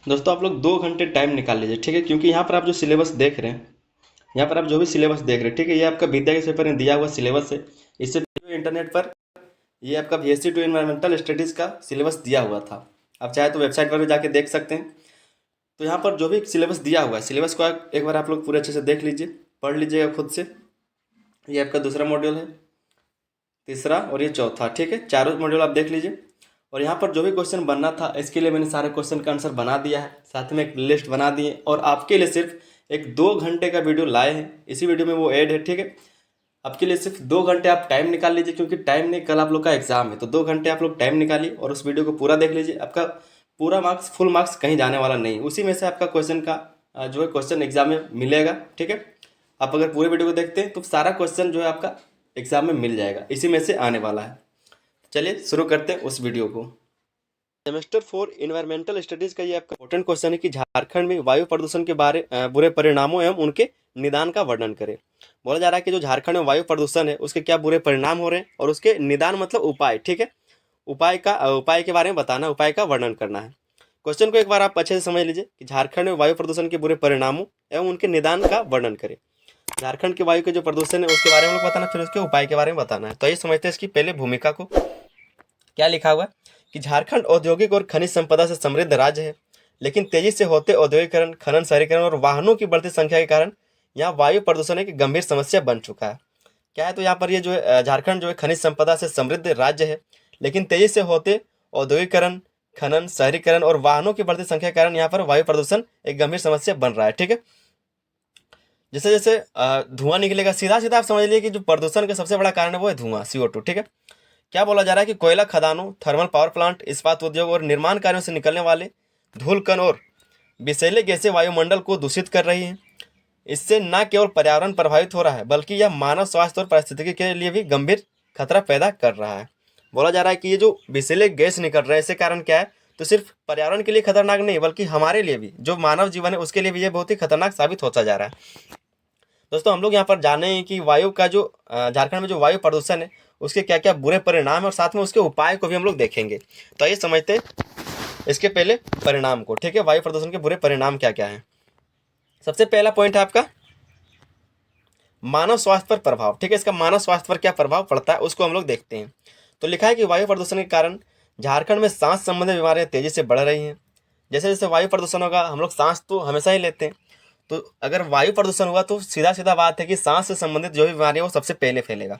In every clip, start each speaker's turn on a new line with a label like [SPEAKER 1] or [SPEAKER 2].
[SPEAKER 1] दोस्तों आप लोग 2 घंटे टाइम निकाल लीजिए, ठीक है। क्योंकि यहाँ पर आप जो सिलेबस देख रहे हैं, यहाँ पर आप जो भी सिलेबस देख रहे हैं, ठीक है, ये आपका विद्या के पेपर में दिया हुआ सिलेबस है। इससे पहले इंटरनेट पर ये आपका बीएससी टू इन्वायरमेंटल स्टडीज़ का सिलेबस दिया हुआ था। आप चाहे तो वेबसाइट पर भी जाके देख सकते हैं। तो यहाँ पर जो भी सिलेबस दिया हुआ है, सिलेबस को एक बार आप लोग पूरे अच्छे से देख लीजिए, पढ़ लीजिएगा खुद से। ये आपका दूसरा मॉड्यूल है, तीसरा और ये चौथा, ठीक है। चारों मॉड्यूल आप देख लीजिए। और यहाँ पर जो भी क्वेश्चन बनना था, इसके लिए मैंने सारे क्वेश्चन का आंसर बना दिया है, साथ में एक लिस्ट बना दी है, और आपके लिए सिर्फ एक 2 घंटे का वीडियो लाए हैं। इसी वीडियो में वो ऐड है, ठीक है। आपके लिए सिर्फ 2 घंटे आप टाइम निकाल लीजिए, क्योंकि टाइम नहीं, कल आप लोग का एग्जाम है। तो 2 घंटे आप लोग टाइम निकालिए और उस वीडियो को पूरा देख लीजिए। आपका पूरा मार्क्स, फुल मार्क्स कहीं जाने वाला नहीं, उसी में से आपका क्वेश्चन का जो है क्वेश्चन एग्जाम में मिलेगा, ठीक है। आप अगर पूरे वीडियो को देखते हैं तो सारा क्वेश्चन जो है आपका एग्जाम में मिल जाएगा, इसी में से आने वाला है। चलिए शुरू करते हैं उस वीडियो को। सेमेस्टर 4 इन्वायरमेंटल स्टडीज का ये आपका इंपॉर्टेंट क्वेश्चन है कि झारखंड में वायु प्रदूषण के बारे बुरे परिणामों एवं उनके निदान का वर्णन करें। बोला जा रहा है कि जो झारखंड में वायु प्रदूषण है उसके क्या बुरे परिणाम हो रहे हैं, और उसके निदान मतलब उपाय, ठीक है। उपाय के बारे में बताना, उपाय का वर्णन करना है। क्वेश्चन को एक बार आप अच्छे से समझ लीजिए कि झारखंड में वायु प्रदूषण के बुरे परिणामों एवं उनके निदान का वर्णन करें। झारखंड के वायु के जो प्रदूषण है उसके बारे में बताना, फिर उसके उपाय के बारे में बताना है। तो ये समझते हैं इसकी पहले भूमिका को। क्या लिखा हुआ है कि झारखंड औद्योगिक और खनिज संपदा से समृद्ध राज्य है, लेकिन तेजी से होते औद्योगिकरण, खनन, शहरीकरण और वाहनों की बढ़ती संख्या के कारण यहाँ वायु प्रदूषण एक गंभीर समस्या बन चुका है। क्या है, तो यहाँ पर ये जो है झारखंड जो है खनिज संपदा से समृद्ध राज्य है, लेकिन तेजी से होते औद्योगिकरण, खनन, शहरीकरण और वाहनों की बढ़ती संख्या के कारण यहाँ पर वायु प्रदूषण एक गंभीर समस्या बन रहा है, ठीक है। जैसे जैसे धुआं निकलेगा, सीधा सीधा आप समझ लीजिए कि जो प्रदूषण का सबसे बड़ा कारण है वो है धुआं, CO2, ठीक है। क्या बोला जा रहा है कि कोयला खदानों, थर्मल पावर प्लांट, इस्पात उद्योग और निर्माण कार्यों से निकलने वाले धूल कण और विषैले गैसें वायुमंडल को दूषित कर रही हैं। इससे न केवल पर्यावरण प्रभावित हो रहा है, बल्कि यह मानव स्वास्थ्य और पारिस्थितिकी के लिए भी गंभीर खतरा पैदा कर रहा है। बोला जा रहा है कि ये जो विषैले गैस निकल रहे हैं, इससे कारण क्या है, तो सिर्फ पर्यावरण के लिए खतरनाक नहीं, बल्कि हमारे लिए भी, जो मानव जीवन है उसके लिए भी ये बहुत ही खतरनाक साबित होता जा रहा है। दोस्तों हम लोग यहाँ पर जाने हैं कि वायु का जो झारखंड में जो वायु प्रदूषण है उसके क्या क्या बुरे परिणाम है, और साथ में उसके उपाय को भी हम लोग देखेंगे। तो आइए समझते हैं इसके पहले परिणाम को, ठीक है। वायु प्रदूषण के बुरे परिणाम क्या क्या है। सबसे पहला पॉइंट है आपका मानव स्वास्थ्य पर प्रभाव, ठीक है। इसका मानव स्वास्थ्य पर क्या प्रभाव पड़ता है उसको हम लोग देखते हैं। तो लिखा है कि वायु प्रदूषण के कारण झारखंड में सांस संबंधी बीमारियां तेजी से बढ़ रही हैं। जैसे जैसे वायु प्रदूषण होगा, हम लोग सांस तो हमेशा ही लेते हैं, तो अगर वायु प्रदूषण हुआ तो सीधा सीधा बात है कि सांस से संबंधित जो भी बीमारी है वो सबसे पहले फैलेगा।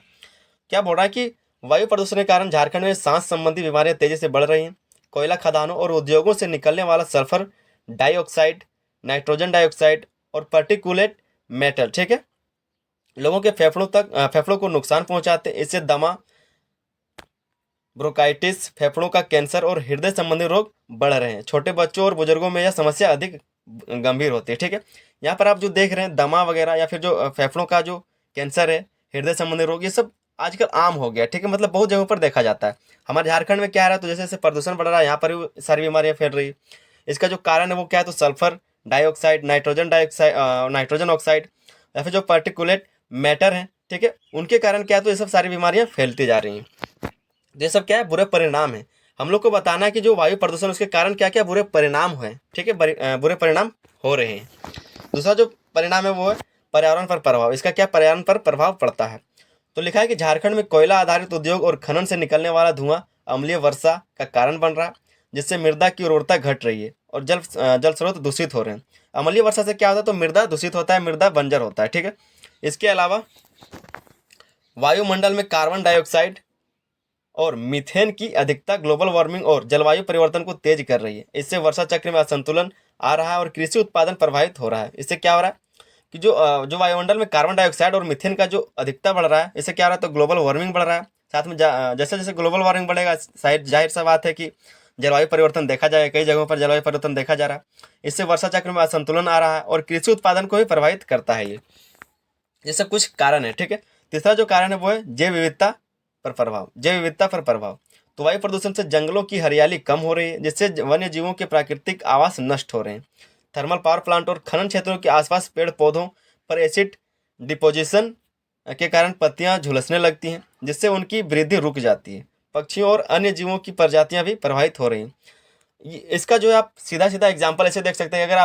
[SPEAKER 1] क्या बोल रहा है कि वायु प्रदूषण के कारण झारखंड में सांस संबंधी बीमारियां तेजी से बढ़ रही हैं। कोयला खदानों और उद्योगों से निकलने वाला सल्फर डाइऑक्साइड, नाइट्रोजन डाइऑक्साइड और पर्टिकुलेट मेटल, ठीक है, लोगों के फेफड़ों को नुकसान पहुंचाते हैं। इससे दमा, ब्रोंकाइटिस, फेफड़ों का कैंसर और हृदय संबंधी रोग बढ़ रहे हैं। छोटे बच्चों और बुजुर्गों में यह समस्या अधिक गंभीर होती है, ठीक है। यहाँ पर आप जो देख रहे हैं दमा वगैरह, या फिर जो फेफड़ों का जो कैंसर है, हृदय संबंधी रोग, ये सब आजकल आम हो गया, ठीक है। मतलब बहुत जगहों पर देखा जाता है। हमारे झारखंड में क्या है, तो जैसे जैसे प्रदूषण बढ़ रहा है यहाँ पर भी सारी बीमारियां फैल रही है। इसका जो कारण है वो क्या है, तो सल्फर डाइऑक्साइड, नाइट्रोजन ऑक्साइड, या फिर जो पर्टिकुलेट मैटर है, ठीक है, उनके कारण क्या है, तो ये सब सारी बीमारियां फैलती जा रही हैं। ये सब क्या है, बुरे परिणाम है। हम लोग को बताना है कि जो वायु प्रदूषण उसके कारण क्या क्या बुरे परिणाम हुए, ठीक है, बुरे परिणाम हो रहे हैं। दूसरा जो परिणाम है वो है पर्यावरण पर प्रभाव। इसका क्या पर्यावरण पर प्रभाव पड़ता है। तो लिखा है कि झारखंड में कोयला आधारित उद्योग और खनन से निकलने वाला धुआं अम्लीय वर्षा का कारण बन रहा है, जिससे मृदा की उर्वरता घट रही है और जल स्रोत दूषित हो रहे हैं। अम्लीय वर्षा से क्या होता है, तो मृदा दूषित होता है, मृदा बंजर होता है, ठीक है। इसके अलावा वायुमंडल में कार्बन डाइऑक्साइड और मीथेन की अधिकता ग्लोबल वार्मिंग और जलवायु परिवर्तन को तेज कर रही है। इससे वर्षा चक्र में असंतुलन आ रहा है और कृषि उत्पादन प्रभावित हो रहा है। इससे क्या हो रहा है कि जो वायुमंडल में कार्बन डाइऑक्साइड और मीथेन का जो अधिकता बढ़ रहा है, इससे क्या हो रहा है, तो ग्लोबल वार्मिंग बढ़ रहा है। साथ में जैसे जैसे ग्लोबल वार्मिंग बढ़ेगा, जाहिर सा बात है कि जलवायु परिवर्तन देखा जाएगा, कई जगहों पर जलवायु परिवर्तन देखा जा रहा है। इससे वर्षा चक्र में असंतुलन आ रहा है और कृषि उत्पादन को भी प्रभावित करता है ये सब कुछ कारण है, ठीक है। तीसरा जो कारण है वो है जैव विविधता पर प्रभाव। तो वायु प्रदूषण से जंगलों की हरियाली कम हो रही है, जिससे वन्य जीवों के प्राकृतिक आवास नष्ट हो रहे हैं। थर्मल पावर प्लांट और खनन क्षेत्रों के आसपास पेड़ पौधों पर एसिड डिपोजिशन के कारण पत्तियां झुलसने लगती हैं, जिससे उनकी वृद्धि रुक जाती है। पक्षियों और अन्य जीवों की प्रजातियां भी प्रभावित हो रही हैं। इसका जो है आप सीधा सीधा एग्जांपल ऐसे देख सकते हैं, अगर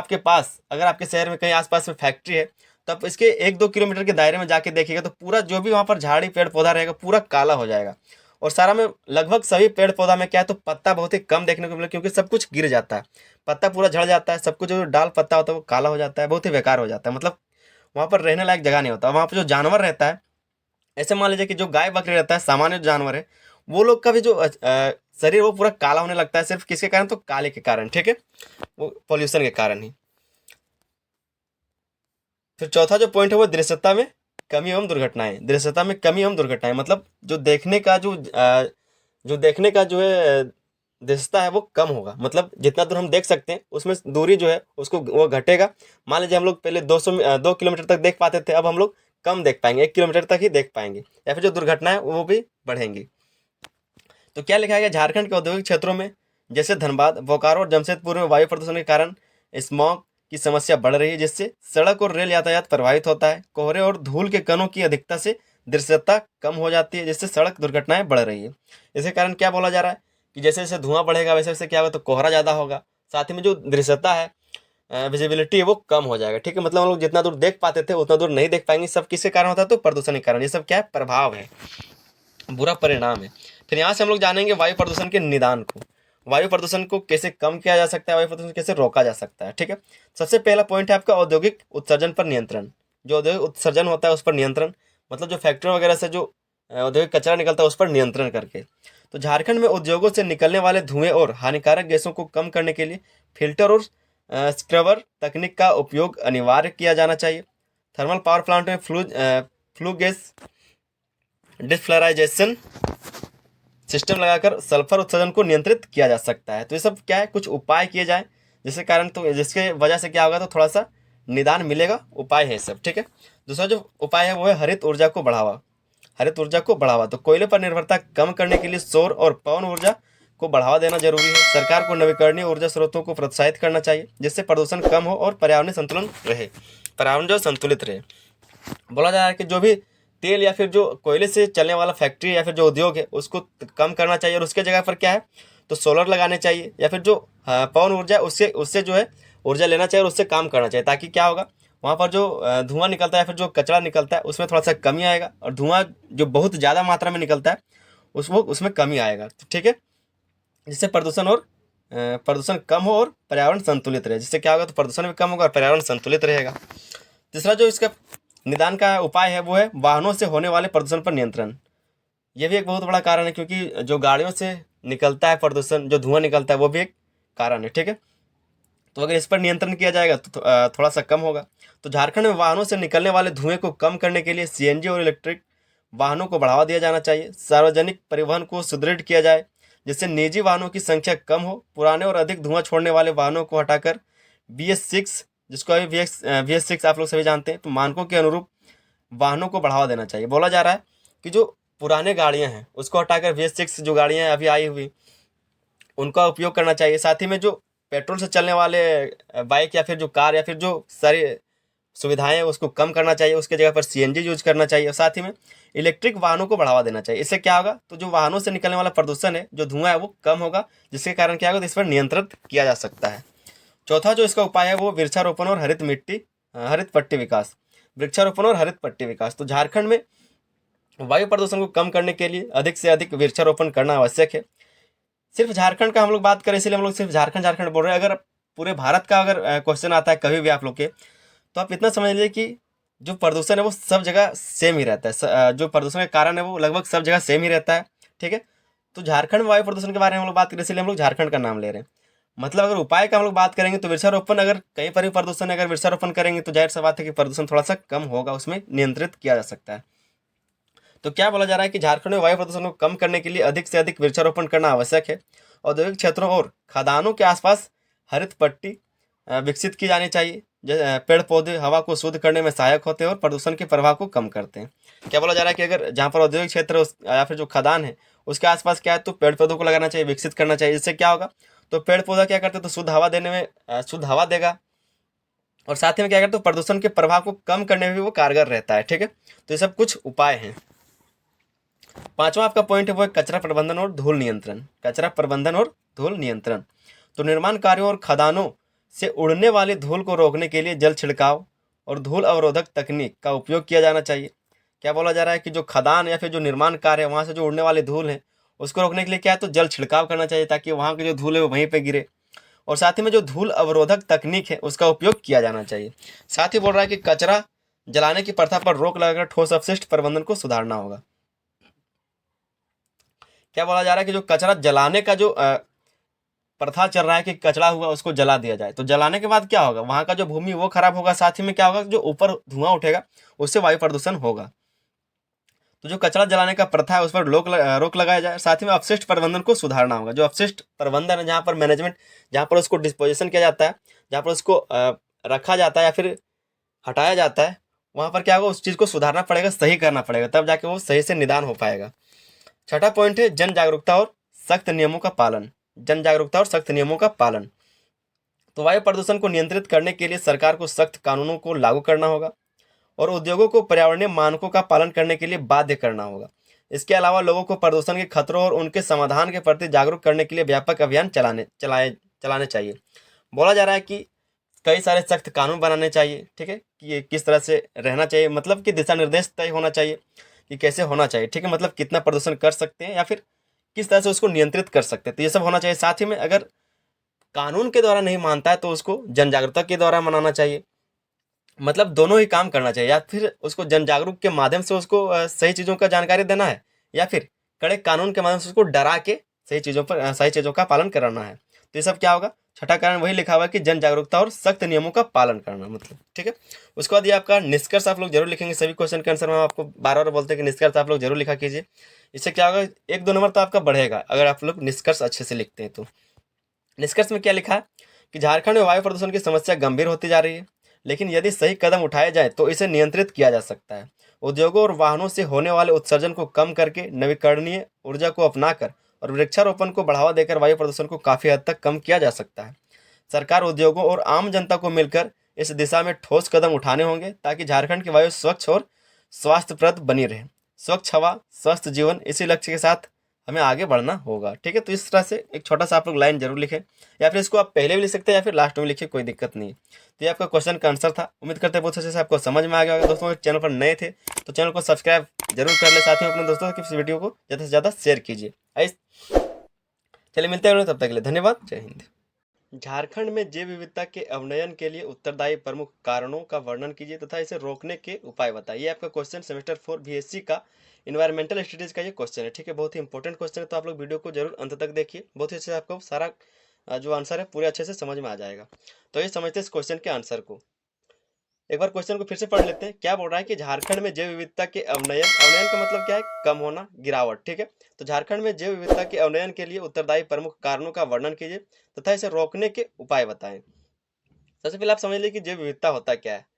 [SPEAKER 1] आपके शहर में कहीं आसपास में फैक्ट्री है, तो आप इसके 1-2 किलोमीटर के दायरे में जाके देखिएगा तो पूरा जो भी वहाँ पर झाड़ी पेड़ पौधा रहेगा पूरा काला हो जाएगा। और सारा में लगभग सभी पेड़ पौधा में क्या है, तो पत्ता बहुत ही कम देखने को मिलेगा, क्योंकि सब कुछ गिर जाता है, पत्ता पूरा झड़ जाता है, सब कुछ जो डाल पत्ता होता है वो काला हो जाता है, बहुत ही बेकार हो जाता है। मतलब वहाँ पर रहने लायक जगह नहीं होता। वहाँ पर जो जानवर रहता है, ऐसे मान लीजिए कि जो गाय बकरी रहता है, सामान्य जानवर है, वो लोग का भी जो शरीर वो पूरा काला होने लगता है, सिर्फ किसके कारण, तो काले के कारण, ठीक है, वो पोल्यूशन के कारण ही। फिर चौथा जो पॉइंट है वो दृश्यता में कमी एवं दुर्घटनाएं। दृश्यता में कमी एवं दुर्घटनाएं मतलब जो देखने का जो है दृश्यता है वो कम होगा, मतलब जितना दूर हम देख सकते हैं उसमें दूरी जो है उसको वो घटेगा। मान लीजिए हम लोग पहले 2 किलोमीटर तक देख पाते थे, अब हम लोग कम देख पाएंगे, 1 किलोमीटर तक ही देख पाएंगे, या फिर जो दुर्घटना है वो भी बढ़ेंगी। तो क्या लिखा गया, झारखंड के औद्योगिक क्षेत्रों में जैसे धनबाद, बोकारो और जमशेदपुर में वायु प्रदूषण के कारण स्मॉग की समस्या बढ़ रही है, जिससे सड़क और रेल यातायात प्रभावित होता है। कोहरे और धूल के कणों की अधिकता से दृश्यता कम हो जाती है, जिससे सड़क दुर्घटनाएं बढ़ रही है। इसके कारण क्या बोला जा रहा है कि जैसे जैसे धुआं बढ़ेगा वैसे वैसे क्या होगा, तो कोहरा ज़्यादा होगा, साथ ही में जो दृश्यता है, विजिबिलिटी है वो कम हो जाएगा, ठीक है। मतलब हम लोग जितना दूर देख पाते थे उतना दूर नहीं देख पाएंगे। सब किसके कारण होता है, तो प्रदूषण के कारण। ये सब क्या है, प्रभाव है, बुरा परिणाम है। फिर यहाँ से हम लोग जानेंगे वायु प्रदूषण के निदान को। वायु प्रदूषण को कैसे कम किया जा सकता है, वायु प्रदूषण कैसे रोका जा सकता है, ठीक है। सबसे पहला पॉइंट है आपका औद्योगिक उत्सर्जन पर नियंत्रण। जो औद्योगिक उत्सर्जन होता है उस पर नियंत्रण, मतलब जो फैक्ट्री वगैरह से जो औद्योगिक कचरा निकलता है उस पर नियंत्रण करके। तो झारखंड में उद्योगों से निकलने वाले धुएं और हानिकारक गैसों को कम करने के लिए फिल्टर और स्क्रबर तकनीक का उपयोग अनिवार्य किया जाना चाहिए। थर्मल पावर प्लांट में फ्लू गैस डिफ्लोराइजेशन सिस्टम लगाकर सल्फर उत्सर्जन को नियंत्रित किया जा सकता है। तो ये सब क्या है, कुछ उपाय किए जाए जिसके कारण, तो जिसके वजह से क्या होगा, तो थोड़ा सा निदान मिलेगा, उपाय है सब, ठीक है। दूसरा जो उपाय है वो है हरित ऊर्जा को बढ़ावा। हरित ऊर्जा को बढ़ावा, तो कोयले पर निर्भरता कम करने के लिए सौर और पवन ऊर्जा को बढ़ावा देना जरूरी है। सरकार को नवीकरणीय ऊर्जा स्रोतों को प्रोत्साहित करना चाहिए, जिससे प्रदूषण कम हो और पर्यावरण संतुलन रहे, पर्यावरण जो संतुलित रहे। बोला जा रहा है कि जो भी तेल या फिर जो कोयले से चलने वाला फैक्ट्री या फिर जो उद्योग है उसको कम करना चाहिए, और उसके जगह पर क्या है, तो सोलर लगाने चाहिए, या फिर जो पवन ऊर्जा है उससे उससे जो है ऊर्जा लेना चाहिए और उससे काम करना चाहिए, ताकि क्या होगा, वहाँ पर जो धुआं निकलता है या फिर जो कचरा निकलता है उसमें थोड़ा सा कमी आएगा, और धुआं जो बहुत ज़्यादा मात्रा में निकलता है उसमें कमी आएगा, तो ठीक है। जिससे प्रदूषण कम हो और पर्यावरण संतुलित रहे, जिससे क्या होगा, तो प्रदूषण भी कम होगा और पर्यावरण संतुलित रहेगा। तीसरा जो इसका निदान का उपाय है वो है वाहनों से होने वाले प्रदूषण पर नियंत्रण। ये भी एक बहुत बड़ा कारण है, क्योंकि जो गाड़ियों से निकलता है प्रदूषण, जो धुआं निकलता है वो भी एक कारण है, ठीक है। तो अगर इस पर नियंत्रण किया जाएगा तो थोड़ा सा कम होगा। तो झारखंड में वाहनों से निकलने वाले धुएं को कम करने के लिए सीएनजी और इलेक्ट्रिक वाहनों को बढ़ावा दिया जाना चाहिए। सार्वजनिक परिवहन को सुदृढ़ किया जाए, जिससे निजी वाहनों की संख्या कम हो। पुराने और अधिक धुआं छोड़ने वाले वाहनों को हटाकर BS6, जिसको अभी VS6 आप लोग सभी जानते हैं, तो मानकों के अनुरूप वाहनों को बढ़ावा देना चाहिए। बोला जा रहा है कि जो पुराने गाड़ियां हैं उसको हटाकर VS6 जो गाड़ियां अभी आई हुई उनका उपयोग करना चाहिए। साथ ही में जो पेट्रोल से चलने वाले बाइक या फिर जो कार या फिर जो सारी सुविधाएं हैं उसको कम करना चाहिए, उसके जगह पर सीएनजी यूज करना चाहिए। और साथ ही में इलेक्ट्रिक वाहनों को बढ़ावा देना चाहिए। इससे क्या होगा, तो जो वाहनों से निकलने वाला प्रदूषण है, जो धुआं है वो कम होगा, जिसके कारण क्या होगा, तो इस पर नियंत्रित किया जा सकता है। चौथा जो इसका उपाय है वो वृक्षारोपण और हरित पट्टी विकास। वृक्षारोपण और हरित पट्टी विकास, तो झारखंड में वायु प्रदूषण को कम करने के लिए अधिक से अधिक वृक्षारोपण करना आवश्यक है। सिर्फ झारखंड का हम लोग बात करें इसलिए हम लोग सिर्फ झारखंड झारखंड बोल रहे हैं। अगर पूरे भारत का अगर क्वेश्चन आता है कभी भी आप लोग के, तो आप इतना समझ लीजिए कि जो प्रदूषण है वो सब जगह सेम ही रहता है। जो प्रदूषण का कारण है वो लगभग सब जगह सेम ही रहता है, ठीक है। तो झारखंड में वायु प्रदूषण के बारे में हम लोग बात करें इसलिए हम लोग झारखंड का नाम ले रहे हैं। मतलब अगर उपाय का हम लोग बात करेंगे तो वृक्षारोपण, अगर कहीं पर भी प्रदूषण है, अगर वृक्षारोपण करेंगे तो जाहिर सी बात है कि प्रदूषण थोड़ा सा कम होगा, उसमें नियंत्रित किया जा सकता है। तो क्या बोला जा रहा है कि झारखंड में वायु प्रदूषण को कम करने के लिए अधिक से अधिक वृक्षारोपण करना आवश्यक है। औद्योगिक क्षेत्रों और खदानों के आसपास हरित पट्टी विकसित की जानी चाहिए। पेड़ पौधे हवा को शुद्ध करने में सहायक होते हैं और प्रदूषण के प्रभाव को कम करते हैं। क्या बोला जा रहा है कि अगर जहाँ पर औद्योगिक क्षेत्र या फिर जो खदान है उसके आसपास क्या है, तो पेड़ पौधों को लगाना चाहिए, विकसित करना चाहिए। इससे क्या होगा, तो पेड़ पौधा क्या करते हैं, तो शुद्ध हवा देने में शुद्ध हवा देगा, और साथ ही में क्या करते हैं, तो प्रदूषण के प्रभाव को कम करने में भी वो कारगर रहता है, ठीक है। तो ये सब कुछ उपाय हैं। पांचवा आपका पॉइंट है वो है कचरा प्रबंधन और धूल नियंत्रण। कचरा प्रबंधन और धूल नियंत्रण, तो निर्माण कार्यों और खदानों से उड़ने वाली धूल को रोकने के लिए जल छिड़काव और धूल अवरोधक तकनीक का उपयोग किया जाना चाहिए। क्या बोला जा रहा है कि जो खदान या फिर जो निर्माण कार्य है वहाँ से जो उड़ने वाली धूल है उसको रोकने के लिए क्या है, तो जल छिड़काव करना चाहिए ताकि वहाँ की जो धूल है वो वहीं पे गिरे। और साथ ही में जो धूल अवरोधक तकनीक है उसका उपयोग किया जाना चाहिए। साथ ही बोल रहा है कि कचरा जलाने की प्रथा पर रोक लगाकर ठोस अपशिष्ट प्रबंधन को सुधारना होगा। क्या बोला जा रहा है कि जो कचरा जलाने का जो प्रथा चल रहा है कि कचरा हुआ उसको जला दिया जाए, तो जलाने के बाद क्या होगा, वहाँ का जो भूमि वो खराब होगा, साथ ही में क्या होगा, जो ऊपर धुआं उठेगा उससे वायु प्रदूषण होगा। तो जो कचरा जलाने का प्रथा है उस पर रोक लगाया जाए। साथ ही में अपशिष्ट प्रबंधन को सुधारना होगा। जो अपशिष्ट प्रबंधन है, जहाँ पर मैनेजमेंट, जहाँ पर उसको डिस्पोजिशन किया जाता है, जहाँ पर उसको रखा जाता है या फिर हटाया जाता है, वहाँ पर क्या होगा, उस चीज़ को सुधारना पड़ेगा, सही करना पड़ेगा, तब जाके वो सही से निदान हो पाएगा। छठा पॉइंट है जन जागरूकता और सख्त नियमों का पालन। जन जागरूकता और सख्त नियमों का पालन। तो वायु प्रदूषण को नियंत्रित करने के लिए सरकार को सख्त कानूनों को लागू करना होगा और उद्योगों को पर्यावरणीय मानकों का पालन करने के लिए बाध्य करना होगा। इसके अलावा लोगों को प्रदूषण के खतरों और उनके समाधान के प्रति जागरूक करने के लिए व्यापक अभियान चलाने चाहिए। बोला जा रहा है कि कई सारे सख्त कानून बनाने चाहिए, ठीक है, कि ये किस तरह से रहना चाहिए, मतलब कि दिशा निर्देश तय होना चाहिए कि कैसे होना चाहिए, ठीक है, मतलब कितना प्रदूषण कर सकते हैं या फिर किस तरह से उसको नियंत्रित कर सकते हैं, तो ये सब होना चाहिए। साथ ही में अगर कानून के द्वारा नहीं मानता है तो उसको जन जागरूकता के द्वारा मनाना चाहिए। मतलब दोनों ही काम करना चाहिए, या फिर उसको जन जागरूक के माध्यम से उसको सही चीज़ों का जानकारी देना है, या फिर कड़े कानून के माध्यम से उसको डरा के सही चीज़ों का पालन कराना है। तो ये सब क्या होगा, छठा कारण वही लिखा हुआ है कि जन जागरूकता और सख्त नियमों का पालन करना, मतलब ठीक है। उसके बाद ये आपका निष्कर्ष आप लोग जरूर लिखेंगे। सभी क्वेश्चन के आंसर में हम आपको बार बार बोलते हैं कि निष्कर्ष आप लोग जरूर लिखा कीजिए। इससे क्या होगा, 1-2 नंबर तो आपका बढ़ेगा अगर आप लोग निष्कर्ष अच्छे से लिखते हैं। तो निष्कर्ष में क्या लिखा है कि झारखंड में वायु प्रदूषण की समस्या गंभीर होती जा रही है, लेकिन यदि सही कदम उठाए जाए तो इसे नियंत्रित किया जा सकता है। उद्योगों और वाहनों से होने वाले उत्सर्जन को कम करके नवीकरणीय ऊर्जा को अपनाकर और वृक्षारोपण को बढ़ावा देकर वायु प्रदूषण को काफ़ी हद तक कम किया जा सकता है। सरकार, उद्योगों और आम जनता को मिलकर इस दिशा में ठोस कदम उठाने होंगे ताकि झारखंड की वायु स्वच्छ और स्वास्थ्यप्रद बनी रहे। स्वच्छ हवा, स्वस्थ जीवन, इसी लक्ष्य के साथ हमें आगे बढ़ना होगा, ठीक है। तो इस तरह से एक छोटा सा आप लोग लाइन जरूर लिखें, या फिर इसको आप पहले भी लिख सकते हैं या फिर लास्ट में लिखिए, कोई दिक्कत नहीं है। तो ये आपका क्वेश्चन का आंसर था। उम्मीद करते हैं बहुत अच्छे से आपको समझ में आ गया होगा। दोस्तों, अगर चैनल पर नए थे तो चैनल को सब्सक्राइब जरूर कर ले, साथ ही अपने दोस्तों की इस वीडियो को ज़्यादा से ज़्यादा शेयर कीजिए। चलिए मिलते हैं, तब तक के लिए धन्यवाद, जय हिंद। झारखंड में जैव विविधता के अवनयन के लिए उत्तरदायी प्रमुख कारणों का वर्णन कीजिए तथा इसे रोकने के उपाय बताइए। आपका क्वेश्चन सेमेस्टर 4 बीएससी का इन्वायरमेंटल स्टडीज का ये क्वेश्चन है, ठीक है, बहुत ही इंपॉर्टेंट क्वेश्चन है। तो आप लोग वीडियो को जरूर अंत तक देखिए, बहुत ही अच्छे से आपको सारा जो आंसर है पूरे अच्छे से समझ में आ जाएगा। तो ये समझते हैं इस क्वेश्चन के आंसर को। एक बार क्वेश्चन को फिर से पढ़ लेते हैं। क्या बोल रहा है कि झारखंड में जैव विविधता के अवनयन, अवनयन का मतलब क्या है, कम होना, गिरावट, ठीक है। तो झारखंड में जैव विविधता के अवनयन के लिए उत्तरदायी प्रमुख कारणों का वर्णन कीजिए तथा इसे रोकने के उपाय बताएं। सबसे पहले आप समझ लीजिए कि जैव विविधता होता क्या है।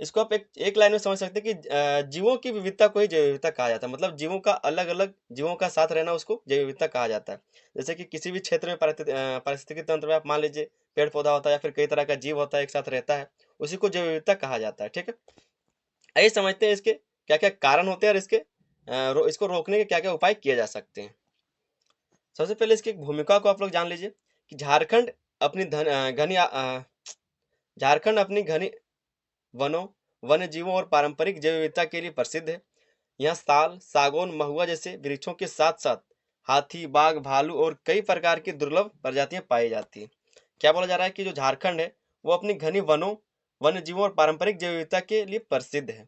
[SPEAKER 1] इसको आप एक लाइन में समझ सकते हैं कि जीवों की विविधता को ही जैव विविधता कहा जाता है। मतलब जीवों का अलग अलग जीवों का साथ रहना उसको जैव विविधता कहा जाता है। जैसे कि किसी भी क्षेत्र में पारिस्थितिकी तंत्र में आप मान लीजिए पेड़ पौधा होता है या फिर कई तरह का जीव होता है, एक साथ रहता है, उसी को जैव विविधता कहा जाता है, ठीक है। आइए समझते हैं इसके क्या क्या कारण होते हैं और इसको रोकने के क्या क्या उपाय किए जा सकते हैं। सबसे पहले इसकी भूमिका को आप लोग जान लीजिए कि झारखंड अपनी घनी वनों, वन्य जीवों और पारंपरिक जैव विविधता के लिए प्रसिद्ध है। यहाँ साल, सागौन, महुआ जैसे वृक्षों के साथ साथ हाथी, बाघ, भालू और कई प्रकार की दुर्लभ प्रजातियां पाई जाती हैं। क्या बोला जा रहा है कि जो झारखंड है वो अपनी घनी वनों, वन्य जीवों और पारंपरिक जैव विविधता के लिए प्रसिद्ध है।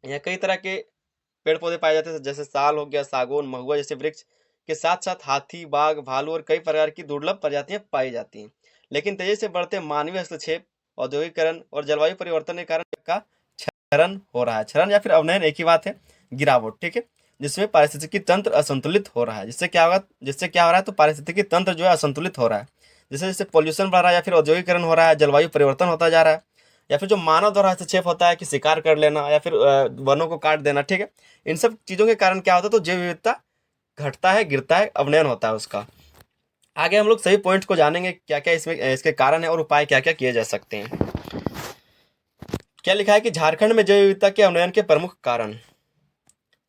[SPEAKER 1] यहाँ कई तरह के पेड़ पौधे पाए जाते हैं, जैसे साल हो गया, सागौन, महुआ जैसे वृक्ष के साथ साथ हाथी, बाघ, भालू और कई प्रकार की दुर्लभ प्रजातियां पाई जाती हैं। लेकिन तेजी से बढ़ते मानवीय हस्तक्षेप, औद्योगिकरण और जलवायु परिवर्तन के कारण का क्षरण हो रहा है। क्षरण या फिर अवनयन एक ही बात है, गिरावट, ठीक है, जिसमें पारिस्थितिकी तंत्र असंतुलित हो रहा है। जिससे क्या हो रहा है, तो पारिस्थितिकी तंत्र जो है असंतुलित हो रहा है। जैसे जैसे पॉल्यूशन बढ़ रहा है या फिर औद्योगिकरण हो रहा है, जलवायु परिवर्तन होता जा रहा है, या फिर जो मानव द्वारा हस्तक्षेप होता है कि शिकार कर लेना या फिर वनों को काट देना, ठीक है, इन सब चीज़ों के कारण क्या होता है, तो जैव विविधता घटता है, गिरता है, अवनयन होता है उसका। आगे हम लोग सभी पॉइंट्स को जानेंगे, क्या क्या इसमें इसके कारण है और उपाय क्या क्या किए जा सकते हैं। क्या लिखा है कि झारखंड में जैव विविधता के अवनयन के प्रमुख कारण।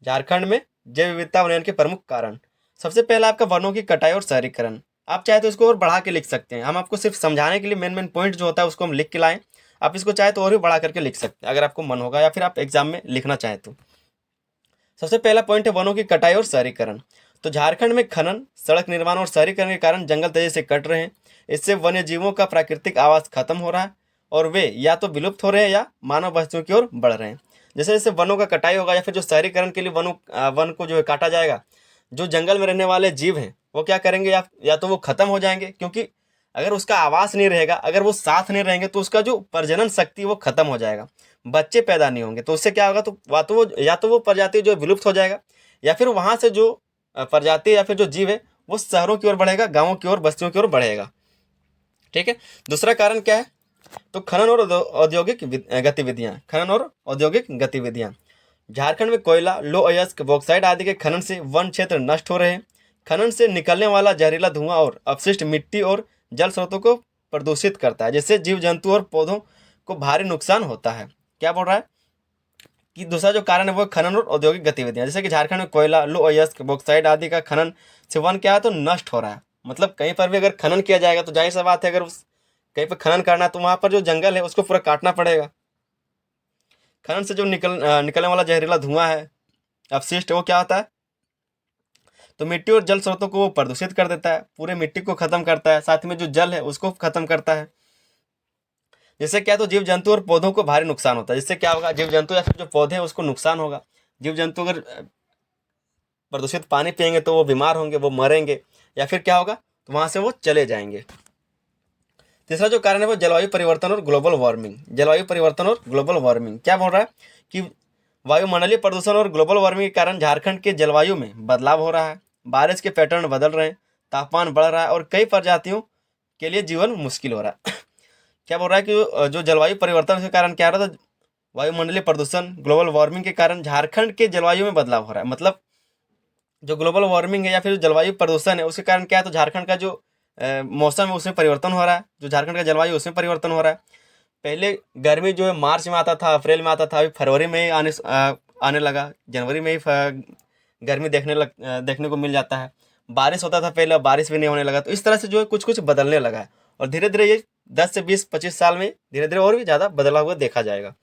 [SPEAKER 1] झारखंड में जैव विविधता अवनयन के प्रमुख कारण, सबसे पहला आपका वनों की कटाई और शहरीकरण। आप चाहे तो इसको और बढ़ा के लिख सकते हैं। हम आपको सिर्फ समझाने के लिए मेन मेन पॉइंट जो होता है उसको हम लिख के लाएं। आप इसको चाहे तो और भी बढ़ा करके लिख सकते हैं अगर आपको मन होगा, या फिर आप एग्जाम में लिखना चाहें तो। सबसे पहला पॉइंट है वनों की कटाई और शहरीकरण। तो झारखंड में खनन, सड़क निर्माण और शहरीकरण के कारण जंगल तेजी से कट रहे हैं। इससे वन्य जीवों का प्राकृतिक आवास खत्म हो रहा है और वे या तो विलुप्त हो रहे हैं या मानव बस्तियों की ओर बढ़ रहे हैं। जैसे जैसे वनों का कटाई होगा या फिर जो शहरीकरण के लिए वन को जो है काटा जाएगा, जो जंगल में रहने वाले जीव हैं वो क्या करेंगे, या तो वो खत्म हो जाएंगे, क्योंकि अगर उसका आवास नहीं रहेगा, अगर वो साथ नहीं रहेंगे तो उसका जो प्रजनन शक्ति वो खत्म हो जाएगा, बच्चे पैदा नहीं होंगे। तो उससे क्या होगा, तो या तो वो प्रजाति जो विलुप्त हो जाएगा, या फिर वहां से जो प्रजाति या फिर जो जीव है वो शहरों की ओर बढ़ेगा, गांवों की ओर, बस्तियों की ओर बढ़ेगा। ठीक है। दूसरा कारण क्या है, तो खनन और औद्योगिक गतिविधियां। खनन और औद्योगिक गतिविधियां। झारखंड में कोयला, लो अयस्क, बॉक्साइट आदि के खनन से वन क्षेत्र नष्ट हो रहे हैं। खनन से निकलने वाला जहरीला धुआं और अपशिष्ट मिट्टी और जल स्रोतों को प्रदूषित करता है, जिससे जीव जंतु और पौधों को भारी नुकसान होता है। क्या बोल रहा है कि दूसरा जो कारण है वो खनन और औद्योगिक गतिविधियां। जैसे कि झारखंड में कोयला, लो अयस्क, बॉक्साइट आदि का खनन से वन क्या है, तो नष्ट हो रहा है। मतलब कहीं पर भी अगर खनन किया जाएगा तो जाहिर सी बात है, अगर उस कहीं पर खनन करना है तो वहां पर जो जंगल है उसको पूरा काटना पड़ेगा। खनन से जो निकलने वाला जहरीला धुआं है, अपशिष्ट, वो क्या होता है, तो मिट्टी और जल स्रोतों को वो प्रदूषित कर देता है, पूरे मिट्टी को खत्म करता है, साथ में जो जल है उसको खत्म करता है। जिससे क्या, तो जीव जंतु और पौधों को भारी नुकसान होता है। जिससे क्या होगा, जीव जंतु या फिर जो पौधे हैं उसको नुकसान होगा। जीव जंतु अगर प्रदूषित पानी पियेंगे तो वो बीमार होंगे, वो मरेंगे, या फिर क्या होगा, तो वहां से वो चले जाएंगे। तीसरा जो कारण है वो जलवायु परिवर्तन और ग्लोबल वार्मिंग। जलवायु परिवर्तन और ग्लोबल वार्मिंग क्या बोल रहा है कि वायुमंडलीय प्रदूषण और ग्लोबल वार्मिंग के कारण झारखंड के जलवायु में बदलाव हो रहा है। बारिश के पैटर्न बदल रहे हैं, तापमान बढ़ रहा है और कई प्रजातियों के लिए जीवन मुश्किल हो रहा है। क्या बोल रहा है कि जो जलवायु परिवर्तन के कारण क्या हो रहा था, वायुमंडलीय प्रदूषण, ग्लोबल वार्मिंग के कारण झारखंड के जलवायु में बदलाव हो रहा है। मतलब जो ग्लोबल वार्मिंग है या फिर जो जलवायु प्रदूषण है उसके कारण क्या है, तो झारखंड का जो मौसम है उसमें परिवर्तन हो रहा है, जो झारखंड का जलवायु उसमें परिवर्तन हो रहा है। पहले गर्मी जो है मार्च में आता था, अप्रैल में आता था, अभी फरवरी में ही आने लगा, जनवरी में ही गर्मी देखने को मिल जाता है। बारिश होता था पहले, अब बारिश भी नहीं होने लगा। तो इस तरह से जो है कुछ कुछ बदलने लगा है, और धीरे धीरे ये 10 से 20-25 साल में धीरे धीरे और भी ज़्यादा बदला हुआ देखा जाएगा।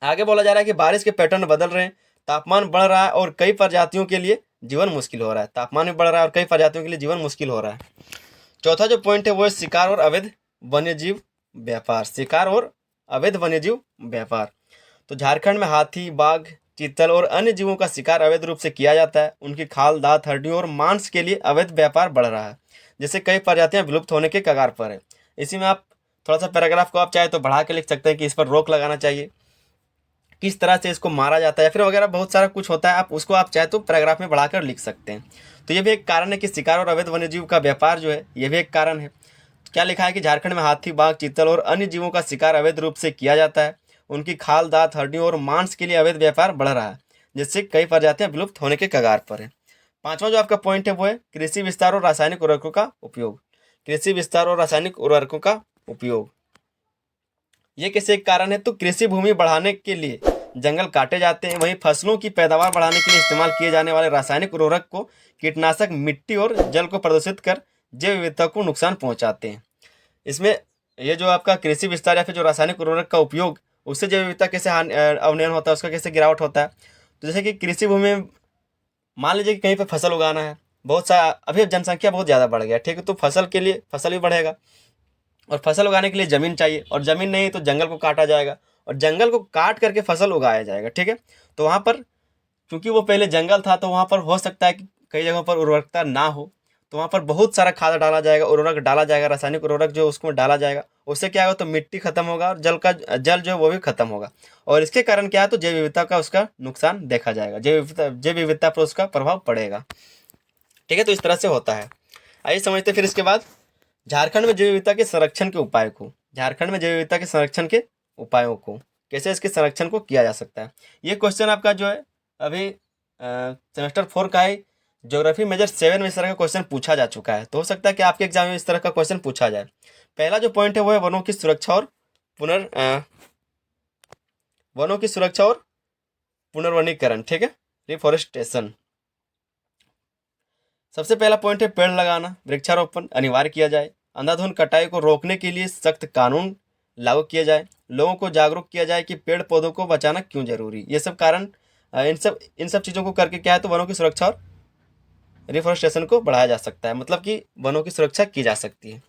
[SPEAKER 1] आगे बोला जा रहा है कि बारिश के पैटर्न बदल रहे हैं, तापमान बढ़ रहा है और कई प्रजातियों के लिए जीवन मुश्किल हो रहा है। तापमान भी बढ़ रहा है और कई प्रजातियों के लिए जीवन मुश्किल हो रहा है। चौथा जो पॉइंट है वो है शिकार और अवैध वन्यजीव व्यापार। शिकार और अवैध वन्यजीव व्यापार। तो झारखंड में हाथी, बाघ, चीतल और अन्य जीवों का शिकार अवैध रूप से किया जाता है। उनकी खाल, दांत, हड्डियों और मांस के लिए अवैध व्यापार बढ़ रहा है, जिससे कई प्रजातियां विलुप्त होने के कगार पर है। इसी में आप थोड़ा सा पैराग्राफ को आप चाहे तो बढ़ा के लिख सकते हैं कि इस पर रोक लगाना चाहिए, किस तरह से इसको मारा जाता है, फिर वगैरह बहुत सारा कुछ होता है। आप उसको आप चाहे तो पैराग्राफ में बढ़ाकर लिख सकते हैं। तो ये भी एक कारण है कि शिकार और अवैध वन्यजीव का व्यापार जो है ये भी एक कारण है। क्या लिखा है कि झारखंड में हाथी, बाघ, चीतल और अन्य जीवों का शिकार अवैध रूप से किया जाता है। उनकी खाल, दांत, हड्डियों और मांस के लिए अवैध व्यापार बढ़ रहा है, जिससे कई प्रजातियां विलुप्त होने के कगार पर है। पांचवा जो आपका पॉइंट है वो है कृषि विस्तार और रासायनिक उर्वरकों का उपयोग। कृषि विस्तार और रासायनिक उर्वरकों का उपयोग ये कैसे एक कारण है, तो कृषि भूमि बढ़ाने के लिए जंगल काटे जाते हैं, वहीं फसलों की पैदावार बढ़ाने के लिए इस्तेमाल किए जाने वाले रासायनिक उर्वरक को कीटनाशक मिट्टी और जल को प्रदूषित कर जैव विविधता को नुकसान पहुंचाते हैं। इसमें ये जो आपका कृषि विस्तार या फिर जो रासायनिक उर्वरक का उपयोग, उससे जैव विविधता कैसे अवनयन होता है, उसका कैसे गिरावट होता है। तो जैसे कि कृषि भूमि में मान लीजिए कि कहीं पर फसल उगाना है, बहुत सा अभी जनसंख्या बहुत ज़्यादा बढ़ गया, ठीक है, तो फसल के लिए फसल भी बढ़ेगा, और फसल उगाने के लिए ज़मीन चाहिए, और ज़मीन नहीं तो जंगल को काटा जाएगा, और जंगल को काट करके फसल उगाया जाएगा। ठीक है। तो वहाँ पर क्योंकि वो पहले जंगल था तो वहाँ पर हो सकता है कि कई जगहों पर उर्वरकता ना हो, तो वहाँ पर बहुत सारा खाद डाला जाएगा, उर्वरक डाला जाएगा, रासायनिक उर्वरक जो उसको डाला जाएगा। उससे क्या होगा, तो मिट्टी खत्म होगा और जल जो है वो भी खत्म होगा, और इसके कारण क्या है, तो जैव विविधता का उसका नुकसान देखा जाएगा, जैव विविधता पर उसका प्रभाव पड़ेगा। ठीक है। तो इस तरह से होता है। आइए समझते फिर इसके बाद झारखंड में जैव विविधता के संरक्षण के उपाय को। झारखंड में जैव विविधता के संरक्षण के उपायों को, कैसे इसके संरक्षण को किया जा सकता है। ये क्वेश्चन आपका जो है अभी सेमेस्टर 4 का है, ज्योग्राफी मेजर 7 में इस तरह का क्वेश्चन पूछा जा चुका है। तो हो सकता है कि आपके एग्जाम में इस तरह का क्वेश्चन पूछा जाए। पहला जो पॉइंट है वो है वनों की सुरक्षा और वनों की सुरक्षा और पुनर्वनीकरण। ठीक है, रिफॉरेस्टेशन। सबसे पहला पॉइंट है पेड़ लगाना, वृक्षारोपण अनिवार्य किया जाए। अंधाधुंध कटाई को रोकने के लिए सख्त कानून लागू किया जाए। लोगों को जागरूक किया जाए कि पेड़ पौधों को बचाना क्यों जरूरी। ये सब कारण इन सब चीज़ों को करके क्या है तो वनों की सुरक्षा और रिफॉरेस्टेशन को बढ़ाया जा सकता है, मतलब कि वनों की सुरक्षा की जा सकती है।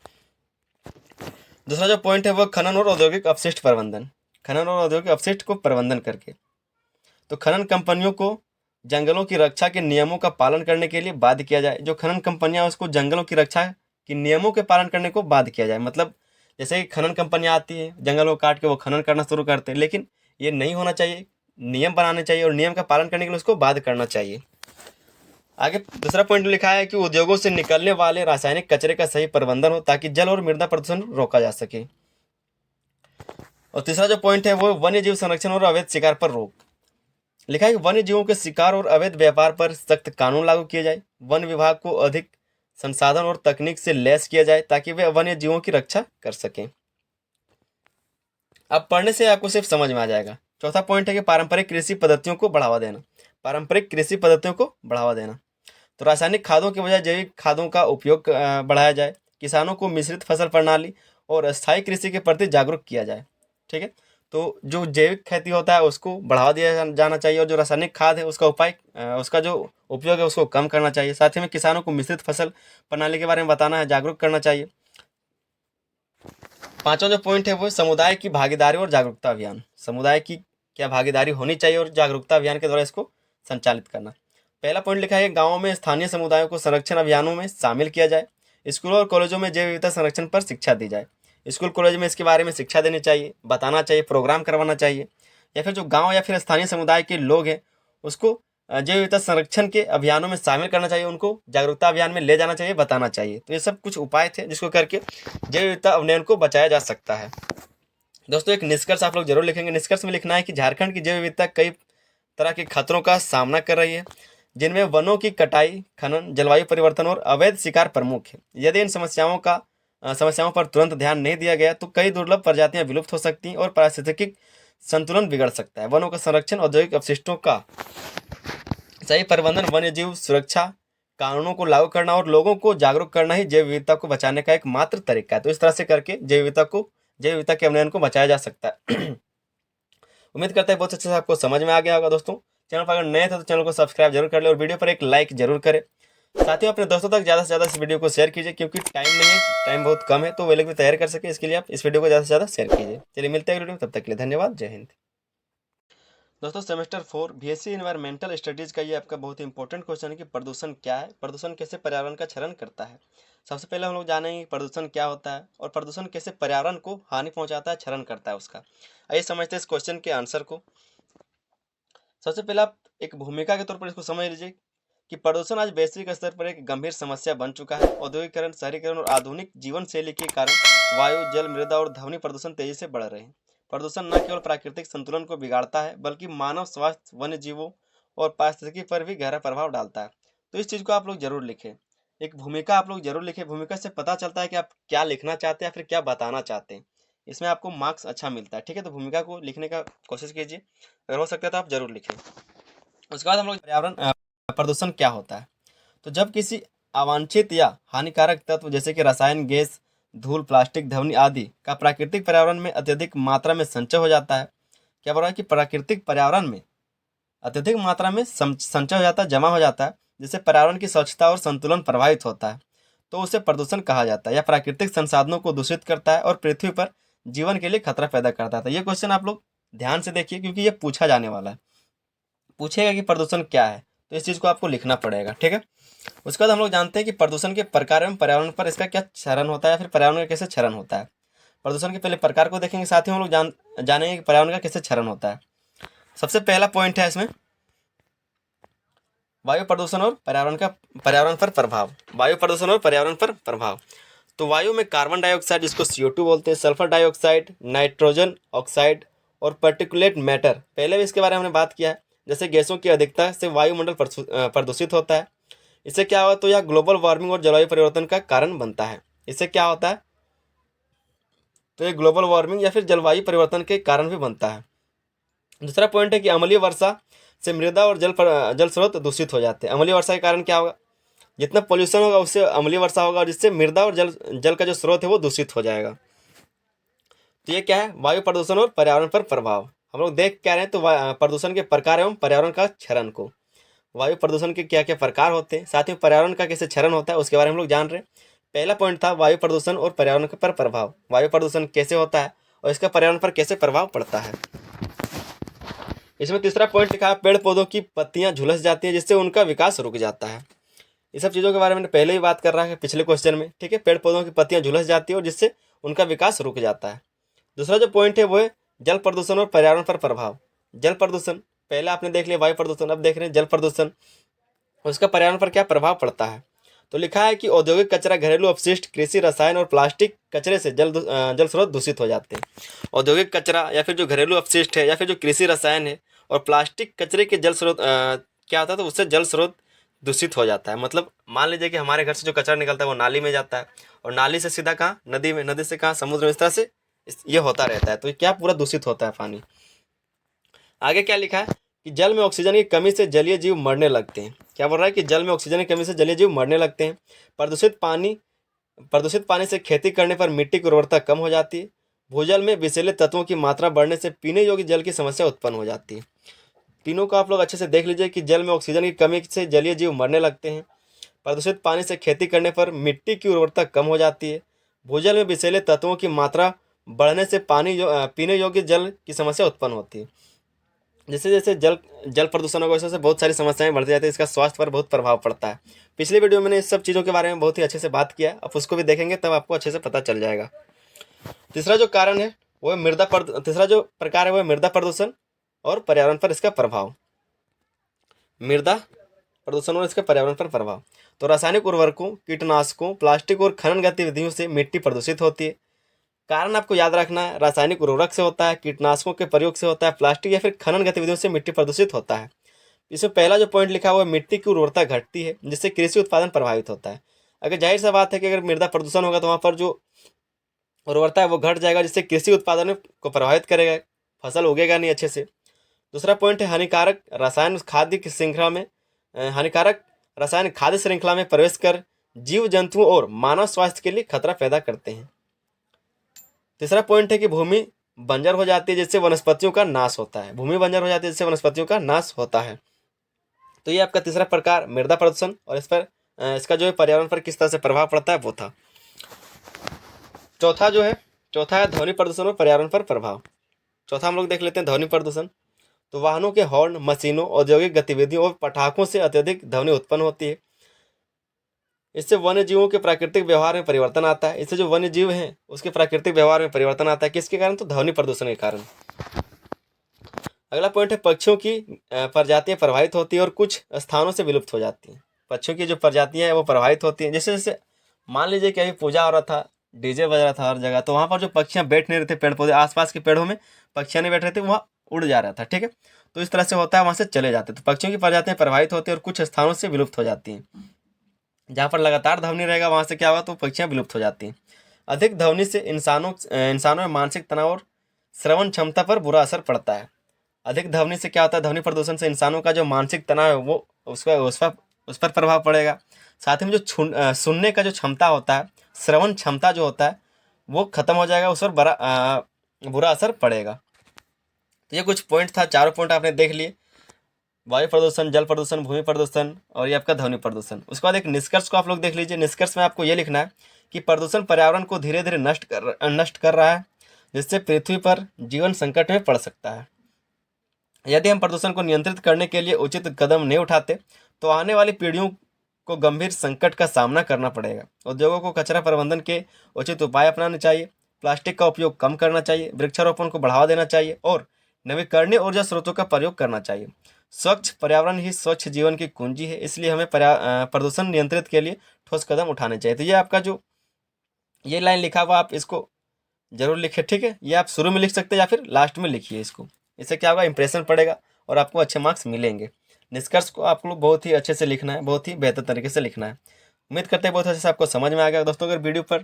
[SPEAKER 1] दूसरा जो पॉइंट है वो खनन और औद्योगिक अपशिष्ट प्रबंधन। खनन और औद्योगिक अपशिष्ट को प्रबंधन करके तो खनन कंपनियों को जंगलों की रक्षा के नियमों का पालन करने के लिए बाध्य किया जाए। जो खनन कंपनियां उसको जंगलों की रक्षा के नियमों के पालन करने को बाध्य किया जाए। मतलब जैसे कि खनन कंपनियां आती है, जंगलों को काट के वो खनन करना शुरू करते हैं, लेकिन ये नहीं होना चाहिए। नियम बनाने चाहिए और नियम का पालन करने के लिए उसको बाध्य करना चाहिए। आगे दूसरा पॉइंट लिखा है कि उद्योगों से निकलने वाले रासायनिक कचरे का सही प्रबंधन हो ताकि जल और मृदा प्रदूषण रोका जा सके। और तीसरा जो पॉइंट है वो वन्य जीव संरक्षण और अवैध शिकार पर रोक। लिखा है कि वन्य जीवों के शिकार और अवैध व्यापार पर सख्त कानून लागू किए जाए। वन विभाग को अधिक संसाधन और तकनीक से लैस किया जाए ताकि वे वन्य जीवों की रक्षा कर सकें। अब पढ़ने से आपको सिर्फ समझ में आ जाएगा। चौथा पॉइंट है कि पारंपरिक कृषि पद्धतियों को बढ़ावा देना। पारंपरिक कृषि पद्धतियों को बढ़ावा देना तो रासायनिक खादों के बजाय जैविक खादों का उपयोग बढ़ाया जाए। किसानों को मिश्रित फसल प्रणाली और स्थायी कृषि के प्रति जागरूक किया जाए। ठीक है, तो जो जैविक खेती होता है उसको बढ़ावा दिया जाना चाहिए और जो रासायनिक खाद है उसका जो उपयोग है उसको कम करना चाहिए। साथ ही में किसानों को मिश्रित फसल प्रणाली के बारे में बताना है, जागरूक करना चाहिए। पांचवा जो पॉइंट है वो समुदाय की भागीदारी और जागरूकता अभियान। समुदाय की क्या भागीदारी होनी चाहिए और जागरूकता अभियान के द्वारा इसको संचालित करना। पहला पॉइंट लिखा है गाँवों में स्थानीय समुदायों को संरक्षण अभियानों में शामिल किया जाए। स्कूलों और कॉलेजों में जैव विविधता संरक्षण पर शिक्षा दी जाए। स्कूल कॉलेज में इसके बारे में शिक्षा देनी चाहिए, बताना चाहिए, प्रोग्राम करवाना चाहिए। या फिर जो गांव या फिर स्थानीय समुदाय के लोग हैं उसको जैव विविधता संरक्षण के अभियानों में शामिल करना चाहिए, उनको जागरूकता अभियान में ले जाना चाहिए, बताना चाहिए। तो ये सब कुछ उपाय थे जिसको करके जैव विविधता अभियान को बचाया जा सकता है। दोस्तों एक निष्कर्ष आप लोग जरूर लिखेंगे। निष्कर्ष में लिखना है कि झारखंड की जैव विविधता कई तरह के खतरों का सामना कर रही है, जिनमें वनों की कटाई, खनन, जलवायु परिवर्तन और अवैध शिकार प्रमुख है। यदि इन समस्याओं पर तुरंत ध्यान नहीं दिया गया तो कई दुर्लभ प्रजातियां विलुप्त हो सकती हैं और पारिस्थितिक संतुलन बिगड़ सकता है। वनों का संरक्षण, औद्योगिक अपशिष्टों का सही प्रबंधन, वन्य जीव सुरक्षा कानूनों को लागू करना और लोगों को जागरूक करना ही जैव विविधता को बचाने का एकमात्र तरीका है। तो इस तरह से करके जैव विविधता के उन्नयन को बचाया जा सकता है। उम्मीद करता है बहुत अच्छे से आपको समझ में आ गया होगा। दोस्तों चैनल पर अगर नए थे तो चैनल को सब्सक्राइब जरूर कर ले और वीडियो पर एक लाइक जरूर करें। साथ ही अपने दोस्तों तक ज़्यादा से ज़्यादा इस वीडियो को शेयर कीजिए, क्योंकि टाइम नहीं है, टाइम बहुत कम है, तो वे लोग भी तैयार कर सके इसके लिए आप इस वीडियो को ज़्यादा से ज़्यादा शेयर कीजिए। चलिए मिलते हैं वीडियो में, तब तक के लिए धन्यवाद। जय हिंद। दोस्तों सेमेस्टर 4 बीएससी इन्वायरमेंटल स्टडीज़ का ये आपका बहुत इंपॉर्टेंट क्वेश्चन है कि प्रदूषण क्या है, प्रदूषण कैसे पर्यावरण का क्षरण करता है। सबसे पहले हम लोग जानेंगे प्रदूषण क्या होता है और प्रदूषण कैसे पर्यावरण को हानि पहुंचाता है, क्षरण करता है उसका। आइए समझते हैं इस क्वेश्चन के आंसर को। सबसे पहले आप एक भूमिका के तौर पर इसको समझ लीजिए कि प्रदूषण आज वैश्विक स्तर पर एक गंभीर समस्या बन चुका है। औद्योगिकरण, शहरीकरण और आधुनिक जीवन शैली के कारण वायु, जल, मृदा और ध्वनि प्रदूषण तेजी से बढ़ रहे हैं। प्रदूषण न केवल प्राकृतिक संतुलन को बिगाड़ता है बल्कि मानव स्वास्थ्य, वन्य जीवों और पारिस्थितिकी पर भी गहरा प्रभाव डालता है। तो इस चीज़ को आप लोग जरूर लिखें, एक भूमिका आप लोग जरूर लिखें। भूमिका से पता चलता है कि आप क्या लिखना चाहते हैं या फिर क्या बताना चाहते हैं, इसमें आपको मार्क्स अच्छा मिलता है। ठीक है, तो भूमिका को लिखने का कोशिश कीजिए, अगर हो सकता है तो आप जरूर लिखें। उसके बाद हम लोग पर्यावरण प्रदूषण क्या होता है। तो जब किसी अवांछित या हानिकारक तत्व जैसे कि रसायन, गैस, धूल, प्लास्टिक, ध्वनि आदि का प्राकृतिक पर्यावरण में अत्यधिक मात्रा में संचय हो जाता है। क्या बोल रहा है कि प्राकृतिक पर्यावरण में अत्यधिक मात्रा में संचय हो जाता है, जमा हो जाता है, जिससे पर्यावरण की स्वच्छता और संतुलन प्रभावित होता है, तो उसे प्रदूषण कहा जाता है। यह प्राकृतिक संसाधनों को दूषित करता है और पृथ्वी पर जीवन के लिए खतरा पैदा करता है। ये क्वेश्चन आप लोग ध्यान से देखिए क्योंकि ये पूछा जाने वाला है। पूछेगा कि प्रदूषण क्या है, तो इस चीज़ को आपको लिखना पड़ेगा। ठीक है, उसके बाद हम लोग जानते हैं कि प्रदूषण के प्रकार एवं पर्यावरण पर इसका क्या क्षरण होता है या फिर पर्यावरण का कैसे क्षरण होता है। प्रदूषण के पहले प्रकार को देखेंगे, साथ ही हम लोग जानेंगे कि पर्यावरण का कैसे क्षरण होता है। सबसे पहला पॉइंट है इसमें वायु प्रदूषण और पर्यावरण पर प्रभाव। वायु प्रदूषण और पर्यावरण पर प्रभाव। तो वायु में कार्बन डाइऑक्साइड, जिसको CO2 बोलते हैं, सल्फर डाइऑक्साइड, नाइट्रोजन ऑक्साइड और पर्टिकुलेट मैटर, पहले भी इसके बारे में हमने बात किया है, जैसे गैसों की अधिकता से वायुमंडल प्रदूषित होता है। इससे क्या होता है, तो यह ग्लोबल वार्मिंग और जलवायु परिवर्तन का कारण बनता है। इससे क्या होता है, तो ये ग्लोबल वार्मिंग या फिर जलवायु परिवर्तन के कारण भी बनता है। दूसरा पॉइंट है कि अम्लीय वर्षा से मृदा और जल स्रोत दूषित हो जाते हैं। अम्लीय वर्षा के कारण क्या होगा, जितना पोल्यूशन होगा उससे अम्लीय वर्षा होगा, और जिससे मृदा और जल जल का जो स्रोत है वो दूषित हो जाएगा। तो ये क्या है, वायु प्रदूषण और पर्यावरण पर प्रभाव। हम लोग देख क्या रहे हैं, तो प्रदूषण के प्रकार एवं पर्यावरण का क्षरण को। वायु प्रदूषण के क्या क्या प्रकार होते हैं, साथ ही पर्यावरण का कैसे क्षरण होता है उसके बारे में हम लोग जान रहे हैं। पहला पॉइंट था वायु प्रदूषण और पर्यावरण पर प्रभाव। वायु प्रदूषण कैसे होता है और इसका पर्यावरण पर कैसे प्रभाव पड़ता है। इसमें तीसरा पॉइंट लिखा है, पेड़ पौधों की पत्तियां झुलस जाती हैं जिससे उनका विकास रुक जाता है। ये सब चीज़ों के बारे में पहले ही बात कर रहा है पिछले क्वेश्चन में, ठीक है। पेड़ पौधों की पत्तियां झुलस जाती है और जिससे उनका विकास रुक जाता है। दूसरा जो पॉइंट है वो है जल प्रदूषण और पर्यावरण पर प्रभाव। जल प्रदूषण पहले आपने देख लिया, वायु प्रदूषण, अब देख रहे हैं जल प्रदूषण, उसका पर्यावरण पर क्या प्रभाव पड़ता है। तो लिखा है कि औद्योगिक कचरा, घरेलू अपशिष्ट, कृषि रसायन और प्लास्टिक कचरे से जल स्रोत दूषित हो जाते हैं। औद्योगिक कचरा या फिर जो घरेलू अपशिष्ट है या फिर जो कृषि रसायन है और प्लास्टिक कचरे के जल स्रोत क्या होता है, तो उससे जल स्रोत दूषित हो जाता है। मतलब मान लीजिए कि हमारे घर से जो कचरा निकलता है वो नाली में जाता है, और नाली से सीधा कहाँ, नदी में, नदी से कहाँ, समुद्र में। इस तरह से ये होता रहता है, तो ये क्या पूरा दूषित होता है पानी। आगे क्या लिखा है कि जल में ऑक्सीजन की कमी से जलीय जीव मरने लगते हैं। क्या बोल रहा है कि जल में ऑक्सीजन की कमी से जलीय जीव मरने लगते हैं। प्रदूषित पानी से खेती करने पर मिट्टी की उर्वरता कम हो जाती है। भूजल में विषैले तत्वों की मात्रा बढ़ने से पीने योग्य जल की समस्या उत्पन्न हो जाती है। तीनों को आप लोग अच्छे से देख लीजिए कि जल में ऑक्सीजन की कमी से जलीय जीव मरने लगते हैं। प्रदूषित पानी से खेती करने पर मिट्टी की उर्वरता कम हो जाती है। भूजल में विषैले तत्वों की मात्रा बढ़ने से पीने योग्य जल की समस्या उत्पन्न होती है। जैसे जैसे जल जल प्रदूषण होगा वैसे बहुत सारी समस्याएं बढ़ती जाती है, इसका स्वास्थ्य पर बहुत प्रभाव पड़ता है। पिछले वीडियो में मैंने इस सब चीज़ों के बारे में बहुत ही अच्छे से बात किया, आप उसको भी देखेंगे तब आपको अच्छे से पता चल जाएगा। तीसरा जो कारण है वो है तीसरा जो प्रकार है वो है मृदा प्रदूषण और पर्यावरण पर इसका प्रभाव। मृदा प्रदूषण और इसका पर्यावरण पर प्रभाव। तो रासायनिक उर्वरकों, कीटनाशकों, प्लास्टिक और खनन गतिविधियों से मिट्टी प्रदूषित होती है। कारण आपको याद रखना है, रासायनिक उर्वरक से होता है, कीटनाशकों के प्रयोग से होता है, प्लास्टिक या फिर खनन गतिविधियों से मिट्टी प्रदूषित होता है। इसमें पहला जो पॉइंट लिखा हुआ है, मिट्टी की उर्वरता घटती है जिससे कृषि उत्पादन प्रभावित होता है। अगर जाहिर सा बात है कि अगर मृदा प्रदूषण होगा तो वहाँ पर जो उर्वरता है वो घट जाएगा, जिससे कृषि उत्पादन को प्रभावित करेगा, फसल उगेगा नहीं अच्छे से। दूसरा पॉइंट है हानिकारक रसायन खाद्य की श्रृंखला में हानिकारक रसायन खाद्य श्रृंखला में प्रवेश कर जीव जंतुओं और मानव स्वास्थ्य के लिए खतरा पैदा करते हैं। तीसरा पॉइंट है कि भूमि बंजर हो जाती है जिससे वनस्पतियों का नाश होता है। भूमि बंजर हो जाती है जिससे वनस्पतियों का नाश होता है। तो ये आपका तीसरा प्रकार मृदा प्रदूषण, और इस पर इसका जो है पर्यावरण पर किस तरह से प्रभाव पड़ता है वो था। चौथा है ध्वनि प्रदूषण और पर्यावरण पर प्रभाव। चौथा हम लोग देख लेते हैं ध्वनि प्रदूषण। तो वाहनों के हॉर्न, मशीनों, औद्योगिक गतिविधियों और पटाखों से अत्यधिक ध्वनि उत्पन्न होती है। इससे वन्य जीवों के प्राकृतिक व्यवहार में परिवर्तन आता है। इससे जो वन्य जीव हैं उसके प्राकृतिक व्यवहार में परिवर्तन आता है, किसके कारण, तो ध्वनि प्रदूषण के कारण। अगला पॉइंट है पक्षियों की प्रजातियां प्रभावित होती है और कुछ स्थानों से विलुप्त हो जाती हैं। पक्षियों की जो प्रजातियां हैं वो प्रभावित होती हैं। जैसे जैसे मान लीजिए कि अभी पूजा हो रहा था, डीजे बज रहा था हर जगह, तो वहाँ पर जो पक्षियाँ बैठ नहीं रहे थे, पेड़ पौधे आसपास के पेड़ों में पक्षियाँ नहीं बैठ रहे थे, वहाँ उड़ जा रहा था, ठीक है। तो इस तरह से होता है, वहाँ से चले जाते, तो पक्षियों की प्रजातियां प्रभावित होती है और कुछ स्थानों से विलुप्त हो जाती हैं। जहाँ पर लगातार ध्वनि रहेगा वहाँ से क्या होगा, तो पक्षियाँ विलुप्त हो जाती हैं। अधिक ध्वनि से इंसानों में मानसिक तनाव और श्रवण क्षमता पर बुरा असर पड़ता है। अधिक ध्वनि से क्या होता है, ध्वनि प्रदूषण से इंसानों का जो मानसिक तनाव है वो उस पर प्रभाव पड़ेगा। साथ ही में जो सुनने का जो क्षमता होता है, श्रवण क्षमता जो होता है वो खत्म हो जाएगा, उस पर बुरा असर पड़ेगा। तो ये कुछ पॉइंट था, चारों पॉइंट आपने देख लिए, वायु प्रदूषण, जल प्रदूषण, भूमि प्रदूषण और ये आपका ध्वनि प्रदूषण। उसके बाद एक निष्कर्ष को आप लोग देख लीजिए। निष्कर्ष में आपको ये लिखना है कि प्रदूषण पर्यावरण को धीरे धीरे नष्ट कर रहा है, जिससे पृथ्वी पर जीवन संकट में पड़ सकता है। यदि हम प्रदूषण को नियंत्रित करने के लिए उचित कदम नहीं उठाते तो आने वाली पीढ़ियों को गंभीर संकट का सामना करना पड़ेगा। उद्योगों को कचरा प्रबंधन के उचित उपाय अपनाने चाहिए, प्लास्टिक का उपयोग कम करना चाहिए, वृक्षारोपण को बढ़ावा देना चाहिए और नवीकरणीय ऊर्जा स्रोतों का प्रयोग करना चाहिए। स्वच्छ पर्यावरण ही स्वच्छ जीवन की कुंजी है, इसलिए हमें प्रदूषण नियंत्रित के लिए ठोस कदम उठाने चाहिए। तो ये आपका जो ये लाइन लिखा हुआ आप इसको जरूर लिखिए, ठीक है। ये आप शुरू में लिख सकते हैं या फिर लास्ट में लिखिए इसको। इससे क्या होगा, इंप्रेशन पड़ेगा और आपको अच्छे मार्क्स मिलेंगे। निष्कर्ष को आप लोग बहुत ही अच्छे से लिखना है, बहुत ही बेहतर तरीके से लिखना है। उम्मीद करते हैं बहुत अच्छे से आपको समझ में आ गया। दोस्तों अगर वीडियो पर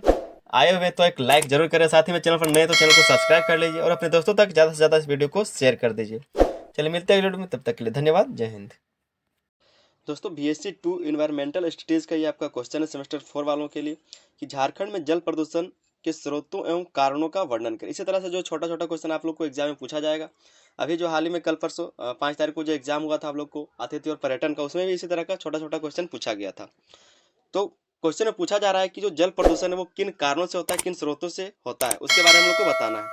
[SPEAKER 1] आए हुए तो एक लाइक जरूर करें, साथ ही में चैनल पर नए तो चैनल को सब्सक्राइब कर लीजिए और अपने दोस्तों तक ज़्यादा से ज़्यादा इस वीडियो को शेयर कर दीजिए। चलिए मिलते हैं वीडियो में, तब तक के लिए धन्यवाद। जय हिंद। दोस्तों BSc 2 इन्वायरमेंटल स्टडीज का ये आपका क्वेश्चन है सेमेस्टर 4 वालों के लिए कि झारखंड में जल प्रदूषण के स्रोतों एवं कारणों का वर्णन करें। इसी तरह से जो छोटा छोटा क्वेश्चन आप लोग को एग्जाम में पूछा जाएगा। अभी जो हाल ही में कल परसों 5 तारीख को जो एग्जाम हुआ था आप लोग को आतिथ्य और पर्यटन का, उसमें भी इसी तरह का छोटा छोटा क्वेश्चन पूछा गया था। तो क्वेश्चन में पूछा जा रहा है कि जो जल प्रदूषण है वो किन कारणों से होता है, किन स्रोतों से होता है, उसके बारे में हम लोग को बताना है।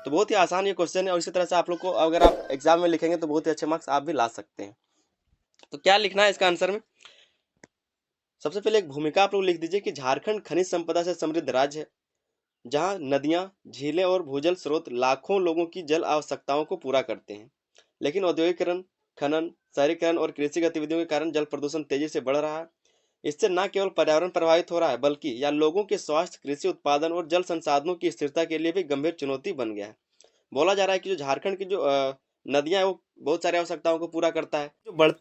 [SPEAKER 1] तो बहुत ही आसान ये क्वेश्चन है और इसी तरह से आप लोग को अगर आप एग्जाम में लिखेंगे तो बहुत ही अच्छे मार्क्स आप भी ला सकते हैं। तो क्या लिखना है इसका आंसर में? सबसे पहले एक भूमिका आप लोग लिख दीजिए कि झारखंड खनिज संपदा से समृद्ध राज्य है, जहां नदियां, झीलें और भूजल स्रोत लाखों लोगों की जल आवश्यकताओं को पूरा करते हैं। लेकिन औद्योगिकरण, खनन, शहरीकरण और कृषि गतिविधियों के कारण जल प्रदूषण तेजी से बढ़ रहा है। इससे न केवल पर्यावरण प्रभावित हो रहा है बल्कि यह लोगों के स्वास्थ्य, कृषि उत्पादन और जल संसाधनों की स्थिरता के लिए भी गंभीर चुनौती बन गया है। बोला जा रहा है कि जो झारखंड की जो नदियां है वो बहुत सारी आवश्यकताओं को पूरा करता है। जो बढ़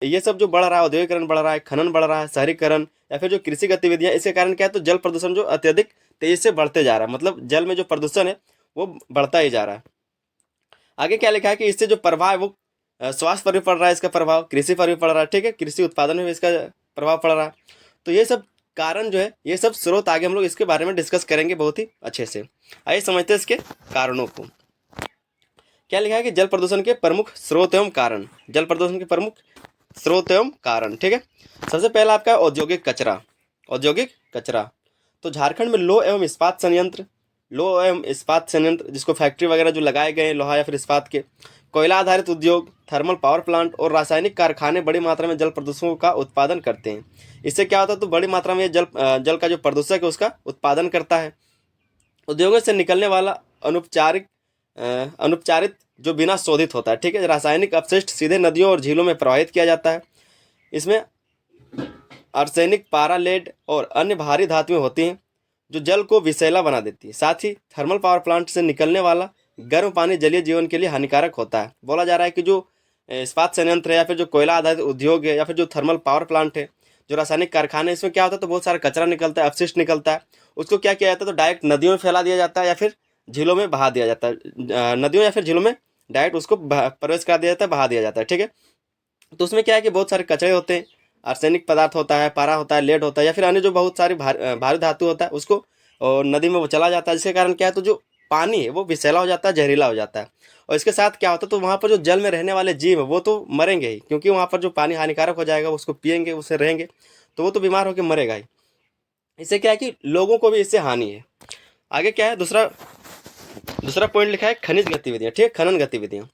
[SPEAKER 1] ये सब जो बढ़ रहा है, औद्योगिकरण बढ़ रहा है, खनन बढ़ रहा है, शहरीकरण या फिर जो कृषि गतिविधियां, इसके कारण क्या है, तो जल प्रदूषण जो अत्यधिक तेजी से बढ़ते जा रहा है। मतलब जल में जो प्रदूषण है वो बढ़ता ही जा रहा है। आगे क्या लिखा है कि इससे जो प्रभाव है वो स्वास्थ्य पर भी पड़ रहा है, इसका प्रभाव कृषि पर भी पड़ रहा है। ठीक है, कृषि उत्पादन में भी इसका प्रभाव पड़ रहा है। तो ये सब कारण जो है, ये सब स्रोत आगे हम लोग इसके बारे में डिस्कस करेंगे बहुत ही अच्छे से। आइए समझते हैं इसके कारणों को। क्या लिखा है कि जल प्रदूषण के प्रमुख स्रोत एवं कारण। जल प्रदूषण के प्रमुख स्रोत एवं कारण, ठीक है। सबसे पहला आपका औद्योगिक कचरा। औद्योगिक कचरा, तो झारखंड में लो एवं इस्पात संयंत्र जिसको फैक्ट्री वगैरह जो लगाए गए हैं लोहा या फिर इस्पात के, कोयला आधारित उद्योग, थर्मल पावर प्लांट और रासायनिक कारखाने बड़ी मात्रा में जल प्रदूषकों का उत्पादन करते हैं। इससे क्या होता है, तो बड़ी मात्रा में जल का जो प्रदूषक है उसका उत्पादन करता है। उद्योगों से निकलने वाला अनुपचारित जो बिना शोधित होता है, ठीक है, रासायनिक अपशिष्ट सीधे नदियों और झीलों में प्रवाहित किया जाता है। इसमें आर्सेनिक, पारा, लेड और अन्य भारी धातुएं होती हैं जो जल को विषैला बना देती है। साथ ही थर्मल पावर प्लांट से निकलने वाला गर्म पानी जलीय जीवन के लिए हानिकारक होता है। बोला जा रहा है कि जो इस्पात संयंत्र है या फिर जो कोयला आधारित उद्योग है या फिर जो थर्मल पावर प्लांट है, जो रासायनिक कारखाने, इसमें क्या होता है, तो बहुत सारा कचरा निकलता है, अपशिष्ट निकलता है। उसको क्या किया जाता है, तो डायरेक्ट नदियों में फैला दिया जाता है या फिर झीलों में बहा दिया जाता है। नदियों या फिर झीलों में डायरेक्ट उसको प्रवेश करा दिया जाता है, बहा दिया जाता है। ठीक है, तो उसमें क्या है कि बहुत सारे कचरे होते हैं, आर्सेनिक पदार्थ होता है, पारा होता है, लेड होता है या फिर अन्य जो बहुत सारी भारी धातु होता है, उसको और नदी में वो चला जाता है। जिसके कारण क्या है, तो जो पानी है वो विषैला हो जाता है, जहरीला हो जाता है। और इसके साथ क्या होता है, तो वहाँ पर जो जल में रहने वाले जीव है वो तो मरेंगे ही, क्योंकि वहाँ पर जो पानी हानिकारक हो जाएगा, उसको पियेंगे, उससे रहेंगे, तो वो तो बीमार होकर मरेगा ही। इससे क्या है कि लोगों को भी इससे हानि है। आगे क्या है, दूसरा दूसरा पॉइंट लिखा है खनिज गतिविधियाँ, ठीक है, खनन गतिविधियाँ।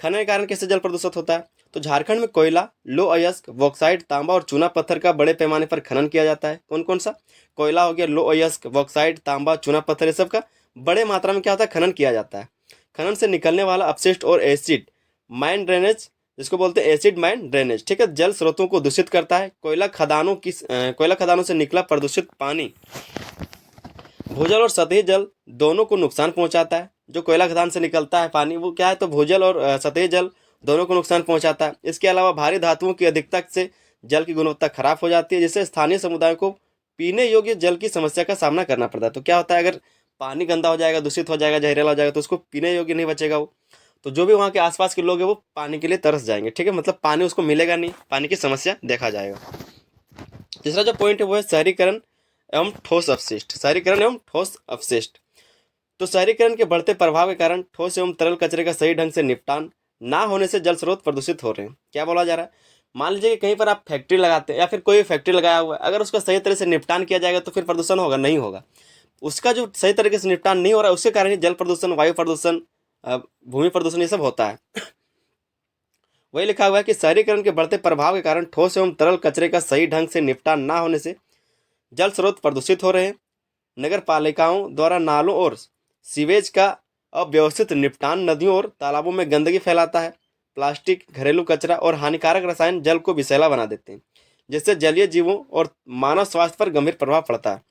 [SPEAKER 1] खनन के कारण कैसे जल प्रदूषित होता है, तो झारखंड में कोयला, लो अयस्क, बॉक्साइट, तांबा और चूना पत्थर का बड़े पैमाने पर खनन किया जाता है। कौन कौन सा? कोयला हो गया, लो अयस्क, बॉक्साइट, तांबा, चूना पत्थर, ये सब का बड़े मात्रा में क्या होता है, खनन किया जाता है। खनन से निकलने वाला अपशिष्ट और एसिड माइन ड्रेनेज, जिसको बोलते हैं एसिड माइन ड्रेनेज, ठीक है, जल स्रोतों को दूषित करता है। कोयला खदानों से निकला प्रदूषित पानी भूजल और सतही जल दोनों को नुकसान पहुंचाता है। जो कोयला खदान से निकलता है पानी, वो क्या है, तो भूजल और सतही जल दोनों को नुकसान पहुंचाता है। इसके अलावा भारी धातुओं की अधिकता से जल की गुणवत्ता खराब हो जाती है, जिससे स्थानीय समुदायों को पीने योग्य जल की समस्या का सामना करना पड़ता है। तो क्या होता है, अगर पानी गंदा हो जाएगा, दूषित हो जाएगा, जहरीला हो जाएगा, तो उसको पीने योग्य नहीं बचेगा वो। तो जो भी वहाँ के आसपास के लोग हैं वो पानी के लिए तरस जाएंगे। ठीक है, मतलब पानी उसको मिलेगा नहीं, पानी की समस्या देखा जाएगा। तीसरा जो पॉइंट है वो है शहरीकरण एवं ठोस अपशिष्ट। शहरीकरण एवं ठोस अपशिष्ट, तो शहरीकरण के बढ़ते प्रभाव के कारण ठोस एवं तरल कचरे का सही ढंग से निपटान ना होने से जल स्रोत प्रदूषित हो रहे हैं। क्या बोला जा रहा है, मान लीजिए कि कहीं पर आप फैक्ट्री लगाते हैं या फिर कोई फैक्ट्री लगाया हुआ है, अगर उसका सही तरह से निपटान किया जाएगा तो फिर प्रदूषण होगा? नहीं होगा। उसका जो सही तरीके से निपटान नहीं हो रहा है, उसके कारण ही जल प्रदूषण, वायु प्रदूषण, भूमि प्रदूषण, ये सब होता है। वही लिखा हुआ है कि शहरीकरण के बढ़ते प्रभाव के कारण ठोस एवं तरल कचरे का सही ढंग से निपटान ना होने से जल स्रोत प्रदूषित हो रहे हैं। नगर पालिकाओं द्वारा नालों और सीवेज का अव्यवस्थित निपटान नदियों और तालाबों में गंदगी फैलाता है। प्लास्टिक, घरेलू कचरा और हानिकारक रसायन जल को विषैला बना देते हैं, जिससे जलीय जीवों और मानव स्वास्थ्य पर गंभीर प्रभाव पड़ता है।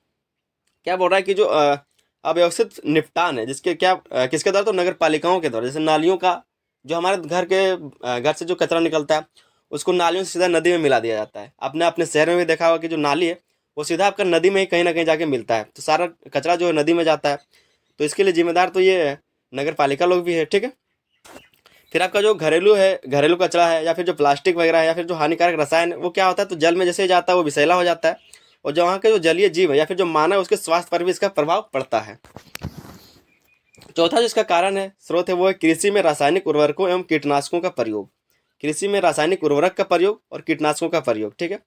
[SPEAKER 1] क्या बोल रहा है कि जो अव्यवस्थित निपटान है, जिसके क्या किसके द्वारा, तो नगर पालिकाओं के द्वारा। जैसे नालियों का, जो हमारे घर से जो कचरा निकलता है उसको नालियों से सीधा नदी में मिला दिया जाता है। आपने अपने शहर में भी देखा होगा कि जो नाली है वो सीधा आपका नदी में ही कहीं ना कहीं जाके मिलता है, तो सारा कचरा जो है नदी में जाता है। तो इसके लिए जिम्मेदार तो ये नगर पालिका लोग भी है। ठीक है, फिर आपका जो घरेलू कचरा है, या फिर जो प्लास्टिक वगैरह है, या फिर जो हानिकारक रसायन है, वो क्या होता है, तो जल में जैसे ही जाता है वो विषैला हो जाता है, और जो वहाँ के जो जलीय जीव है या फिर जो मानव है उसके स्वास्थ्य पर भी इसका प्रभाव पड़ता है। चौथा जो इसका कारण है, स्रोत है, वो है कृषि में रासायनिक उर्वरकों एवं कीटनाशकों का प्रयोग। कृषि में रासायनिक उर्वरक का प्रयोग और कीटनाशकों का प्रयोग, ठीक है।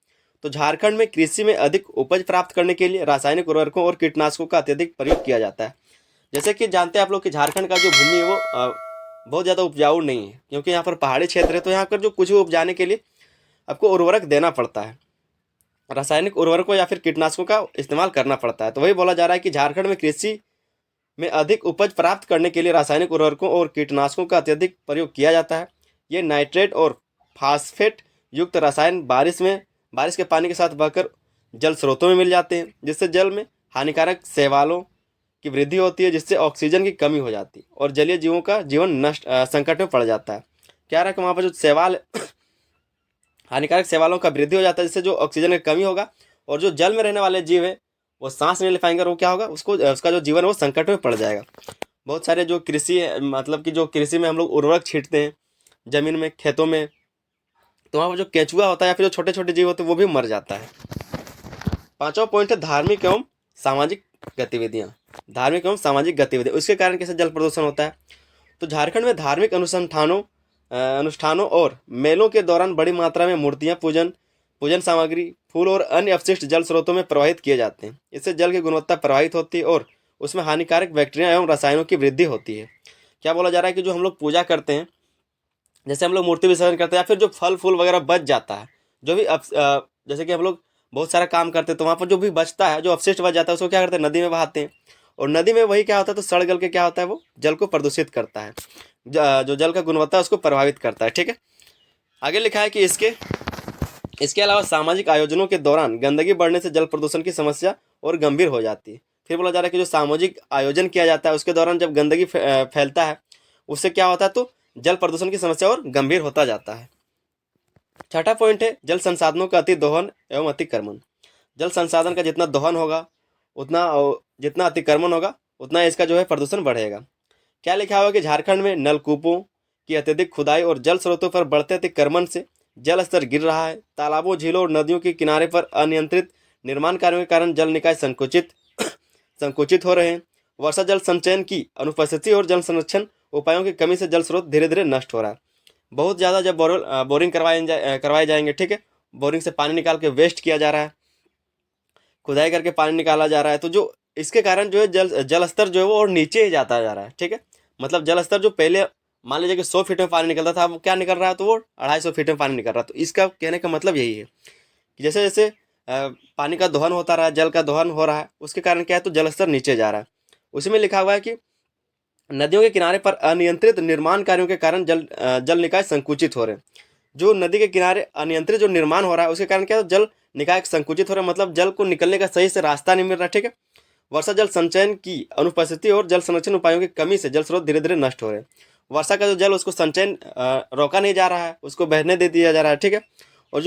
[SPEAKER 1] तो झारखंड में कृषि में अधिक उपज प्राप्त करने के लिए रासायनिक उर्वरकों और कीटनाशकों का अत्यधिक प्रयोग किया जाता है। जैसे कि जानते हैं आप लोग कि झारखंड का जो भूमि है वो बहुत ज़्यादा उपजाऊ नहीं है, क्योंकि यहाँ पर पहाड़ी क्षेत्र है, तो यहाँ पर जो कुछ भी उपजाने के लिए आपको उर्वरक देना पड़ता है, रासायनिक उर्वरकों या फिर कीटनाशकों का इस्तेमाल करना पड़ता है। तो वही बोला जा रहा है कि झारखंड में कृषि में अधिक उपज प्राप्त करने के लिए रासायनिक उर्वरकों और कीटनाशकों का अत्यधिक प्रयोग किया जाता है। ये नाइट्रेट और फास्फेट युक्त रसायन बारिश के पानी के साथ बहकर जल स्रोतों में मिल जाते हैं, जिससे जल में हानिकारक शैवालों की वृद्धि होती है, जिससे ऑक्सीजन की कमी हो जाती है और जलीय जीवों का जीवन संकट में पड़ जाता है। क्या रहा कि वहाँ पर जो शैवाल हानिकारक शैवालों का वृद्धि हो जाता है, जिससे जो ऑक्सीजन की कमी होगा और जो जल में रहने वाले जीव है वो सांस नहीं ले पाएंगे, और वो क्या होगा, उसका जो जीवन है वो संकट में पड़ जाएगा। बहुत सारे जो कृषि है, मतलब कि जो कृषि में हम लोग उर्वरक छींटते हैं जमीन में, खेतों में, तो वहाँ पर जो केंचुआ होता है या फिर जो छोटे छोटे जीव होते हैं वो भी मर जाता है। पांचवा पॉइंट है धार्मिक एवं सामाजिक गतिविधियाँ। धार्मिक एवं सामाजिक गतिविधियाँ, उसके कारण कैसे जल प्रदूषण होता है। तो झारखंड में धार्मिक अनुष्ठानों और मेलों के दौरान बड़ी मात्रा में मूर्तियाँ, पूजन सामग्री, फूल और अन्य अपशिष्ट जल स्रोतों में प्रवाहित किए जाते हैं। इससे जल की गुणवत्ता प्रभावित होती है और उसमें हानिकारक बैक्टीरिया एवं रसायनों की वृद्धि होती है। क्या बोला जा रहा है कि जो हम लोग पूजा करते हैं, जैसे हम लोग मूर्ति विसर्जन करते हैं, या फिर जो फल फूल वगैरह बच जाता है, जो भी जैसे कि हम लोग बहुत सारा काम करते हैं, तो वहाँ पर जो भी बचता है, जो अपशिष्ट बच जाता है, उसको क्या करते हैं, नदी में बहाते हैं, और नदी में वही क्या होता है, तो सड़ गल के क्या होता है, वो जल को प्रदूषित करता है, जो जल का गुणवत्ता है उसको प्रभावित करता है, ठीक है। आगे लिखा है कि इसके अलावा सामाजिक आयोजनों के दौरान गंदगी बढ़ने से जल प्रदूषण की समस्या और गंभीर हो जाती है। फिर बोला जा रहा है कि जो सामाजिक आयोजन किया जाता है उसके दौरान जब गंदगी फैलता है, उससे क्या होता है, तो जल प्रदूषण की समस्या और गंभीर होता जाता है। छठा पॉइंट है जल संसाधनों का अति दोहन एवं अतिक्रमण। जल संसाधन का जितना दोहन होगा जितना अतिक्रमण होगा उतना इसका जो है प्रदूषण बढ़ेगा। क्या लिखा हुआ कि झारखंड में नलकूपों की अत्यधिक खुदाई और जल स्रोतों पर बढ़ते अतिक्रमण से जल स्तर गिर रहा है। तालाबों, झीलों और नदियों के किनारे पर अनियंत्रित निर्माण कार्यों के कारण जल निकाय संकुचित हो रहे हैं। वर्षा जल संचयन की अनुपस्थिति और जल संरक्षण उपायों की कमी से जल स्रोत धीरे धीरे नष्ट हो रहा है। बहुत ज़्यादा जब बोरिंग करवाए जाएंगे, ठीक है, बोरिंग से पानी निकाल के वेस्ट किया जा रहा है, खुदाई करके पानी निकाला जा रहा है, तो जो इसके कारण जो है जल स्तर जो है वो और नीचे ही जाता जा रहा है, ठीक है। मतलब जल स्तर जो पहले मान लीजिए कि 100 फीट में पानी निकलता था, अब क्या निकल रहा है, तो वो 250 फीट में पानी निकल रहा है। तो इसका कहने का मतलब यही है कि जैसे जैसे पानी का दोहन होता रहा है, जल का दोहन हो रहा है, उसके कारण क्या है, तो जल स्तर नीचे जा रहा है। उसी में लिखा हुआ है कि नदियों के किनारे पर अनियंत्रित निर्माण कार्यों के कारण जल निकाय संकुचित हो रहे हैं। जो नदी के किनारे अनियंत्रित जो निर्माण हो रहा है उसके कारण क्या है, जल निकाय संकुचित हो रहा है, मतलब जल को निकलने का सही से रास्ता नहीं मिल रहा, ठीक है। वर्षा जल संचयन की अनुपस्थिति और जल संरक्षण उपायों की कमी से जल स्रोत धीरे धीरे नष्ट हो रहे हैं। वर्षा का जो जल उसको संचयन रोका नहीं जा रहा है, उसको बहने दे दिया जा रहा है, ठीक है। और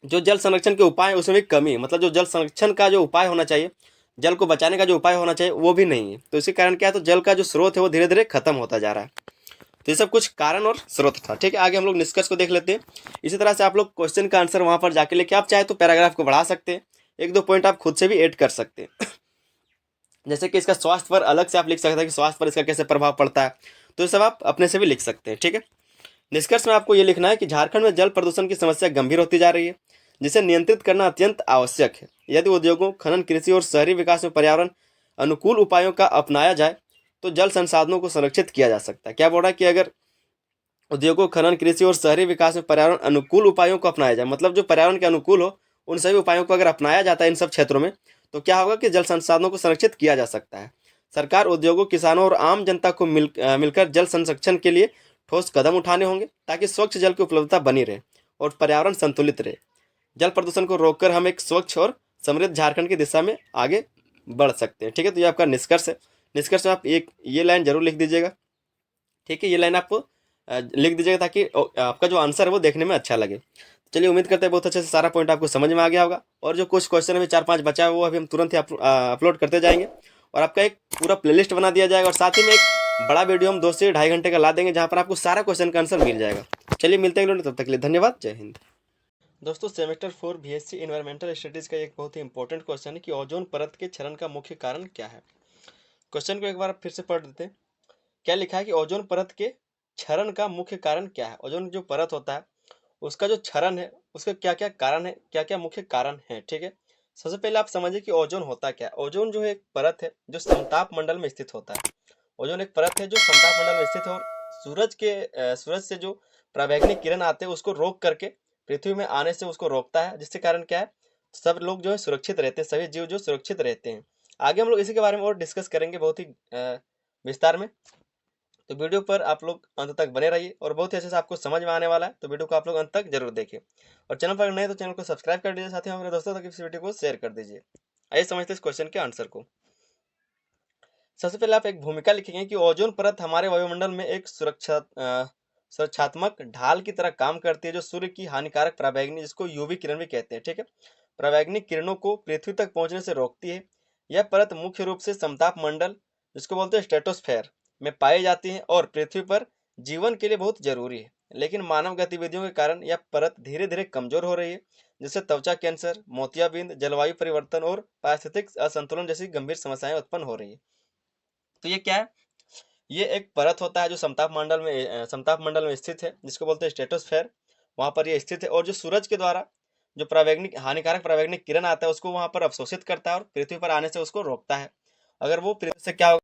[SPEAKER 1] जो जल संरक्षण के उपाय उसमें भी कमी है, मतलब जो जल संरक्षण का जो उपाय होना चाहिए, जल को बचाने का जो उपाय होना चाहिए वो भी नहीं है। तो इसी कारण क्या है, तो जल का जो स्रोत है वो धीरे धीरे खत्म होता जा रहा है। तो ये सब कुछ कारण और स्रोत था, ठीक है। आगे हम लोग निष्कर्ष को देख लेते हैं। इसी तरह से आप लोग क्वेश्चन का आंसर वहां पर जाके लेके आप चाहे तो पैराग्राफ को बढ़ा सकते हैं, एक दो पॉइंट आप खुद से भी ऐड कर सकते हैं। जैसे कि इसका स्वास्थ्य पर अलग से आप लिख सकते हैं कि स्वास्थ्य पर इसका कैसे प्रभाव पड़ता है, तो ये सब आप अपने से भी लिख सकते हैं, ठीक है। निष्कर्ष में आपको ये लिखना है कि झारखंड में जल प्रदूषण की समस्या गंभीर होती जा रही है, जिसे नियंत्रित करना अत्यंत आवश्यक है। यदि उद्योगों, खनन, कृषि और शहरी विकास में पर्यावरण अनुकूल उपायों का अपनाया जाए तो जल संसाधनों को संरक्षित किया जा सकता है। क्या बोल रहा है कि अगर उद्योगों, खनन, कृषि और शहरी विकास में पर्यावरण अनुकूल उपायों को अपनाया जाए, मतलब जो पर्यावरण के अनुकूल हो उन सभी उपायों को अगर अपनाया जाता है इन सब क्षेत्रों में, तो क्या होगा कि जल संसाधनों को संरक्षित किया जा सकता है। सरकार, उद्योगों, किसानों और आम जनता को मिलकर जल संरक्षण के लिए ठोस कदम उठाने होंगे, ताकि स्वच्छ जल की उपलब्धता बनी रहे और पर्यावरण संतुलित रहे। जल प्रदूषण को रोककर हम एक स्वच्छ और समृद्ध झारखंड की दिशा में आगे बढ़ सकते हैं, ठीक है। तो ये आपका निष्कर्ष है। निष्कर्ष में आप ये लाइन जरूर लिख दीजिएगा, ठीक है। ये लाइन आप लिख दीजिएगा ताकि आपका जो आंसर है वो देखने में अच्छा लगे। चलिए, उम्मीद करते हैं बहुत अच्छे से सारा पॉइंट आपको समझ में आ गया होगा, और जो कुछ क्वेश्चन अभी 4-5 बचा है वो अभी हम तुरंत ही अपलोड करते जाएंगे, और आपका एक पूरा प्लेलिस्ट बना दिया जाएगा, और साथ ही में एक बड़ा वीडियो हम 2 से 2.5 घंटे का ला देंगे, जहाँ पर आपको सारा क्वेश्चन का आंसर मिल जाएगा। चलिए मिलते हैं अगले वीडियो में, तब तक के लिए धन्यवाद, जय हिंद। दोस्तों, सेमेस्टर 4 बीएससी इन्वायरमेंटल स्टडीज़ का एक बहुत ही इंपॉर्टेंट क्वेश्चन है कि ओजोन परत के क्षरण का मुख्य कारण क्या है। क्वेश्चन को एक बार फिर से पढ़ देते हैं। क्या लिखा है कि ओजोन परत के क्षरण का मुख्य कारण क्या है। ओजोन जो परत होता है उसका जो क्षरण है उसका क्या क्या कारण है, क्या क्या मुख्य कारण है। ठीक है, सबसे पहले आप समझिए कि ओजोन होता क्या है। ओजोन जो है एक परत है जो समताप मंडल में स्थित होता है। ओजोन एक परत है जो समताप मंडल में स्थित है और सूरज से जो पराबैंगनी किरण आते हैं उसको रोक करके पृथ्वी में आने से उसको रोकता है, जिसके कारण क्या है, सब लोग जो है सुरक्षित रहते हैं, सभी जीव जो सुरक्षित रहते हैं। आगे हम लोग इसी के बारे में और डिस्कस करेंगे बहुत ही विस्तार में। तो वीडियो पर आप लोग अंत तक बने रहिए और बहुत ही अच्छे से आपको समझ में आने वाला है, तो वीडियो को आप लोग अंत तक जरूर देखें। और चैनल पर नए तो चैनल को सब्सक्राइब कर दीजिए, साथ ही हमारे दोस्तों तक इस वीडियो को शेयर कर दीजिए। आइए समझते हैं इस क्वेश्चन के आंसर को। सबसे पहले आप एक भूमिका लिखेंगे कि ओजोन परत हमारे वायुमंडल में एक सुरक्षात्मक ढाल की तरह काम करती है, जो सूर्य की हानिकारक पराबैंगनी, जिसको यूवी किरण भी कहते हैं, ठीक है, पराबैंगनी किरणों को पृथ्वी तक पहुंचने से रोकती है। यह परत मुख्य रूप से समताप मंडल, जिसको बोलते हैं स्ट्रेटोस्फेयर, में पाई जाती है और पृथ्वी पर जीवन के लिए बहुत जरूरी है। लेकिन मानव गतिविधियों के कारण यह परत धीरे धीरे कमजोर हो रही है, जिससे त्वचा कैंसर, मोतियाबिंद, जलवायु परिवर्तन और पारिस्थितिक असंतुलन जैसी गंभीर समस्याएं उत्पन्न हो रही है। तो ये क्या है, ये एक परत होता है जो समताप मंडल में स्थित है, जिसको बोलते हैं स्ट्रेटोस्फेयर। वहां पर ये स्थित है और जो सूरज के द्वारा जो परावैंगनिक हानिकारक परावैंगनिक किरण आता है उसको वहां पर अवशोषित करता है और पृथ्वी पर आने से उसको रोकता है। अगर वो पृथ्वी से क्या होगा,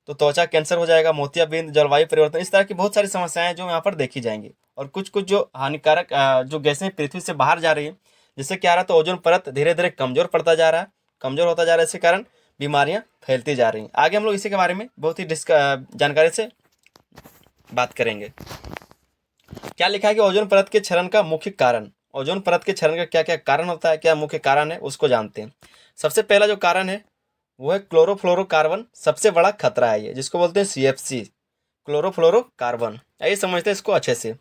[SPEAKER 1] तो त्वचा कैंसर हो जाएगा, मोतियाबिंद, जलवायु परिवर्तन, इस तरह की बहुत सारी समस्याएं जो यहाँ पर देखी जाएंगी। और कुछ कुछ जो हानिकारक जो गैसें पृथ्वी से बाहर जा रही है, जिससे क्या आ रहा है, तो ओजोन परत धीरे धीरे कमजोर पड़ता जा रहा है, कमजोर होता जा रहा है, इसके कारण बीमारियां फैलती जा रही हैं। आगे हम लोग इसी के बारे में बहुत ही जानकारी से बात करेंगे। क्या लिखा है कि ओजोन परत के क्षरण का मुख्य कारण। ओजोन परत के क्षरण का क्या क्या कारण होता है, क्या मुख्य कारण है, उसको जानते हैं। सबसे पहला जो कारण है वो है क्लोरोफ्लोरोकार्बन। सबसे बड़ा खतरा है ये, जिसको बोलते हैं CFC, क्लोरोफ्लोरोकार्बन। आइए समझते हैं इसको अच्छे से।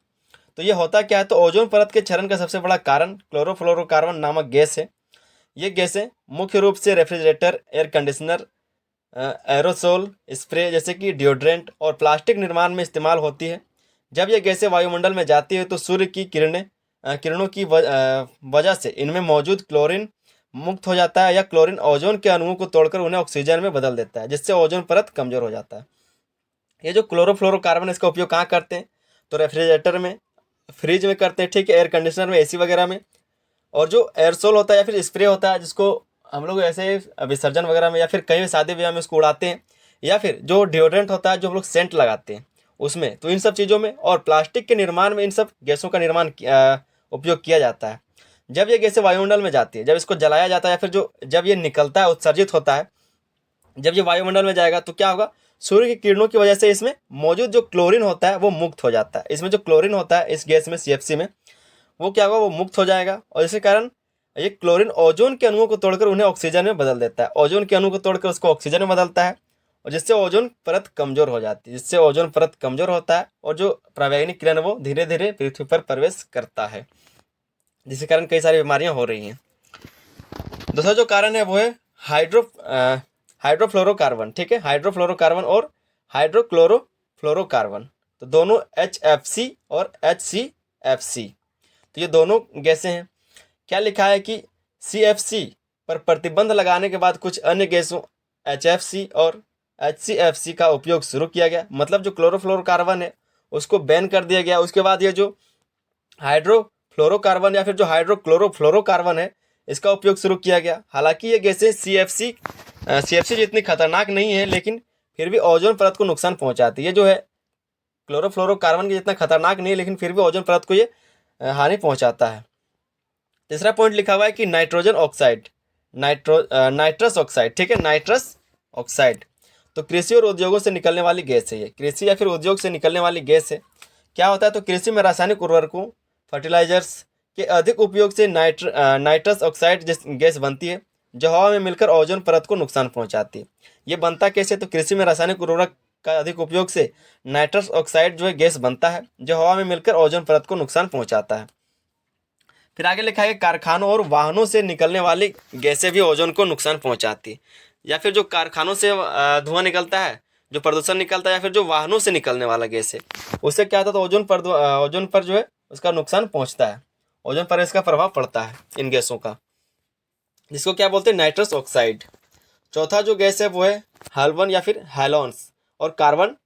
[SPEAKER 1] तो ये होता क्या है, तो ओजोन परत के क्षरण का सबसे बड़ा कारण क्लोरोफ्लोरोकार्बन नामक गैस है। ये गैसें मुख्य रूप से refrigerator, air conditioner, aerosol spray जैसे कि डिओड्रेंट और प्लास्टिक निर्माण में इस्तेमाल होती है। जब ये गैसें वायुमंडल में जाती है तो सूर्य की किरणों की वजह से इनमें मौजूद क्लोरीन मुक्त हो जाता है, या क्लोरीन ओजोन के अणुओं को तोड़कर उन्हें ऑक्सीजन में बदल देता है, जिससे ओजोन परत कमजोर हो जाता है। ये जो क्लोरोफ्लोरोकार्बन, इसका उपयोग कहाँ करते हैं, तो रेफ्रिजरेटर में, फ्रिज में करते हैं, ठीक है, एयर कंडीशनर में, AC वगैरह में। और जो एयरसोल होता है या फिर स्प्रे होता है, जिसको हम लोग ऐसे विसर्जन वगैरह में या फिर कहीं भी शादी ब्याह में उसको उड़ाते हैं, या फिर जो डिओड्रेंट होता है जो हम लोग सेंट लगाते हैं उसमें, तो इन सब चीज़ों में और प्लास्टिक के निर्माण में इन सब गैसों का उपयोग किया जाता है। जब ये गैसें वायुमंडल में जाती है, जब इसको जलाया जाता है, या फिर जब ये निकलता है, उत्सर्जित होता है, जब ये वायुमंडल में जाएगा तो क्या होगा, सूर्य की किरणों की वजह से इसमें मौजूद जो क्लोरीन होता है वो मुक्त हो जाता है। इसमें जो क्लोरीन होता है इस गैस में, CFC में, वो क्या होगा, वो मुक्त हो जाएगा और इसी कारण ये क्लोरीन ओजोन के अणुओं को तोड़कर उन्हें ऑक्सीजन में बदल देता है। ओजोन के अणु को तोड़कर उसको ऑक्सीजन में बदलता है और जिससे ओजोन परत कमजोर हो जाती है, जिससे ओजोन परत कमजोर होता है और जो परावैंगनिक किरण वो धीरे धीरे पृथ्वी पर प्रवेश करता है, जिसके कारण कई सारी बीमारियां हो रही हैं। दूसरा जो कारण है वो है हाइड्रोफ्लोरोकार्बन, ठीक है, हाइड्रोफ्लोरोकार्बन और हाइड्रोक्लोरोफ्लोरोकार्बन, तो दोनों HFC और HCFC, तो ये दोनों गैसें हैं। क्या लिखा है कि CFC पर प्रतिबंध लगाने के बाद कुछ अन्य गैसों HFC और HCFC का उपयोग शुरू किया गया। मतलब जो क्लोरोफ्लोरोकार्बन है उसको बैन कर दिया गया। उसके बाद ये जो हाइड्रोफ्लोरोकार्बन या फिर जो हाइड्रोक्लोरोफ्लोरोकार्बन है इसका उपयोग शुरू किया गया। हालांकि ये गैसें CFC जितनी खतरनाक नहीं है, लेकिन फिर भी ओजोन परत को नुकसान पहुंचाती है। ये जो है क्लोरोफ्लोरोकार्बन के जितना खतरनाक नहीं है, लेकिन फिर भी ओजोन परत को ये हानि पहुंचाता है। तीसरा पॉइंट लिखा हुआ है कि नाइट्रोजन ऑक्साइड, नाइट्रस ऑक्साइड, ठीक है, नाइट्रस ऑक्साइड, तो कृषि और उद्योगों से निकलने वाली गैस है। ये कृषि या फिर उद्योग से निकलने वाली गैस है। क्या होता है, तो कृषि में रासायनिक उर्वरकों, फर्टिलाइजर्स के अधिक उपयोग से नाइट्रस ऑक्साइड गैस बनती है, जो हवा में मिलकर ओजोन परत को नुकसान पहुंचाती है। ये बनता कैसे, तो कृषि में रासायनिक उर्वरक का अधिक उपयोग से नाइट्रस ऑक्साइड जो है गैस बनता है, जो हवा में मिलकर ओजोन परत को नुकसान पहुंचाता है। फिर आगे लिखा है कारखानों और वाहनों से निकलने वाली गैसें भी ओजोन को नुकसान पहुंचाती है। या फिर जो कारखानों से धुआं निकलता है जो प्रदूषण निकलता है या फिर जो वाहनों से निकलने वाला गैस है, उससे क्या होता है, तो ओजोन पर जो है उसका नुकसान पहुंचता है, ओजोन पर इसका प्रभाव पड़ता है इन गैसों का, जिसको क्या बोलते हैं, नाइट्रस ऑक्साइड। चौथा जो गैस है वो है हाल्बन या फिर हैलोन्स और कार्बन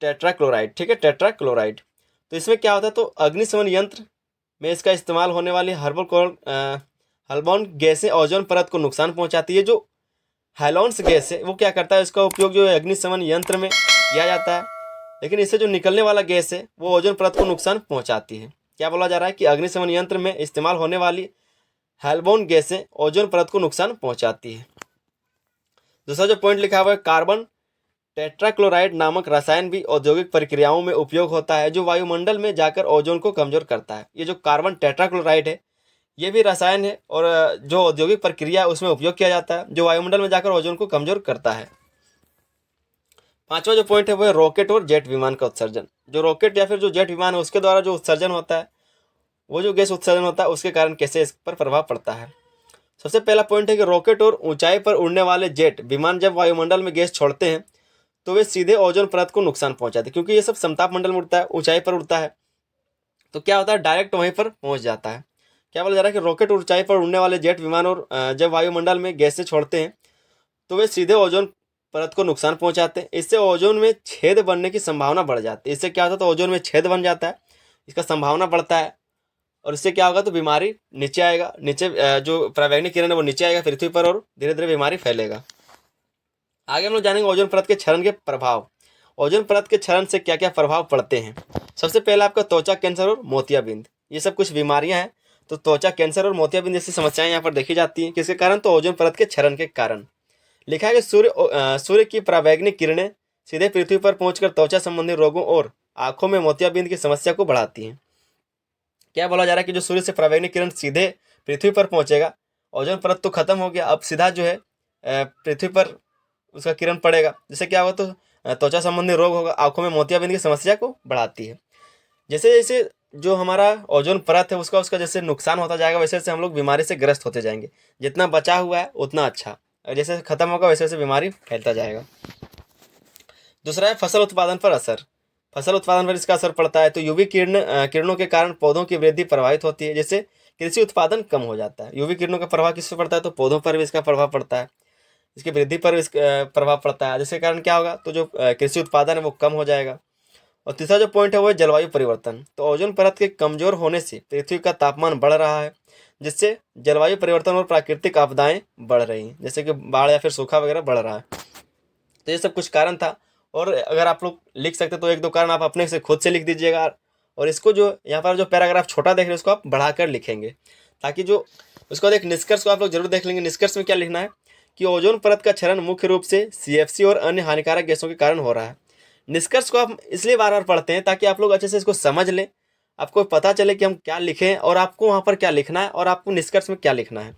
[SPEAKER 1] टेट्राक्लोराइड, ठीक है, टेट्राक्लोराइड। तो इसमें क्या होता है, तो अग्निशमन यंत्र में इसका इस्तेमाल होने वाली हर्बोन गैसें ओजोन परत को नुकसान पहुंचाती है। जो हैलोन्स गैस है वो क्या करता है, इसका उपयोग जो है अग्निशमन यंत्र में किया जाता है, लेकिन इससे जो निकलने वाला गैस है वो ओजोन परत को नुकसान पहुंचाती है। क्या बोला जा रहा है कि अग्निशमन यंत्र में इस्तेमाल होने वाली हैल्बोन गैसें ओजोन परत को नुकसान पहुंचाती है। दूसरा जो पॉइंट लिखा हुआ है, कार्बन टेट्राक्लोराइड नामक रसायन भी औद्योगिक प्रक्रियाओं में उपयोग होता है, जो वायुमंडल में जाकर ओजोन को कमजोर करता है। ये जो कार्बन टेट्राक्लोराइड है ये भी रसायन है और जो औद्योगिक प्रक्रिया है उसमें उपयोग किया जाता है, जो वायुमंडल में जाकर ओजोन को कमजोर करता है। पांचवा जो पॉइंट है वो है रॉकेट और जेट विमान का उत्सर्जन। जो रॉकेट या फिर जो जेट विमान है उसके द्वारा जो उत्सर्जन होता है, वो जो गैस उत्सर्जन होता है उसके कारण कैसे इस पर प्रभाव पड़ता है। सबसे पहला पॉइंट है कि रॉकेट और ऊंचाई पर उड़ने वाले जेट विमान जब वायुमंडल में गैस छोड़ते हैं तो वे सीधे ओजोन परत को नुकसान पहुंचाते हैं, क्योंकि ये सब समताप मंडल में उड़ता है, ऊंचाई पर उड़ता है, तो क्या होता है, डायरेक्ट वहीं पर पहुंच जाता है। क्या बोला जा रहा है कि रॉकेट और ऊंचाई पर उड़ने वाले जेट विमान और जब वायुमंडल में गैसें छोड़ते हैं तो वे सीधे ओजोन परत को नुकसान पहुंचाते हैं। इससे ओजोन में छेद बनने की संभावना बढ़ जाती है। इससे क्या होता है, तो ओजोन में छेद बन जाता है, इसका संभावना बढ़ता है, और इससे क्या होगा, तो बीमारी नीचे आएगा, नीचे जो पराबैंगनी किरण है वो नीचे आएगा पृथ्वी पर और धीरे धीरे बीमारी फैलेगा। आगे हम लोग जानेंगे ओजोन परत के क्षरण के प्रभाव। ओजोन परत के क्षरण से क्या क्या प्रभाव पड़ते हैं। सबसे पहला आपका त्वचा कैंसर और मोतियाबिंद, ये सब कुछ बीमारियां हैं। तो त्वचा कैंसर और मोतियाबिंद जैसी समस्याएं यहाँ पर देखी जाती हैं, किसके कारण, तो ओजोन परत के क्षरण के कारण। लिखा है कि सूर्य की पराबैंगनी किरणें सीधे पृथ्वी पर पहुंचकर त्वचा संबंधी रोगों और आंखों में मोतियाबिंद की समस्या को बढ़ाती हैं। क्या बोला जा रहा है कि जो सूर्य से पराबैंगनी किरण सीधे पृथ्वी पर पहुंचेगा, ओजोन परत तो खत्म हो गया, अब सीधा जो है पृथ्वी पर उसका किरण पड़ेगा, जिससे क्या होगा, तो त्वचा संबंधी रोग होगा, आंखों में मोतियाबिंद की समस्या को बढ़ाती है। जैसे जैसे जो हमारा ओजोन परत है उसका जैसे नुकसान होता जाएगा, वैसे वैसे हम लोग बीमारी से ग्रस्त होते जाएंगे। जितना बचा हुआ है उतना अच्छा, और जैसे खत्म होगा वैसे वैसे बीमारी फैलता जाएगा। दूसरा है फसल उत्पादन पर असर। फसल उत्पादन पर इसका असर पड़ता है। तो यूवी किरणों के कारण पौधों की वृद्धि प्रभावित होती है, जिससे कृषि उत्पादन कम हो जाता है। यूवी किरणों का प्रभाव किस पर पड़ता है, तो पौधों पर भी इसका प्रभाव पड़ता है, इसकी वृद्धि पर भी इसका प्रभाव पड़ता है, जिसके कारण क्या होगा, तो जो कृषि उत्पादन है वो कम हो जाएगा। और तीसरा जो पॉइंट है वो है जलवायु परिवर्तन। तो ओजोन परत के कमजोर होने से पृथ्वी का तापमान बढ़ रहा है, जिससे जलवायु परिवर्तन और प्राकृतिक आपदाएं बढ़ रही हैं, जैसे कि बाढ़ या फिर सूखा वगैरह बढ़ रहा है। तो ये सब कुछ कारण था, और अगर आप लोग लिख सकते तो एक दो कारण आप अपने से खुद से लिख दीजिएगा, और इसको जो यहाँ पर जो पैराग्राफ छोटा देख रहे हैं उसको आप बढ़ाकर लिखेंगे, ताकि जो उसके बाद एक निष्कर्ष को आप लोग जरूर देख लेंगे। निष्कर्ष में क्या लिखना है कि ओजोन परत का क्षरण मुख्य रूप से CFC और अन्य हानिकारक गैसों के कारण हो रहा है। निष्कर्ष को आप इसलिए बार बार पढ़ते हैं ताकि आप लोग अच्छे से इसको समझ लें, आपको पता चले कि हम क्या लिखें और आपको वहाँ पर क्या लिखना है और आपको निष्कर्ष में क्या लिखना है।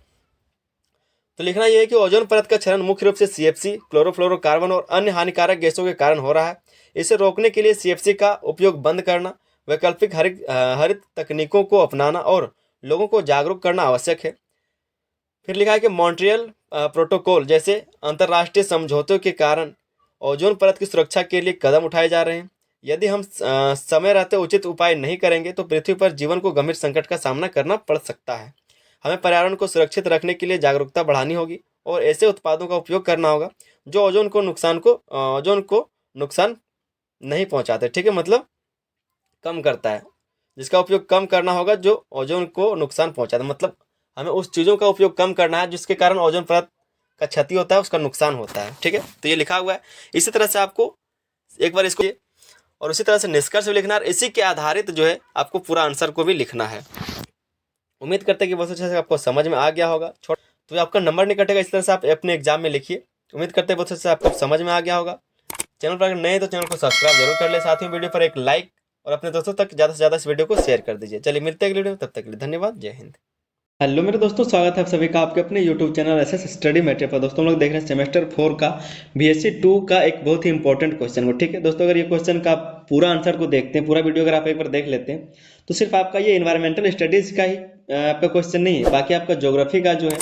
[SPEAKER 1] तो लिखना यह है कि ओजोन परत का क्षरण मुख्य रूप से CFC, क्लोरोफ्लोरोकार्बन और अन्य हानिकारक गैसों के कारण हो रहा है। इसे रोकने के लिए CFC का उपयोग बंद करना, वैकल्पिक हरित तकनीकों को अपनाना और लोगों को जागरूक करना आवश्यक है। फिर लिखा है कि मॉन्ट्रियल प्रोटोकॉल जैसे अंतर्राष्ट्रीय समझौतों के कारण ओजोन परत की सुरक्षा के लिए कदम उठाए जा रहे हैं। यदि हम समय रहते उचित उपाय नहीं करेंगे तो पृथ्वी पर जीवन को गंभीर संकट का सामना करना पड़ सकता है। हमें पर्यावरण को सुरक्षित रखने के लिए जागरूकता बढ़ानी होगी और ऐसे उत्पादों का उपयोग करना होगा जो ओजोन को नुकसान नहीं पहुंचाते, ठीक है, मतलब कम करता है, जिसका उपयोग कम करना होगा जो ओजोन को नुकसान पहुंचाता है। मतलब हमें उस चीज़ों का उपयोग कम करना है जिसके कारण ओजोन परत का क्षति होता है, उसका नुकसान होता है, ठीक है। तो ये लिखा हुआ है। इसी तरह से आपको एक बार इसको और उसी तरह से निष्कर्ष भी लिखना है, इसी के आधारित जो है आपको पूरा आंसर को भी लिखना है। उम्मीद करते हैं कि बहुत अच्छे से आपको समझ में आ गया होगा। तो आपका नंबर नहीं कटेगा, इस तरह से आप अपने एग्जाम में लिखिए। उम्मीद करते हैं बहुत अच्छे से आपको समझ में आ गया होगा। चैनल पर अगर नए तो चैनल को सब्सक्राइब जरूर कर ले, साथ ही वीडियो पर एक लाइक और अपने दोस्तों तक ज़्यादा से ज़्यादा इस वीडियो को शेयर कर दीजिए। चलिए मिलते हैं अगले वीडियो में, तब तक के लिए धन्यवाद, जय हिंद। हेलो मेरे दोस्तों, स्वागत है आप सभी का आपके अपने YouTube channel SS study material पर। दोस्तों हम लोग देख रहे हैं सेमेस्टर 4 का BSc 2 का एक बहुत ही इंपॉर्टेंट क्वेश्चन को, ठीक है दोस्तों। अगर ये क्वेश्चन का आप पूरा आंसर को देखते हैं, पूरा वीडियो अगर आप एक बार देख लेते हैं तो सिर्फ आपका ये इन्वायरमेंटल स्टडीज का ही आपका क्वेश्चन नहीं है, बाकी आपका ज्योग्राफी का जो है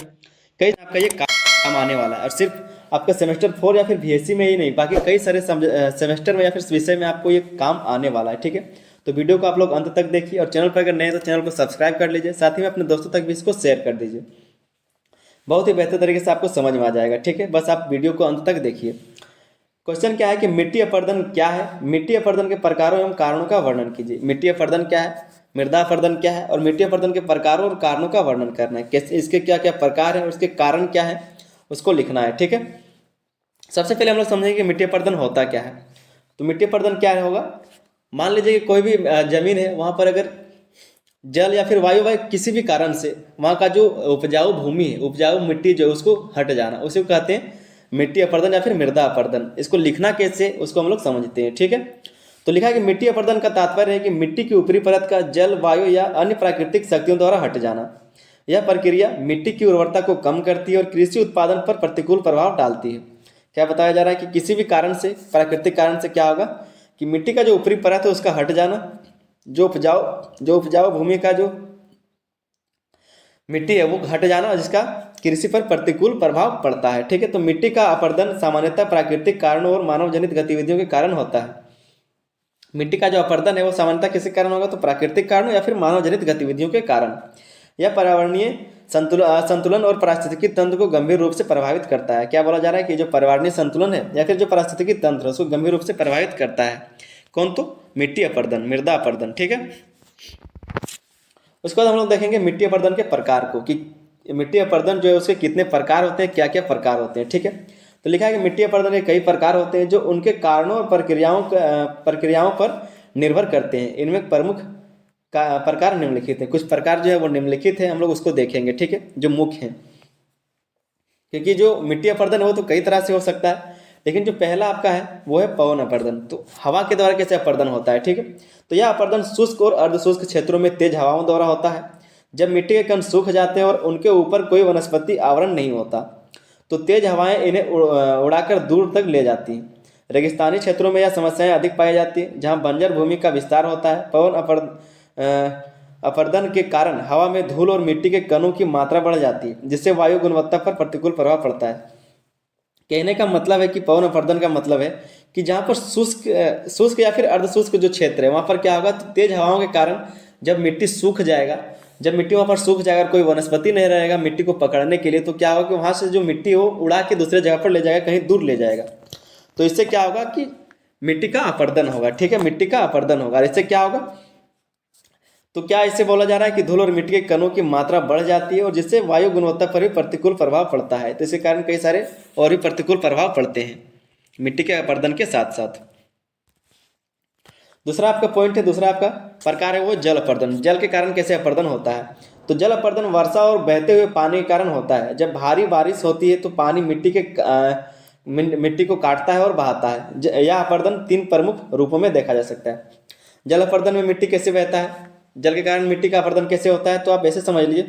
[SPEAKER 1] कहीं आपका ये काम आने वाला है। और सिर्फ आपका सेमेस्टर 4 या फिर बीएससी में ही नहीं, बाकी कई सारे सेमेस्टर में या फिर विषय में आपको ये काम आने वाला है। ठीक है, तो वीडियो को आप लोग अंत तक देखिए, और चैनल पर अगर नए हैं तो चैनल को सब्सक्राइब कर लीजिए, साथ ही में अपने दोस्तों तक भी इसको शेयर कर दीजिए। बहुत ही बेहतर तरीके से आपको समझ में आ जाएगा। ठीक है, बस आप वीडियो को अंत तक देखिए। क्वेश्चन क्या है कि मिट्टी अपरदन क्या है, मिट्टी अपरदन के प्रकारों एवं कारणों का वर्णन कीजिए। मिट्टी अपरदन क्या है, मृदा अपरदन क्या है, और मिट्टी अपरदन के प्रकारों और कारणों का वर्णन करना है। कैसे, इसके क्या क्या प्रकार है और इसके कारण क्या है, उसको लिखना है। ठीक है, सबसे पहले हम लोग समझेंगे कि मिट्टी अपरदन होता क्या है। तो मिट्टी अपरदन क्या होगा, मान लीजिए कि कोई भी जमीन है, वहाँ पर अगर जल या फिर वायु व किसी भी कारण से वहाँ का जो उपजाऊ भूमि है, उपजाऊ मिट्टी जो है उसको हट जाना, उसे कहते हैं मिट्टी अपरदन या फिर मृदा अपरदन। इसको लिखना कैसे, उसको हम लोग समझते हैं। ठीक है, तो लिखा है कि मिट्टी अपरदन का तात्पर्य है कि मिट्टी की ऊपरी परत का जल, वायु या अन्य प्राकृतिक शक्तियों द्वारा हट जाना। यह प्रक्रिया मिट्टी की उर्वरता को कम करती है और कृषि उत्पादन पर प्रतिकूल प्रभाव डालती है। क्या बताया जा रहा है कि किसी भी कारण से, प्राकृतिक कारण से क्या होगा कि मिट्टी का जो ऊपरी परत है उसका हट जाना, जो उपजाऊ भूमि का जो मिट्टी है वो हट जाना, जिसका कृषि पर प्रतिकूल प्रभाव पड़ता है। ठीक है, तो मिट्टी का अपरदन सामान्यतः प्राकृतिक कारणों और मानव जनित गतिविधियों के कारण होता है। मिट्टी का जो अपरदन है वो सामान्यतः किसी कारण होगा, तो प्राकृतिक कारणों या फिर मानव जनित गतिविधियों के कारण। यह पर्यावरणीय संतुलन और पारिस्थितिकी तंत्र को गंभीर रूप से प्रभावित करता है। क्या बोला जा रहा है कि जो पर्यावरणीय संतुलन है या फिर जो पारिस्थितिकी तंत्र है उसको गंभीर रूप से प्रभावित करता है। कौन, तो मिट्टी अपरदन, मृदा अपरदन। ठीक है, उसके बाद हम लोग देखेंगे मिट्टी अपरदन के प्रकार को, कि मिट्टी अपरदन जो है उसके कितने प्रकार होते हैं, क्या क्या प्रकार होते हैं। ठीक है, तो लिखा है कि मिट्टी अपरदन के कई प्रकार होते हैं जो उनके कारणों और प्रक्रियाओं पर निर्भर करते हैं। इनमें प्रमुख का प्रकार निम्नलिखित है। कुछ प्रकार जो है वो निम्नलिखित है, हम लोग उसको देखेंगे। ठीक है, जो मुख्य हैं, क्योंकि जो मिट्टी अपरदन है वो तो कई तरह से हो सकता है, लेकिन जो पहला आपका है वो है पवन अपरदन। तो हवा के द्वारा कैसे अपरदन होता है। ठीक है, तो यह अपरदन शुष्क और अर्धशुष्क क्षेत्रों में तेज हवाओं द्वारा होता है। जब मिट्टी के कण सूख जाते हैं और उनके ऊपर कोई वनस्पति आवरण नहीं होता, तो तेज हवाएं इन्हें उड़ाकर दूर तक ले जाती हैं। रेगिस्तानी क्षेत्रों में यह समस्याएं अधिक पाई जाती है, जहां बंजर भूमि का विस्तार होता है। पवन अपरदन के कारण हवा में धूल और मिट्टी के कणों की मात्रा बढ़ जाती है, जिससे वायु गुणवत्ता पर प्रतिकूल प्रभाव पड़ता है। कहने का मतलब है कि पवन अपरदन का मतलब है कि जहाँ पर शुष्क या फिर अर्धशुष्क जो क्षेत्र है वहाँ पर क्या होगा, तो तेज हवाओं के कारण जब मिट्टी सूख जाएगा, जब मिट्टी वहाँ पर सूख जाएगा, कोई वनस्पति नहीं रहेगा मिट्टी को पकड़ने के लिए, तो क्या होगा कि वहाँ से जो मिट्टी हो उड़ा के दूसरे जगह पर ले जाएगा, कहीं दूर ले जाएगा। तो इससे क्या होगा कि मिट्टी का अपरदन होगा। ठीक है, मिट्टी का अपरदन होगा। इससे क्या होगा, तो क्या इससे बोला जा रहा है कि धूल और मिट्टी के कणों की मात्रा बढ़ जाती है और जिससे वायु गुणवत्ता पर भी प्रतिकूल प्रभाव पड़ता है। तो इसके कारण कई सारे और भी प्रतिकूल प्रभाव पड़ते हैं मिट्टी के अपरदन के साथ साथ। दूसरा आपका पॉइंट है, दूसरा आपका प्रकार है वो जल अपरदन। जल के कारण कैसे अपरदन होता है, तो जल अपरदन वर्षा और बहते हुए पानी के कारण होता है। जब भारी बारिश होती है तो पानी मिट्टी को काटता है और बहाता है। यह अपरदन 3 प्रमुख रूपों में देखा जा सकता है। जल अपरदन में मिट्टी कैसे बहता है, जल के कारण मिट्टी का अपरदन कैसे होता है, तो आप ऐसे समझ लीजिए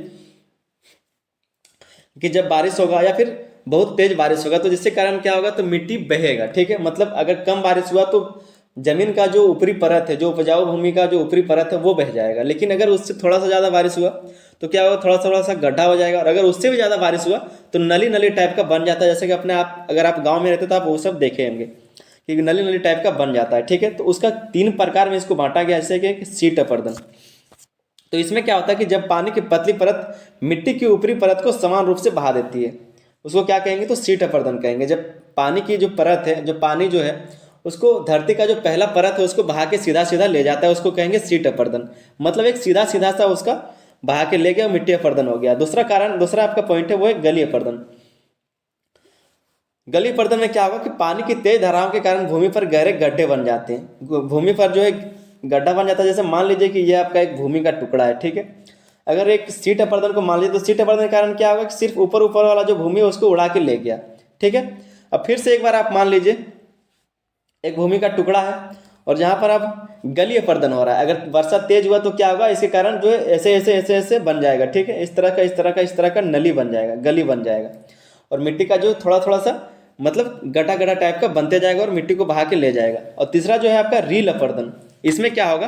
[SPEAKER 1] कि जब बारिश होगा या फिर बहुत तेज बारिश होगा तो जिसके कारण क्या होगा, तो मिट्टी बहेगा। ठीक है, मतलब अगर कम बारिश हुआ तो जमीन का जो ऊपरी परत है, जो उपजाऊ भूमि का जो ऊपरी परत है वो बह जाएगा। लेकिन अगर उससे थोड़ा सा ज़्यादा बारिश हुआ तो क्या होगा, थोड़ा सा गड्ढा हो जाएगा। और अगर उससे भी ज़्यादा बारिश हुआ तो नली टाइप का बन जाता है। जैसे कि अगर आप गाँव में रहते तो आप वो सब देखे होंगे कि नली टाइप का बन जाता है। ठीक है, तो उसका 3 प्रकार में इसको बांटा गया, जैसे कि शीट अपरदन। तो इसमें क्या होता है कि जब पानी की पतली परत मिट्टी की ऊपरी परत को समान रूप से बहा देती है, उसको क्या कहेंगे, तो शीट अपरदन कहेंगे। जब पानी की जो परत है, जो पानी जो है उसको धरती का जो पहला परत है उसको बहा के सीधा सीधा ले जाता है, उसको कहेंगे शीट अपरदन। मतलब एक सीधा सीधा सा उसका बहा के ले गया, मिट्टी अपरदन हो गया। दूसरा आपका पॉइंट है वो है गली अपरदन। गली अपरदन में क्या होगा कि पानी की तेज धाराओं के कारण भूमि पर गहरे गड्ढे बन जाते हैं। भूमि पर जो है गड्ढा बन जाता है। जैसे मान लीजिए कि यह आपका एक भूमि का टुकड़ा है। ठीक है, अगर एक शीट अपरदन को मान लीजिए तो शीट अपरदन के कारण क्या होगा कि सिर्फ ऊपर वाला जो भूमि है उसको उड़ा के ले गया। ठीक है, अब फिर से एक बार आप मान लीजिए एक भूमि का टुकड़ा है और जहाँ पर आप गली अपरदन हो रहा है, अगर वर्षा तेज हुआ तो क्या होगा, इसके कारण जो है ऐसे बन जाएगा। ठीक है, इस तरह का नली बन जाएगा, गली बन जाएगा और मिट्टी का जो थोड़ा सा मतलब गड्ढा टाइप का बनते जाएगा और मिट्टी को बहा के ले जाएगा। और तीसरा जो है आपका रील अपरदन। इसमें क्या होगा,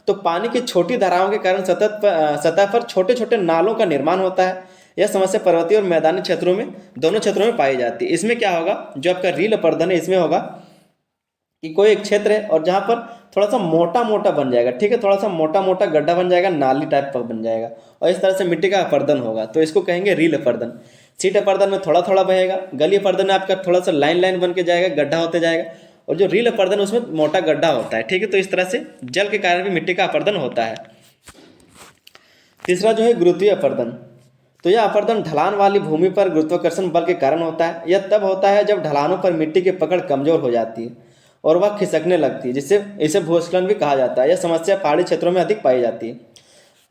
[SPEAKER 1] तो पानी की छोटी धाराओं के कारण सतह पर छोटे छोटे नालों का निर्माण होता है। यह समस्या पर्वतीय और मैदानी क्षेत्रों में, दोनों क्षेत्रों में पाई जाती है। इसमें क्या होगा, जो आपका रील अपर्दन है इसमें होगा कि कोई एक क्षेत्र है और जहाँ पर थोड़ा सा मोटा मोटा बन जाएगा, ठीक है, थोड़ा सा मोटा मोटा गड्ढा बन जाएगा, नाली टाइप का बन जाएगा, और इस तरह से मिट्टी का अपर्दन होगा, तो इसको कहेंगे रील अपर्दन। सीट अपर्दन में थोड़ा थोड़ा बहेगा, गली अपर्दन में आपका थोड़ा सा लाइन लाइन बन के जाएगा, गड्ढा होते जाएगा, और जो रील अपर्दन उसमें मोटा गड्ढा होता है, ठीक है। तो इस तरह से जल के कारण भी मिट्टी का अपर्दन होता है। तीसरा जो है गुरुत्वीय अपर्दन। तो यह अपर्दन ढलान वाली भूमि पर गुरुत्वाकर्षण बल के कारण होता है। यह तब होता है जब ढलानों पर मिट्टी की पकड़ कमजोर हो जाती है और वह खिसकने लगती है, जिससे इसे भूस्खलन भी कहा जाता है। यह समस्या पहाड़ी क्षेत्रों में अधिक पाई जाती है।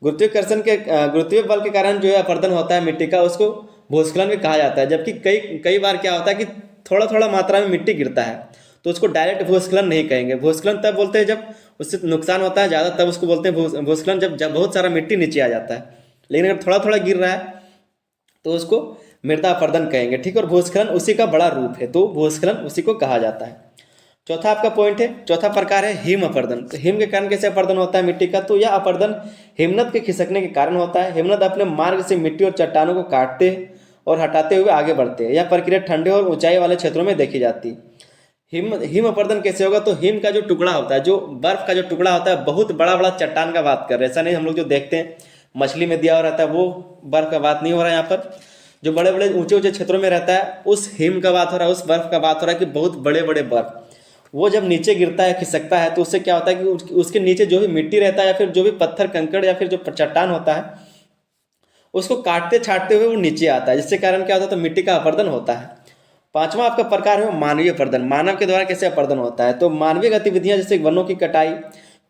[SPEAKER 1] गुरुत्वीय बल के कारण जो है अपर्दन होता है मिट्टी का, उसको भूस्खलन भी कहा जाता है। जबकि कई कई बार क्या होता है कि थोड़ा थोड़ा मात्रा में मिट्टी गिरता है, तो उसको डायरेक्ट भूस्खलन नहीं कहेंगे। भूस्खलन तब बोलते हैं जब उससे नुकसान होता है ज़्यादा, तब उसको बोलते हैं भूस्खलन, जब बहुत सारा मिट्टी नीचे आ जाता है। लेकिन अगर थोड़ा थोड़ा गिर रहा है तो उसको मृदा अपर्दन कहेंगे, ठीक है। और भूस्खलन उसी का बड़ा रूप है, तो भूस्खलन उसी को कहा जाता है। चौथा आपका पॉइंट है, चौथा प्रकार है हिम अपर्दन। तो हिम के कारण कैसे अपर्दन होता है मिट्टी का, तो यह अपर्दन हिमनद के खिसकने के कारण होता है। हिमनद अपने मार्ग से मिट्टी और चट्टानों को काटते और हटाते हुए आगे बढ़ते हैं। यह प्रक्रिया ठंडे और ऊंचाई वाले क्षेत्रों में देखी जाती है। हिम अपर्दन कैसे होगा, तो हिम का जो टुकड़ा होता है, जो बर्फ का जो टुकड़ा होता है, बहुत बड़ा बड़ा चट्टान का बात कर रहे हैं, ऐसा नहीं हम लोग जो देखते हैं मछली में दिया हुआ रहता है वो बर्फ का बात नहीं हो रहा है। यहाँ पर जो बड़े बड़े ऊंचे ऊंचे क्षेत्रों में रहता है उस हिम का बात हो रहा है, उस बर्फ का बात हो रहा है कि बहुत बड़े बड़े बर्फ वो जब नीचे गिरता है, खिसकता है, तो उससे क्या होता है कि उसके नीचे जो भी मिट्टी रहता है या फिर जो भी पत्थर कंकड़ या फिर जो चट्टान होता है उसको काटते छाटते हुए वो नीचे आता है, जिससे कारण क्या होता है, तो मिट्टी का अपर्दन होता है। पांचवा आपका प्रकार है मानवीय अपर्दन। मानव के द्वारा कैसे अपर्दन होता है, तो मानवीय गतिविधियां जैसे वनों की कटाई,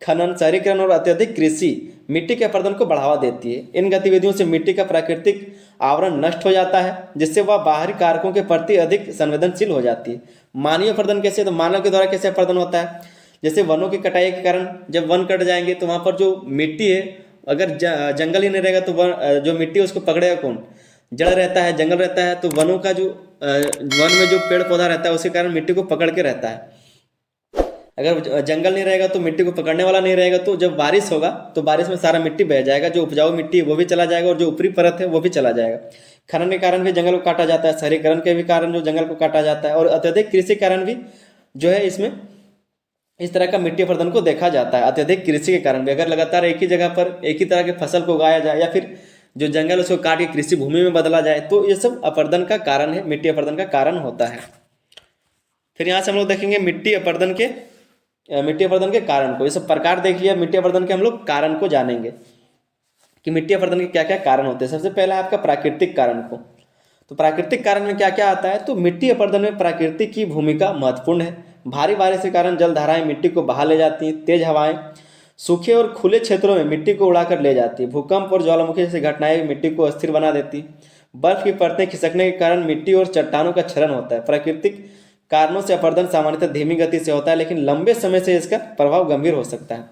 [SPEAKER 1] खनन, शहरीकरण और अत्यधिक कृषि मिट्टी के अपर्दन को बढ़ावा देती है। इन गतिविधियों से मिट्टी का प्राकृतिक आवरण नष्ट हो जाता है, जिससे वह बाहरी कारकों के प्रति अधिक संवेदनशील हो जाती है। मानवीय अपर्दन कैसे, तो मानव के द्वारा कैसे अपर्दन होता है, जैसे वनों की कटाई के कारण जब वन कट जाएंगे तो वहाँ पर जो मिट्टी है, अगर जंगल ही नहीं रहेगा तो जो मिट्टी है उसको पकड़ेगा कौन, जड़ रहता है, जंगल रहता है, तो वनों का जो वन में जो पेड़ पौधा रहता है उसके कारण मिट्टी को पकड़ के रहता है। अगर जंगल नहीं रहेगा तो मिट्टी को पकड़ने वाला नहीं रहेगा, तो जब बारिश होगा तो बारिश में सारा मिट्टी बह जाएगा, जो उपजाऊ मिट्टी है वो भी चला जाएगा और जो ऊपरी परत है वो भी चला जाएगा। खनन के कारण भी जंगल को काटा जाता है, शहरीकरण के भी कारण जो जंगल को काटा जाता है, और अत्यधिक कृषि के कारण भी जो है इसमें इस तरह का मिट्टी अपर्दन को देखा जाता है। अत्यधिक कृषि के कारण भी, अगर लगातार एक ही जगह पर एक ही तरह की फसल को उगाया जाए या फिर जो जंगल उसको काट के कृषि भूमि में बदला जाए, तो ये सब अपर्दन का कारण है, मिट्टी अपर्दन का कारण होता है। फिर यहाँ से हम लोग देखेंगे मिट्टी अपर्दन के कारण को। ये सब प्रकार देख लिया, मिट्टी अपर्दन के हम लोग कारण को जानेंगे कि मिट्टी अपर्दन के क्या क्या कारण होते हैं। सबसे पहला है आपका प्राकृतिक कारण को। तो प्राकृतिक कारण में क्या क्या आता है, तो मिट्टी अपर्दन में प्रकृति की भूमिका महत्वपूर्ण है। भारी बारिश के कारण जलधाराएं मिट्टी को बहा ले जाती हैं, तेज हवाएं सूखे और खुले क्षेत्रों में मिट्टी को उड़ाकर ले जाती है, भूकंप और ज्वालामुखी जैसी घटनाएं भी मिट्टी को अस्थिर बना देती है, बर्फ की परतें खिसकने के कारण मिट्टी और चट्टानों का क्षरण होता है। प्राकृतिक कारणों से अपर्दन सामान्यतः धीमी गति से होता है, लेकिन लंबे समय से इसका प्रभाव गंभीर हो सकता है।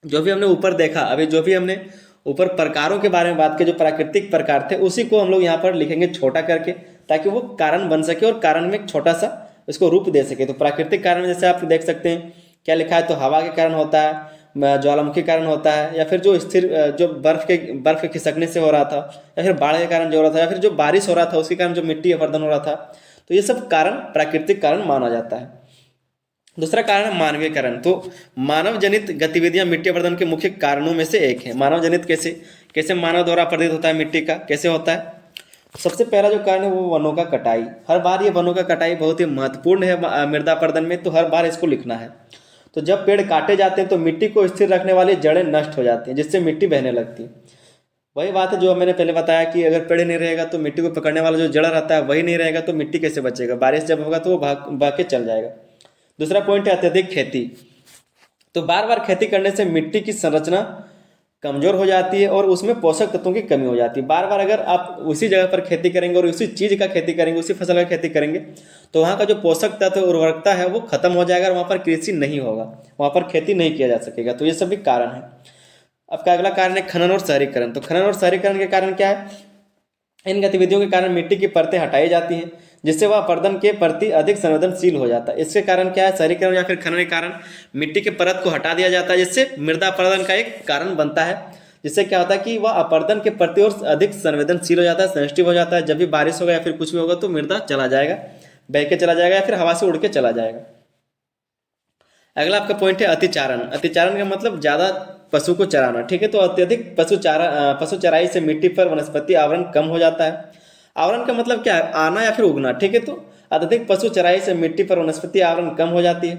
[SPEAKER 1] जो भी हमने ऊपर देखा, अभी जो भी हमने ऊपर प्रकारों के बारे में बात की, जो प्राकृतिक प्रकार थे उसी को हम लोग यहाँ पर लिखेंगे छोटा करके, ताकि वो कारण बन सके और कारण में एक छोटा सा इसको रूप दे सके। तो प्राकृतिक कारण में जैसे आप देख सकते हैं क्या लिखा है, तो हवा के कारण होता है, ज्वालामुखी कारण होता है, या फिर जो स्थिर जो बर्फ के खिसकने से हो रहा था, या फिर बाढ़ के कारण जो हो रहा था, या फिर जो बारिश हो रहा था उसके कारण जो मिट्टी अपर्दन हो रहा था, तो ये सब कारण प्राकृतिक कारण माना जाता है। दूसरा कारण है मानवीय कारण। तो मानव जनित गतिविधियां मिट्टी अपर्दन के मुख्य कारणों में से एक है। मानव जनित कैसे कैसे मानव द्वारा अपर्दित होता है मिट्टी का, कैसे होता है, सबसे पहला जो कारण है वो वनों का कटाई। हर बार ये वनों का कटाई बहुत ही महत्वपूर्ण है मृदा अपर्दन में, तो हर बार इसको लिखना है। तो जब पेड़ काटे जाते हैं तो मिट्टी को स्थिर रखने वाली जड़ें नष्ट हो जाती हैं, जिससे मिट्टी बहने लगती है। वही बात है जो मैंने पहले बताया कि अगर पेड़ नहीं रहेगा तो मिट्टी को पकड़ने वाला जो जड़ रहता है वही नहीं रहेगा, तो मिट्टी कैसे बचेगा, बारिश जब होगा तो वो भाग के चल जाएगा। दूसरा पॉइंट है अत्यधिक खेती। तो बार बार खेती करने से मिट्टी की संरचना कमजोर हो जाती है और उसमें पोषक तत्वों की कमी हो जाती है। बार बार अगर आप उसी जगह पर खेती करेंगे और उसी चीज़ का खेती करेंगे, उसी फसल का खेती करेंगे, तो वहाँ का जो पोषक तत्व उर्वरकता है वो खत्म हो जाएगा और वहाँ पर कृषि नहीं होगा, वहाँ पर खेती नहीं किया जा सकेगा। तो ये सभी कारण है। आपका अगला कारण है खनन और शहरीकरण। तो खनन और शहरीकरण के कारण क्या है, इन गतिविधियों के कारण मिट्टी की परतें हटाई जाती हैं, जिससे वह अपर्दन के प्रति अधिक संवेदनशील हो जाता है। इसके कारण क्या है, शहरीकरण या फिर खनन के कारण मिट्टी के परत को हटा दिया जाता है, जिससे मृदा अपर्दन का एक कारण बनता है। जिससे क्या होता है कि वह अपरदन के प्रति और अधिक संवेदनशील हो जाता है, सेंसिटिव हो जाता है। जब भी बारिश होगा या फिर कुछ भी होगा तो मृदा चला जाएगा, बह के चला जाएगा या फिर हवा से उड़ के चला जाएगा। अगला आपका पॉइंट है अतिचारण। अतिचारण का मतलब ज़्यादा पशु को चराना, ठीक है। तो अत्यधिक पशु चराई से मिट्टी पर वनस्पति आवरण कम हो जाता है। आवरण का मतलब क्या है, आना या फिर उगना, ठीक है। तो अत्यधिक पशु चराई से मिट्टी पर वनस्पति आवरण कम हो जाती है,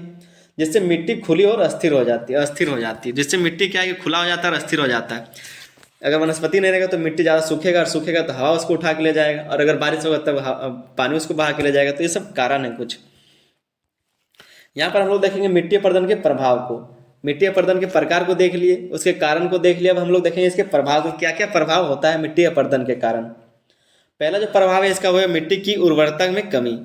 [SPEAKER 1] जिससे मिट्टी खुली और अस्थिर हो जाती है। जिससे मिट्टी क्या है कि खुला हो जाता है और अस्थिर हो जाता है। अगर वनस्पति नहीं रहेगा तो मिट्टी ज़्यादा सूखेगा, और सूखेगा तो हवा उसको उठा के ले जाएगा, और अगर बारिश होगा तब पानी उसको बहा के ले जाएगा। तो ये सब कारण है कुछ। यहाँ पर हम लोग देखेंगे मिट्टी अपर्दन के प्रभाव को। मिट्टी अपर्दन के प्रकार को देख लिए, उसके कारण को देख लिया। अब हम लोग देखेंगे इसके प्रभाव को, क्या क्या प्रभाव होता है मिट्टी अपर्दन के कारण। पहला जो प्रभाव है इसका वो है मिट्टी की उर्वरता में कमी।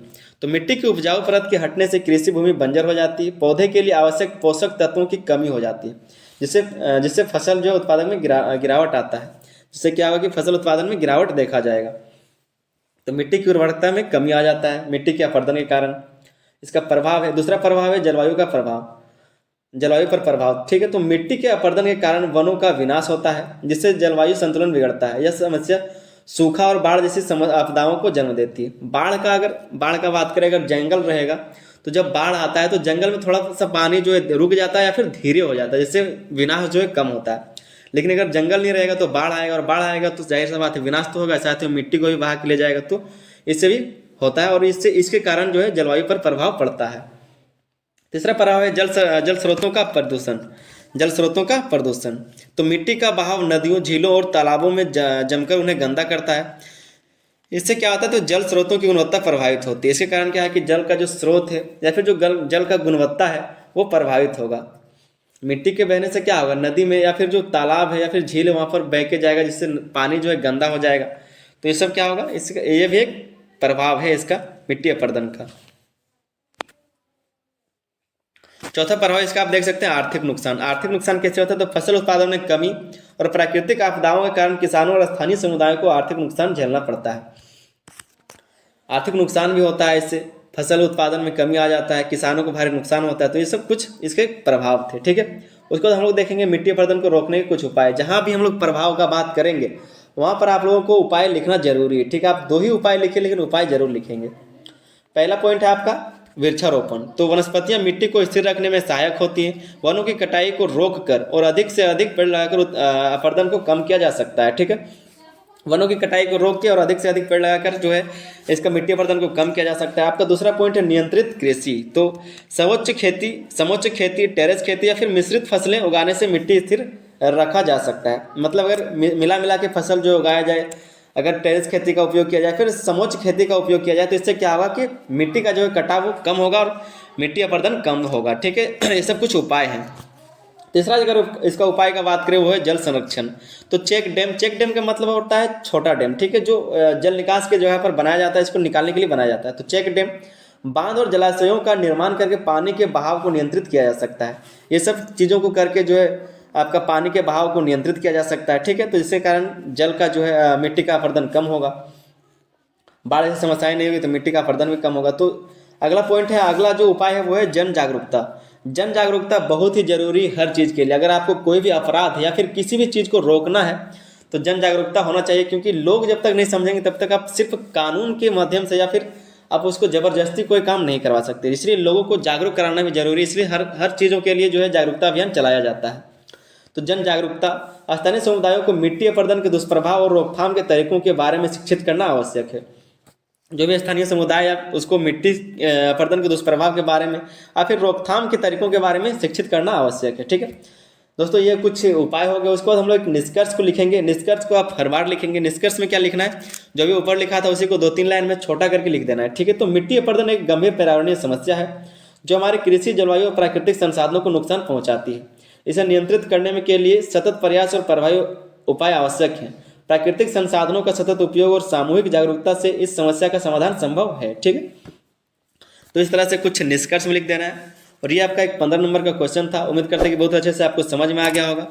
[SPEAKER 1] तो मिट्टी की उपजाऊ परत के हटने से कृषि भूमि बंजर हो जाती है, पौधे के लिए आवश्यक पोषक तत्वों की कमी हो जाती है, जिससे फसल जो उत्पादन में गिरावट आता है। जिससे क्या होगा कि फसल उत्पादन में गिरावट देखा जाएगा। तो मिट्टी की उर्वरता में कमी आ जाता है मिट्टी के अपर्दन के कारण। इसका प्रभाव है, दूसरा प्रभाव है जलवायु का प्रभाव, जलवायु पर प्रभाव, ठीक है। तो मिट्टी के अपर्दन के कारण वनों का विनाश होता है, जिससे जलवायु संतुलन बिगड़ता है। यह समस्या सूखा और बाढ़ जैसी आपदाओं को जन्म देती है। बाढ़ का बात करें, अगर जंगल रहेगा तो जब बाढ़ आता है तो जंगल में थोड़ा सा पानी जो है रुक जाता है या फिर धीरे हो जाता है, जिससे विनाश जो है कम होता है। लेकिन अगर जंगल नहीं रहेगा तो बाढ़ आएगा, और बाढ़ आएगा तो जाहिर सा बात है विनाश तो होगा, साथ ही मिट्टी को भी बहा के ले जाएगा। तो इससे भी होता है, और इसके कारण जो है जलवायु पर प्रभाव पड़ता है। तीसरा प्रभाव है जल स्रोतों का प्रदूषण। जल स्रोतों का प्रदूषण, तो मिट्टी का बहाव नदियों, झीलों और तालाबों में जमकर उन्हें गंदा करता है। इससे क्या होता है, तो जल स्रोतों की गुणवत्ता प्रभावित होती है। इसके कारण क्या है कि जल का जो स्रोत है या फिर जो जल का गुणवत्ता है वो प्रभावित होगा। मिट्टी के बहने से क्या होगा, नदी में या फिर जो तालाब है या फिर झील है वहाँ पर बह के जाएगा, जिससे पानी जो है गंदा हो जाएगा। तो ये सब क्या होगा, इसका ये भी एक प्रभाव है इसका मिट्टी अपर्दन का। चौथा प्रभाव इसका आप देख सकते हैं आर्थिक नुकसान। आर्थिक नुकसान कैसे होता है, तो फसल उत्पादन में कमी और प्राकृतिक आपदाओं के कारण किसानों और स्थानीय समुदायों को आर्थिक नुकसान झेलना पड़ता है। आर्थिक नुकसान भी होता है इससे, फसल उत्पादन में कमी आ जाता है, किसानों को भारी नुकसान होता है। तो ये सब कुछ इसके प्रभाव थे, ठीक है। उसके बाद हम लोग देखेंगे मिट्टी अपर्दन को रोकने के कुछ उपाय। जहाँ भी हम लोग प्रभाव का बात करेंगे वहाँ पर आप लोगों को उपाय लिखना जरूरी है, ठीक है। आप 2 ही उपाय लिखें, लेकिन उपाय जरूर लिखेंगे। पहला पॉइंट है आपका वृक्षारोपण। तो वनस्पतियां मिट्टी को स्थिर रखने में सहायक होती हैं। वनों की कटाई को रोककर और अधिक से अधिक पेड़ लगाकर अपर्दन को कम किया जा सकता है, ठीक है। वनों की कटाई को रोक के और अधिक से अधिक पेड़ लगाकर जो है इसका मिट्टी अपर्दन को कम किया जा सकता है। आपका दूसरा पॉइंट है नियंत्रित कृषि। तो समोच्च खेती, टेरेस खेती या फिर मिश्रित फसलें उगाने से मिट्टी स्थिर रखा जा सकता है। मतलब अगर मिला के फसल जो उगाया जाए, अगर टेरेस खेती का उपयोग किया जाए, फिर समोच्च खेती का उपयोग किया जाए, तो इससे क्या होगा कि मिट्टी का जो है कटाव वो कम होगा और मिट्टी अपर्दन कम होगा, ठीक है। ये सब कुछ उपाय हैं। तीसरा अगर इसका उपाय का बात करें वो है जल संरक्षण। तो चेक डैम का मतलब होता है छोटा डैम, ठीक है, जो जल निकास के जगह पर बनाया जाता है, इसको निकालने के लिए बनाया जाता है। तो चेक डैम, बांध और जलाशयों का निर्माण करके पानी के बहाव को नियंत्रित किया जा सकता है। ये सब चीज़ों को करके जो है आपका पानी के बहाव को नियंत्रित किया जा सकता है, ठीक है। तो जिसके कारण जल का जो है मिट्टी का अपर्दन कम होगा। बाढ़ जैसी समस्याएं नहीं होगी तो मिट्टी का अपर्दन भी कम होगा। तो अगला पॉइंट है, अगला जो उपाय है वो है जन जागरूकता। जन जागरूकता बहुत ही जरूरी हर चीज़ के लिए। अगर आपको कोई भी अपराध या फिर किसी भी चीज़ को रोकना है तो जन जागरूकता होना चाहिए, क्योंकि लोग जब तक नहीं समझेंगे तब तक आप सिर्फ कानून के माध्यम से या फिर आप उसको जबरदस्ती कोई काम नहीं करवा सकते। इसलिए लोगों को जागरूक कराना भी जरूरी है। इसलिए हर चीज़ों के लिए जो है जागरूकता अभियान चलाया जाता है। तो जन जागरूकता, स्थानीय समुदायों को मिट्टी अपर्दन के दुष्प्रभाव और रोकथाम के तरीकों के बारे में शिक्षित करना आवश्यक है। जो भी स्थानीय समुदाय है उसको मिट्टी अपर्दन के दुष्प्रभाव के बारे में या फिर रोकथाम के तरीकों के बारे में शिक्षित करना आवश्यक है, ठीक है दोस्तों। ये कुछ उपाय हो गए। उसके बाद हम लोग निष्कर्ष को लिखेंगे। निष्कर्ष को आप हर बार लिखेंगे। निष्कर्ष में क्या लिखना है, जो भी ऊपर लिखा था उसी को 2-3 लाइन में छोटा करके लिख देना है, ठीक है। तो मिट्टी अपर्दन एक गंभीर पर्यावरणीय समस्या है जो हमारे कृषि, जलवायु और प्राकृतिक संसाधनों को नुकसान पहुंचाती है। इसे नियंत्रित करने के लिए सतत प्रयास और प्रभावी उपाय आवश्यक हैं। प्राकृतिक संसाधनों का सतत उपयोग और सामूहिक जागरूकता से इस समस्या का समाधान संभव है, ठीक है। तो इस तरह से कुछ निष्कर्ष में लिख देना है। और ये आपका एक 15 नंबर का क्वेश्चन था। उम्मीद करते हैं कि बहुत अच्छे से आपको समझ में आ गया होगा।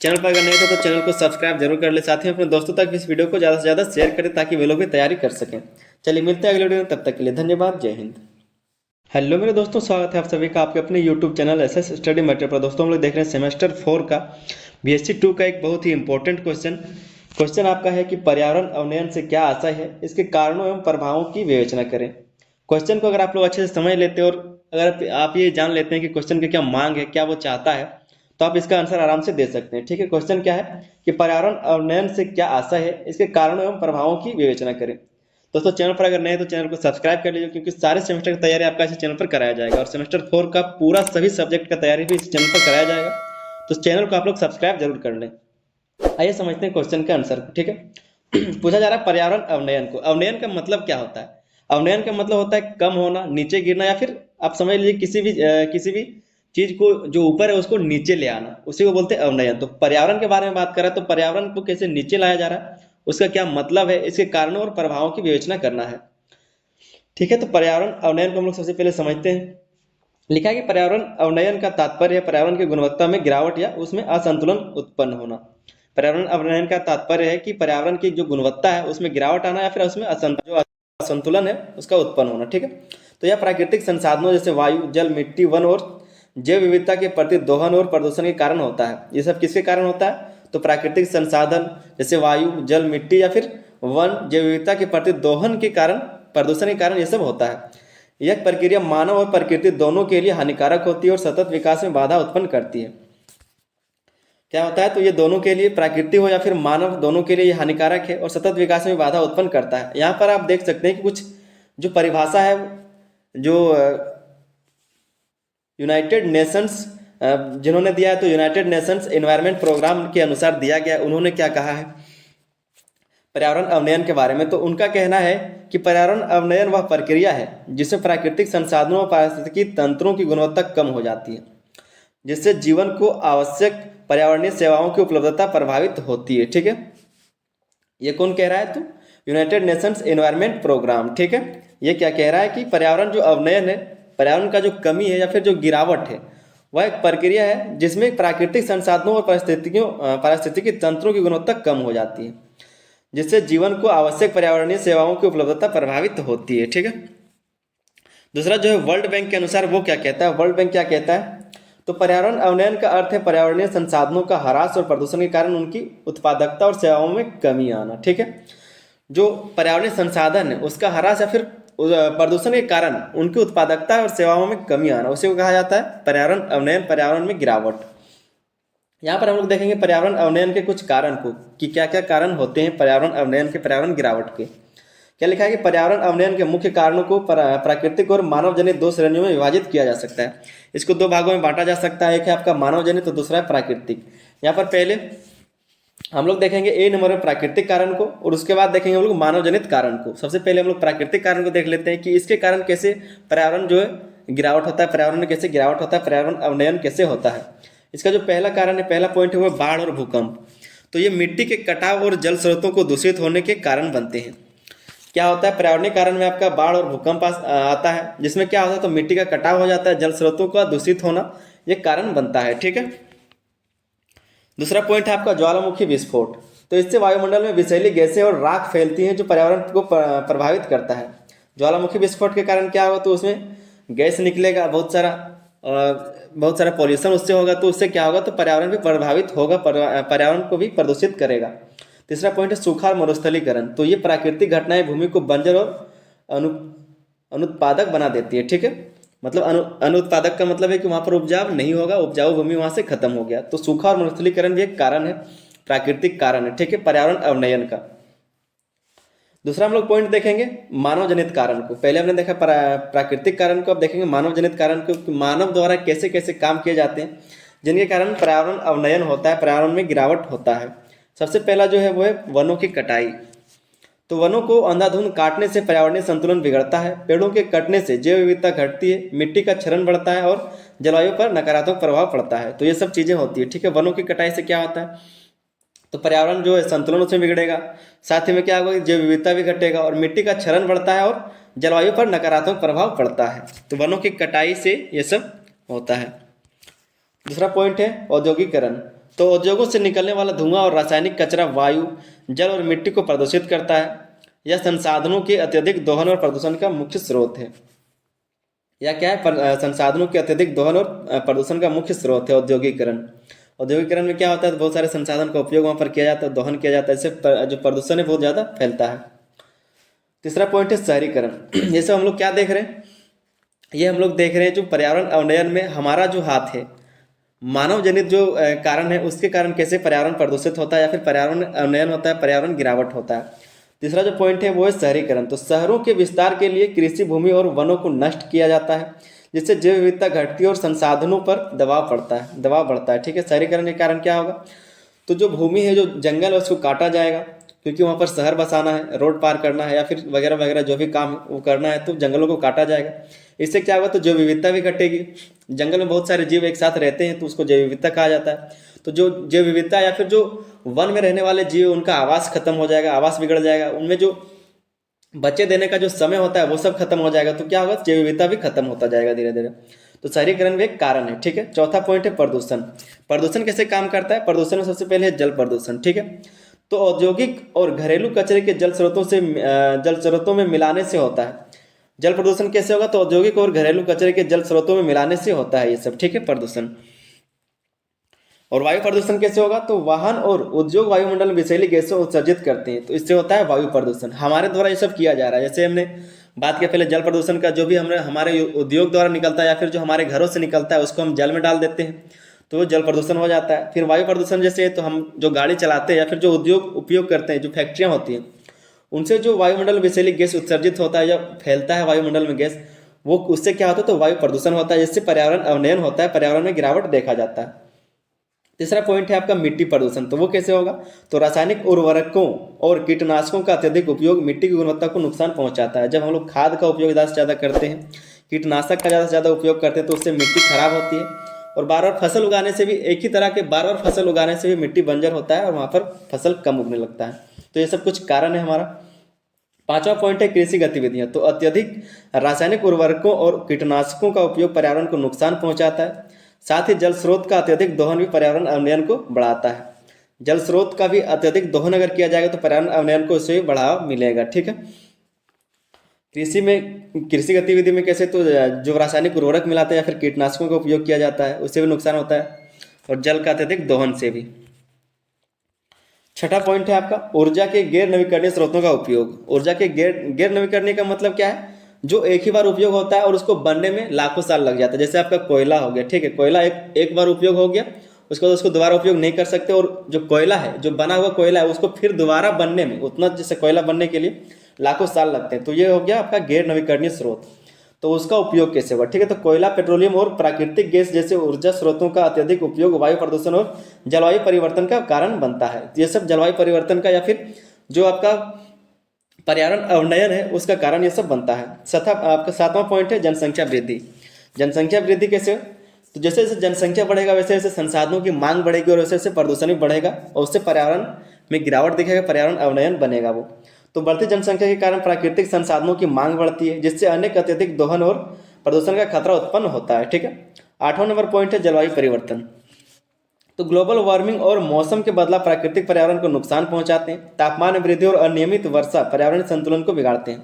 [SPEAKER 1] चैनल पर अगर नहीं था तो चैनल को सब्सक्राइब जरूर कर ले। साथ ही अपने दोस्तों तक इस वीडियो को ज़्यादा से ज़्यादा शेयर करें ताकि वे लोग भी तैयारी कर सकें। चलिए मिलते हैं अगले वीडियो में, तब तक के लिए धन्यवाद। जय हिंद। हेलो मेरे दोस्तों, स्वागत है आप सभी का आपके अपने YouTube channel SS study material पर। दोस्तों हम लोग देख रहे हैं सेमेस्टर 4 का BSc 2 का एक बहुत ही इंपॉर्टेंट क्वेश्चन आपका है कि पर्यावरण अवनयन से क्या आशय है, इसके कारणों एवं प्रभावों की विवेचना करें। क्वेश्चन को अगर आप लोग अच्छे से समझ लेते हैं और अगर आप ये जान लेते हैं कि क्वेश्चन की क्या मांग है, क्या वो चाहता है, तो आप इसका आंसर आराम से दे सकते हैं। ठीक है, क्वेश्चन क्या है कि पर्यावरण अवनयन से क्या आशय है, इसके कारणों एवं प्रभावों की विवेचना करें। दोस्तों चैनल पर अगर नए तो चैनल को सब्सक्राइब कर लीजिए, क्योंकि सारे सेमेस्टर की तैयारी आपका इस चैनल पर कराया जाएगा और सेमेस्टर 4 का पूरा सभी सब्जेक्ट का तैयारी भी इस चैनल पर कराया जाएगा। तो चैनल को आप लोग सब्सक्राइब जरूर कर लें। आइए समझते हैं क्वेश्चन के आंसर को। ठीक है, पूछा जा रहा है पर्यावरण अवनयन को, अवनयन का मतलब क्या होता है। अवनयन का मतलब होता है कम होना, नीचे गिरना, या फिर आप समझ लीजिए किसी भी चीज को जो ऊपर है उसको नीचे ले आना, उसी को बोलते हैं अवनयन। तो पर्यावरण के बारे में बात करें तो पर्यावरण को कैसे नीचे लाया जा रहा है, उसका क्या मतलब है, इसके कारणों और प्रभावों की विवेचना करना है। ठीक है, तो पर्यावरण अवनयन को हम लोग सबसे पहले समझते हैं। लिखा है कि पर्यावरण अवनयन का तात्पर्य है पर्यावरण की गुणवत्ता में गिरावट या उसमें असंतुलन उत्पन्न होना। पर्यावरण अवनयन का तात्पर्य है कि पर्यावरण की जो गुणवत्ता है उसमें गिरावट आना या फिर उसमें जो असंतुलन है उसका उत्पन्न होना। ठीक है, तो यह प्राकृतिक संसाधनों जैसे वायु, जल, मिट्टी, वन और जैव विविधता के प्रति दोहन और प्रदूषण के कारण होता है। ये सब किसके कारण होता है, तो प्राकृतिक संसाधन जैसे वायु, जल, मिट्टी या फिर वन, जैव विविधता के प्रति दोहन के कारण, प्रदूषण के कारण ये सब होता है। यह प्रक्रिया मानव और प्रकृति दोनों के लिए हानिकारक होती है और सतत विकास में बाधा उत्पन्न करती है। क्या होता है, तो ये दोनों के लिए, प्रकृति हो या फिर मानव, दोनों के लिए ये हानिकारक है और सतत विकास में बाधा उत्पन्न करता है। यहाँ पर आप देख सकते हैं कि कुछ जो परिभाषा है जो यूनाइटेड नेशंस जिन्होंने दिया है, तो यूनाइटेड नेशंस एनवायरनमेंट प्रोग्राम के अनुसार दिया गया। उन्होंने क्या कहा है पर्यावरण अवनयन के बारे में, तो उनका कहना है कि पर्यावरण अवनयन वह प्रक्रिया है जिससे प्राकृतिक संसाधनों और पारिस्थितिकी तंत्रों की गुणवत्ता कम हो जाती है, जिससे जीवन को आवश्यक पर्यावरणीय सेवाओं की उपलब्धता प्रभावित होती है। ठीक है, ये कौन कह रहा है, तो यूनाइटेड नेशंस एनवायरनमेंट प्रोग्राम। ठीक है, ये क्या कह रहा है कि पर्यावरण जो अवनयन है, पर्यावरण का जो कमी है या फिर जो गिरावट है, वह एक प्रक्रिया है जिसमें प्राकृतिक संसाधनों और पारिस्थितिकी तंत्रों की गुणवत्ता कम हो जाती है, जिससे जीवन को आवश्यक पर्यावरणीय सेवाओं की उपलब्धता प्रभावित होती है। ठीक है, दूसरा जो है वर्ल्ड बैंक के अनुसार वो क्या कहता है, वर्ल्ड बैंक क्या कहता है, तो पर्यावरण अवनयन का अर्थ है पर्यावरणीय संसाधनों का ह्रास और प्रदूषण के कारण उनकी उत्पादकता और सेवाओं में कमी आना। ठीक है, जो पर्यावरणीय संसाधन है उसका ह्रास या फिर प्रदूषण के कारण उनकी उत्पादकता और सेवाओं में कमी आना, उसी को कहा जाता है पर्यावरण अवनयन, पर्यावरण में गिरावट। यहाँ पर हम लोग देखेंगे पर्यावरण अवनयन के कुछ कारण को कि क्या क्या कारण होते हैं पर्यावरण अवनयन के, पर्यावरण गिरावट के। क्या लिखा है कि पर्यावरण अवनयन के मुख्य कारणों को प्राकृतिक और मानव जनित दो श्रेणियों में विभाजित किया जा सकता है। इसको दो भागों में बांटा जा सकता है, एक है आपका मानव जनित और दूसरा है प्राकृतिक। यहाँ पर पहले हम लोग देखेंगे ए नंबर में प्राकृतिक कारण को और उसके बाद देखेंगे हम लोग मानव जनित कारण को। सबसे पहले हम लोग प्राकृतिक कारण को देख लेते हैं कि इसके कारण कैसे पर्यावरण जो है गिरावट होता है, पर्यावरण में कैसे गिरावट होता है, पर्यावरण अवनयन कैसे होता है। इसका जो पहला कारण है, पहला पॉइंट है वो बाढ़ और भूकंप। तो ये मिट्टी के कटाव और जल स्रोतों को दूषित होने के कारण बनते हैं। क्या होता है, पर्यावरणीय कारण में आपका बाढ़ और भूकंप आता है, जिसमें क्या होता है, तो मिट्टी का कटाव हो जाता है, जल स्रोतों का दूषित होना ये कारण बनता है। ठीक है, दूसरा पॉइंट है आपका ज्वालामुखी विस्फोट। तो इससे वायुमंडल में विषैली गैसें और राख फैलती हैं जो पर्यावरण को प्रभावित करता है। ज्वालामुखी विस्फोट के कारण क्या होगा, तो उसमें गैस निकलेगा बहुत सारा पॉल्यूशन उससे होगा, तो उससे क्या होगा, तो पर्यावरण भी प्रभावित होगा, पर्यावरण को भी प्रदूषित करेगा। तीसरा पॉइंट है सूखा और मरुस्थलीकरण। तो ये प्राकृतिक घटनाएं भूमि को बंजर और अनुत्पादक बना देती है। ठीक है, मतलब अनुत्पादक का मतलब है कि वहाँ पर उपजाऊ नहीं होगा, उपजाऊ भूमि वहाँ से खत्म हो गया। तो सूखा और मरुस्थलीकरण भी एक कारण है, प्राकृतिक कारण है। ठीक है, पर्यावरण अवनयन का। दूसरा हम लोग पॉइंट देखेंगे मानव जनित कारण को। पहले हमने देखा प्राकृतिक कारण को, अब देखेंगे मानव जनित कारण को, मानव द्वारा कैसे कैसे काम किए जाते हैं जिनके कारण पर्यावरण अवनयन होता है, पर्यावरण में गिरावट होता है। सबसे पहला जो है वो है वनों की कटाई। तो वनों को अंधाधुंध काटने से पर्यावरणीय संतुलन बिगड़ता है। पेड़ों के कटने से जैव विविधता घटती है, मिट्टी का क्षरण बढ़ता है और जलवायु पर नकारात्मक प्रभाव पड़ता है। तो ये सब चीज़ें होती है। ठीक है, वनों की कटाई से क्या होता है, तो पर्यावरण जो है संतुलन उसमें बिगड़ेगा, साथ ही में क्या होगा, जैव विविधता भी घटेगा और मिट्टी का क्षरण बढ़ता है और जलवायु पर नकारात्मक प्रभाव पड़ता है। तो वनों की कटाई से ये सब होता है। दूसरा पॉइंट है औद्योगिकरण। तो उद्योगों से निकलने वाला धुआं और रासायनिक कचरा वायु, जल और मिट्टी को प्रदूषित करता है। यह संसाधनों के अत्यधिक दोहन और प्रदूषण का मुख्य स्रोत है। यह क्या है, संसाधनों के अत्यधिक दोहन और प्रदूषण का मुख्य स्रोत है औद्योगिकरण। औद्योगिकरण में क्या होता है, तो बहुत सारे संसाधन का उपयोग वहाँ पर किया जाता है, दोहन किया जाता है, इससे जो प्रदूषण है बहुत ज़्यादा फैलता है। तीसरा पॉइंट है शहरीकरण। ये सब हम लोग क्या देख रहे हैं, ये हम लोग देख रहे हैं जो पर्यावरण अवनयन में हमारा जो हाथ है, मानव जनित जो कारण है, उसके कारण कैसे पर्यावरण प्रदूषित होता है या फिर पर्यावरण अवनयन होता है, पर्यावरण गिरावट होता है। तीसरा जो पॉइंट है वो है शहरीकरण। तो शहरों के विस्तार के लिए कृषि भूमि और वनों को नष्ट किया जाता है, जिससे जैव विविधता घटती है और संसाधनों पर दबाव बढ़ता है। ठीक है, शहरीकरण के कारण क्या होगा, तो जो भूमि है, जो जंगल है, उसको काटा जाएगा, क्योंकि वहाँ पर शहर बसाना है, रोड पार करना है या फिर वगैरह वगैरह जो भी काम है वो करना है, तो जंगलों को काटा जाएगा। इससे क्या होगा, तो जैव विविधता भी घटेगी। जंगल में बहुत सारे जीव एक साथ रहते हैं तो उसको जैव विविधता कहा जाता है। तो जो जैव विविधता या फिर जो वन में रहने वाले जीव, उनका आवास खत्म हो जाएगा, आवास बिगड़ जाएगा, उनमें जो बच्चे देने का जो समय होता है वो सब खत्म हो जाएगा। तो क्या होगा, जैव विविधता भी खत्म होता जाएगा धीरे धीरे। तो शहरीकरण भी एक कारण है। ठीक है, चौथा पॉइंट है प्रदूषण। प्रदूषण कैसे काम करता है, प्रदूषण में सबसे पहले है जल प्रदूषण। ठीक है, तो औद्योगिक और घरेलू कचरे के जल स्रोतों में मिलाने से होता है। जल प्रदूषण कैसे होगा, तो औद्योगिक और घरेलू कचरे के जल स्रोतों में मिलाने से होता है ये सब। ठीक है, प्रदूषण। और वायु प्रदूषण कैसे होगा, तो वाहन और उद्योग वायुमंडल में विषैली गैसों उत्सर्जित करते हैं, तो इससे होता है वायु प्रदूषण। हमारे द्वारा ये सब किया जा रहा है। जैसे हमने बात किया पहले जल प्रदूषण का, जो भी हमारे उद्योग द्वारा निकलता है या फिर जो हमारे घरों से निकलता है उसको हम जल में डाल देते हैं, तो वो जल प्रदूषण हो जाता है। फिर वायु प्रदूषण जैसे, तो हम जो गाड़ी चलाते हैं या फिर जो उद्योग उपयोग करते हैं, जो फैक्ट्रियाँ होती हैं, उनसे जो वायुमंडल में विषैली गैस उत्सर्जित होता है या फैलता है वायुमंडल में गैस, वो उससे क्या होता है, तो वायु प्रदूषण होता है, जिससे पर्यावरण अवनयन होता है, पर्यावरण में गिरावट देखा जाता है। तीसरा पॉइंट है आपका मिट्टी प्रदूषण। तो वो कैसे होगा, तो रासायनिक उर्वरकों और कीटनाशकों का अत्यधिक उपयोग मिट्टी की गुणवत्ता को नुकसान पहुंचाता है। जब हम लोग खाद का उपयोग ज़्यादा से ज़्यादा करते हैं, कीटनाशक का ज़्यादा से ज़्यादा उपयोग करते हैं, तो उससे मिट्टी खराब होती है। और बार बार फसल उगाने से भी, एक ही तरह के बार बार फसल उगाने से भी मिट्टी बंजर होता है और वहाँ पर फसल कम उगने लगता है। तो ये सब कुछ कारण है हमारा। पांचवा पॉइंट है कृषि गतिविधियां। तो अत्यधिक रासायनिक उर्वरकों और कीटनाशकों का उपयोग पर्यावरण को नुकसान पहुंचाता है। साथ ही जल स्रोत का अत्यधिक दोहन भी पर्यावरण अवनयन को बढ़ाता है। जल स्रोत का भी अत्यधिक दोहन अगर किया जाएगा तो पर्यावरण अवनयन को उससे भी बढ़ावा मिलेगा। ठीक है, कृषि गतिविधि में कैसे, तो जो रासायनिक उर्वरक मिलाते हैं या फिर कीटनाशकों का उपयोग किया जाता है उससे भी नुकसान होता है, और जल का अत्यधिक दोहन से भी। छठा पॉइंट है आपका ऊर्जा के गैर नवीकरणीय स्रोतों का उपयोग। ऊर्जा के गैर नवीकरणीय का मतलब क्या है, जो एक ही बार उपयोग होता है और उसको बनने में लाखों साल लग जाता है। जैसे आपका कोयला हो गया, ठीक है, कोयला एक बार उपयोग हो गया, उसके बाद उसको दोबारा उपयोग नहीं कर सकते, और जो कोयला है, जो बना हुआ कोयला है, उसको फिर दोबारा बनने में उतना, जैसे कोयला बनने के लिए लाखों साल लगते हैं। तो ये हो गया आपका गैर नवीकरणीय स्रोत। तो उसका उपयोग कैसे होगा, ठीक है, तो कोयला, पेट्रोलियम और प्राकृतिक गैस जैसे ऊर्जा स्रोतों का अत्यधिक उपयोग वायु प्रदूषण और जलवायु परिवर्तन का कारण बनता है। ये सब जलवायु परिवर्तन का या फिर जो आपका पर्यावरण अवनयन है उसका कारण ये सब बनता है। आपका सातवां पॉइंट है जनसंख्या वृद्धि। जनसंख्या वृद्धि कैसे हो, तो जैसे जैसे जनसंख्या बढ़ेगा वैसे वैसे संसाधनों की मांग बढ़ेगी और वैसे वैसे प्रदूषण भी बढ़ेगा और उससे पर्यावरण में गिरावट दिखेगा, पर्यावरण अवनयन बनेगा वो। तो बढ़ती जनसंख्या के कारण प्राकृतिक संसाधनों की मांग बढ़ती है, जिससे अनेक अत्यधिक दोहन और प्रदूषण का खतरा उत्पन्न होता है। ठीक है, आठवां नंबर पॉइंट है जलवायु परिवर्तन। तो ग्लोबल वार्मिंग और मौसम के बदलाव प्राकृतिक पर्यावरण को नुकसान पहुंचाते हैं। तापमान में वृद्धि और अनियमित वर्षा पर्यावरण संतुलन को बिगाड़ते हैं।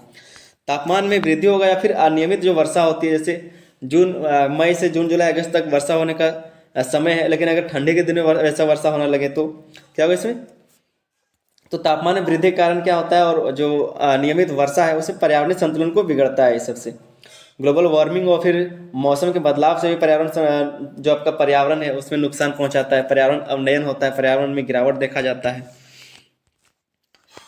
[SPEAKER 1] तापमान में वृद्धि होगा या फिर अनियमित जो वर्षा होती है, जैसे मई से जून जुलाई अगस्त तक वर्षा होने का समय है, लेकिन अगर ठंडी के दिन में ऐसा वर्षा होने लगे तो क्या होगा इसमें, तो तापमान में वृद्धि के कारण क्या होता है, और जो अनियमित वर्षा है उससे पर्यावरणीय संतुलन को बिगड़ता है। इस सबसे ग्लोबल वार्मिंग और फिर मौसम के बदलाव से भी पर्यावरण जो आपका पर्यावरण है उसमें नुकसान पहुंचाता है, पर्यावरण अवनयन होता है, पर्यावरण में गिरावट देखा जाता है।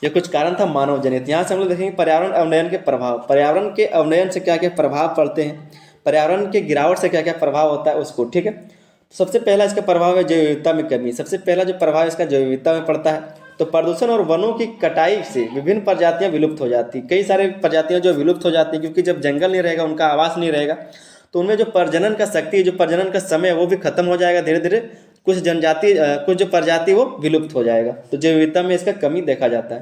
[SPEAKER 1] ये कुछ कारण था मानव जनित। यहाँ से हम लोग देखेंगे पर्यावरण अवनयन के प्रभाव, पर्यावरण के अवनयन से क्या क्या प्रभाव पड़ते हैं, पर्यावरण के गिरावट से क्या क्या प्रभाव होता है उसको। ठीक है, तो सबसे पहला इसका प्रभाव है जैव विविधता में कमी। सबसे पहला जो प्रभाव इसका जैव विविधता में पड़ता है, तो प्रदूषण और वनों की कटाई से विभिन्न प्रजातियां विलुप्त हो जाती, कई सारे प्रजातियां जो विलुप्त हो जाती, क्योंकि जब जंगल नहीं रहेगा, उनका आवास नहीं रहेगा, तो उनमें जो प्रजनन का शक्ति, जो प्रजनन का समय है वो भी खत्म हो जाएगा धीरे धीरे। कुछ कुछ जो प्रजाति वो विलुप्त हो जाएगा। तो जैव विविधता में इसका कमी देखा जाता है।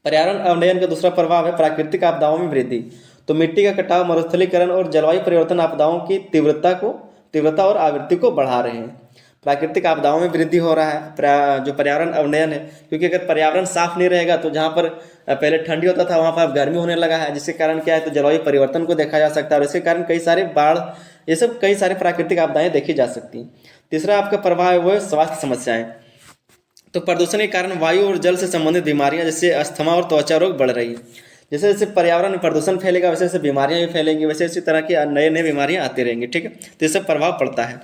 [SPEAKER 1] पर्यावरण अवनयन का दूसरा प्रभाव है प्राकृतिक आपदाओं में वृद्धि। तो मिट्टी का कटाव, मरुस्थलीकरण और जलवायु परिवर्तन आपदाओं की तीव्रता और आवृत्ति को बढ़ा रहे हैं। प्राकृतिक आपदाओं में वृद्धि हो रहा है, जो पर्यावरण अवनयन है, क्योंकि अगर पर्यावरण साफ नहीं रहेगा तो जहाँ पर पहले ठंडी होता था वहाँ पर अब गर्मी होने लगा है, जिसके कारण क्या है, तो जलवायु परिवर्तन को देखा जा सकता है। और इसके कारण कई सारे बाढ़ ये सब कई सारे प्राकृतिक आपदाएं देखी जा सकती हैं। तीसरा आपका प्रभाव है वो है स्वास्थ्य समस्याएं। तो प्रदूषण के कारण वायु और जल से संबंधित बीमारियां जैसे अस्थमा और त्वचा रोग बढ़ रही है। जैसे जैसे पर्यावरण में प्रदूषण फैलेगा वैसे वैसे बीमारियां भी फैलेंगी, वैसे इसी तरह की नए नए बीमारियां आती रहेंगी, ठीक है। तो इससे प्रभाव पड़ता है।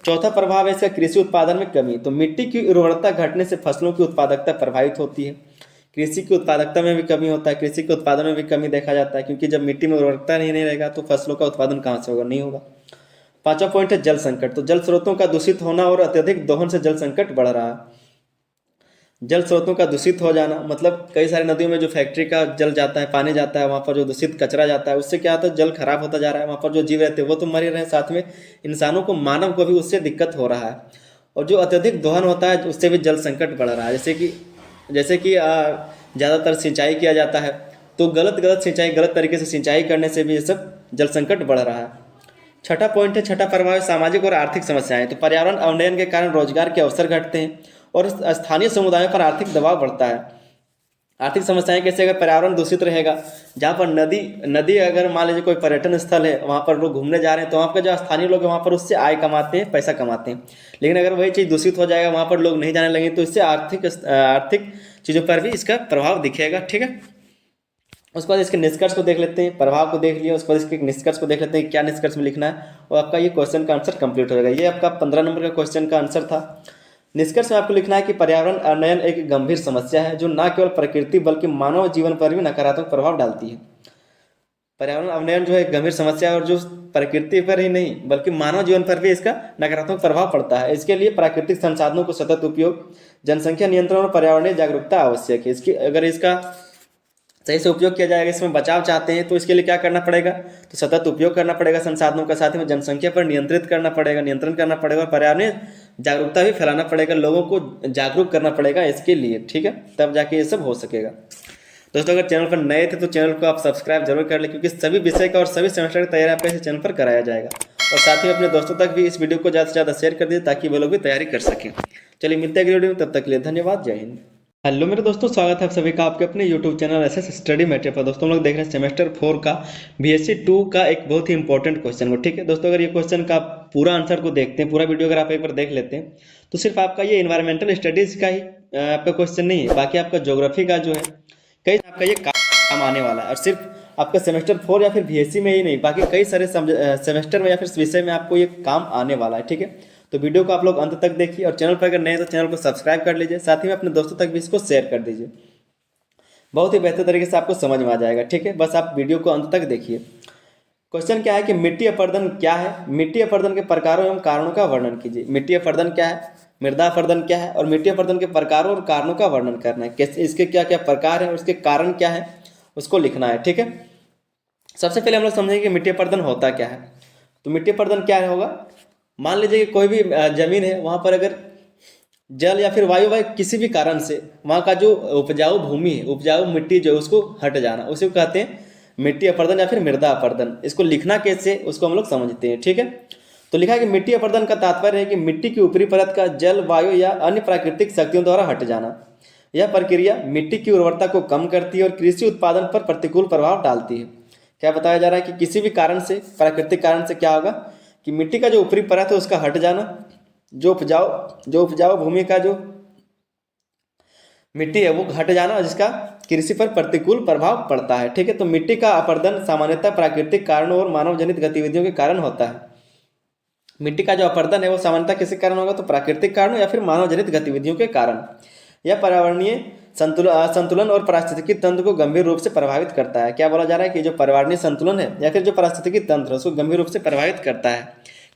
[SPEAKER 1] चौथा प्रभाव है इसका कृषि उत्पादन में कमी। तो मिट्टी की उर्वरता घटने से फसलों की उत्पादकता प्रभावित होती है। कृषि की उत्पादकता में भी कमी होता है, कृषि के उत्पादन में भी कमी देखा जाता है, क्योंकि जब मिट्टी में उर्वरकता नहीं रहेगा तो फसलों का उत्पादन कहाँ से होगा, नहीं होगा। पांचवा पॉइंट है जल संकट। तो जल स्रोतों का दूषित होना और अत्यधिक दोहन से जल संकट बढ़ रहा है। जल स्रोतों का दूषित हो जाना मतलब कई सारी नदियों में जो फैक्ट्री का जल जाता है, पानी जाता है, वहाँ पर जो दूषित कचरा जाता है, उससे क्या होता है, जल खराब होता जा रहा है। वहाँ पर जो जीव रहते हैं वो तो मर ही रहे हैं, साथ में इंसानों को, मानव को भी उससे दिक्कत हो रहा है। और जो अत्यधिक दोहन होता है उससे भी जल संकट बढ़ रहा है। जैसे कि ज़्यादातर सिंचाई किया जाता है, तो गलत सिंचाई, गलत तरीके से सिंचाई करने से भी ये सब जल संकट बढ़ रहा है। छठा पॉइंट है, छठा प्रभाव है सामाजिक और आर्थिक समस्याएं। तो पर्यावरण अवनयन के कारण रोजगार के अवसर घटते हैं और स्थानीय समुदायों पर आर्थिक दबाव बढ़ता है। आर्थिक समस्याएं कैसे, अगर पर्यावरण दूषित रहेगा, जहाँ पर नदी अगर मान लीजिए कोई पर्यटन स्थल है, वहाँ पर लोग घूमने जा रहे हैं, तो वहाँ पर जो स्थानीय लोग हैं वहाँ पर उससे आय कमाते हैं, पैसा कमाते हैं। लेकिन अगर वही चीज़ दूषित हो जाएगा, वहाँ पर लोग नहीं जाने लगेंगे, तो इससे आर्थिक चीज़ों पर भी इसका प्रभाव दिखेगा, ठीक है। उसके बाद इसके निष्कर्ष को देख लेते हैं। प्रभाव को देख लिया, उसके बाद इसके निष्कर्ष को देख लेते हैं क्या निष्कर्ष में लिखना है, और आपका ये क्वेश्चन का आंसर कंप्लीट हो जाएगा। ये आपका 15 नंबर का क्वेश्चन का आंसर था। निष्कर्ष में आपको लिखना है कि पर्यावरण अवनयन एक गंभीर समस्या है जो न केवल प्रकृति बल्कि मानव जीवन पर भी नकारात्मक प्रभाव डालती है। पर्यावरण अवनयन जो है एक गंभीर समस्या है और जो प्रकृति पर ही नहीं बल्कि मानव जीवन पर भी इसका नकारात्मक प्रभाव पड़ता है। इसके लिए प्राकृतिक संसाधनों को सतत उपयोग, जनसंख्या नियंत्रण और पर्यावरणीय जागरूकता आवश्यक है। अगर इसका सही से उपयोग किया जाएगा, इसमें बचाव चाहते हैं, तो इसके लिए क्या करना पड़ेगा, तो सतत उपयोग करना पड़ेगा संसाधनों का, साथ में जनसंख्या पर नियंत्रण करना पड़ेगा और पर्यावरणीय जागरूकता भी फैलाना पड़ेगा, लोगों को जागरूक करना पड़ेगा इसके लिए, ठीक है, तब जाके ये सब हो सकेगा। दोस्तों अगर चैनल पर नए थे तो चैनल को आप सब्सक्राइब जरूर कर ले, क्योंकि सभी विषय का और सभी सेमेस्टर की तैयारी आपके इस चैनल पर कराया जाएगा। और साथ ही अपने दोस्तों तक भी इस वीडियो को ज़्यादा से ज़्यादा शेयर कर दीजिए ताकि वे लोग भी तैयारी कर सकें। चलिए मिलते हैं अगली वीडियो में, तब तक के लिए धन्यवाद, जय हिंद। हेलो मेरे दोस्तों, स्वागत है आप सभी का आपके अपने YouTube channel SS study material पर। दोस्तों हम लोग देख रहे हैं सेमेस्टर 4 का बीएससी 2 का एक बहुत ही इंपॉर्टेंट क्वेश्चन को, ठीक है। दोस्तों अगर ये क्वेश्चन का पूरा आंसर को देखते हैं, पूरा वीडियो अगर आप एक बार देख लेते हैं, तो सिर्फ आपका ये इन्वायरमेंटल स्टडीज का ही आपका क्वेश्चन नहीं है, बाकी आपका ज्योग्राफी का जो है कई आपका ये काम आने वाला है। और सिर्फ आपका सेमेस्टर 4 या फिर बीएससी में ही नहीं, बाकी कई सारे सेमेस्टर में या फिर विषय में आपको ये काम आने वाला है, ठीक है। तो वीडियो को आप लोग अंत तक देखिए, और चैनल पर अगर नए हैं तो चैनल को सब्सक्राइब कर लीजिए, साथ ही में अपने दोस्तों तक भी इसको शेयर कर दीजिए। बहुत ही बेहतर तरीके से आपको समझ में आ जाएगा, ठीक है। बस आप वीडियो को अंत तक देखिए। क्वेश्चन क्या है कि मिट्टी अपरदन क्या है, मिट्टी अपरदन के प्रकारों एवं कारणों का वर्णन कीजिए। मिट्टी अपरदन क्या है, मृदा अपरदन क्या है, और मिट्टी अपरदन के प्रकारों और कारणों का वर्णन करना है। कैसे, इसके क्या क्या प्रकार है और उसके कारण क्या है, उसको लिखना है, ठीक है। सबसे पहले हम लोग समझेंगे कि मिट्टी अपरदन होता क्या है। तो मिट्टी अपरदन क्या होगा, मान लीजिए कि कोई भी जमीन है, वहाँ पर अगर जल या फिर वायु किसी भी कारण से वहाँ का जो उपजाऊ भूमि है, उपजाऊ मिट्टी जो है उसको हट जाना, उसी को कहते हैं मिट्टी अपरदन या फिर मृदा अपरदन। इसको लिखना कैसे, उसको हम लोग समझते हैं, ठीक है। तो लिखा है कि मिट्टी अपरदन का तात्पर्य है कि मिट्टी की ऊपरी परत का जल, वायु या अन्य प्राकृतिक शक्तियों द्वारा हट जाना। यह प्रक्रिया मिट्टी की उर्वरता को कम करती है और कृषि उत्पादन पर प्रतिकूल प्रभाव डालती है। क्या बताया जा रहा है कि किसी भी कारण से, प्राकृतिक कारण से क्या होगा कि मिट्टी का जो ऊपरी परत है उसका हट जाना, जो उपजाऊ भूमि का जो मिट्टी है वो हट जाना, जिसका कृषि पर प्रतिकूल प्रभाव पड़ता है, ठीक है। तो मिट्टी का अपरदन सामान्यतः प्राकृतिक कारणों और मानव जनित गतिविधियों के कारण होता है। मिट्टी का जो अपरदन है वो सामान्यतः किसी कारण होगा, तो प्राकृतिक कारणों या फिर मानव जनित गतिविधियों के कारण। यह पर्यावरणीय संतुलन और पारिस्थितिकी तंत्र को गंभीर रूप से प्रभावित करता है। क्या बोला जा रहा है कि जो पर्यावरणीय संतुलन है या फिर जो पारिस्थितिकी तंत्र है उसको गंभीर रूप से प्रभावित करता है।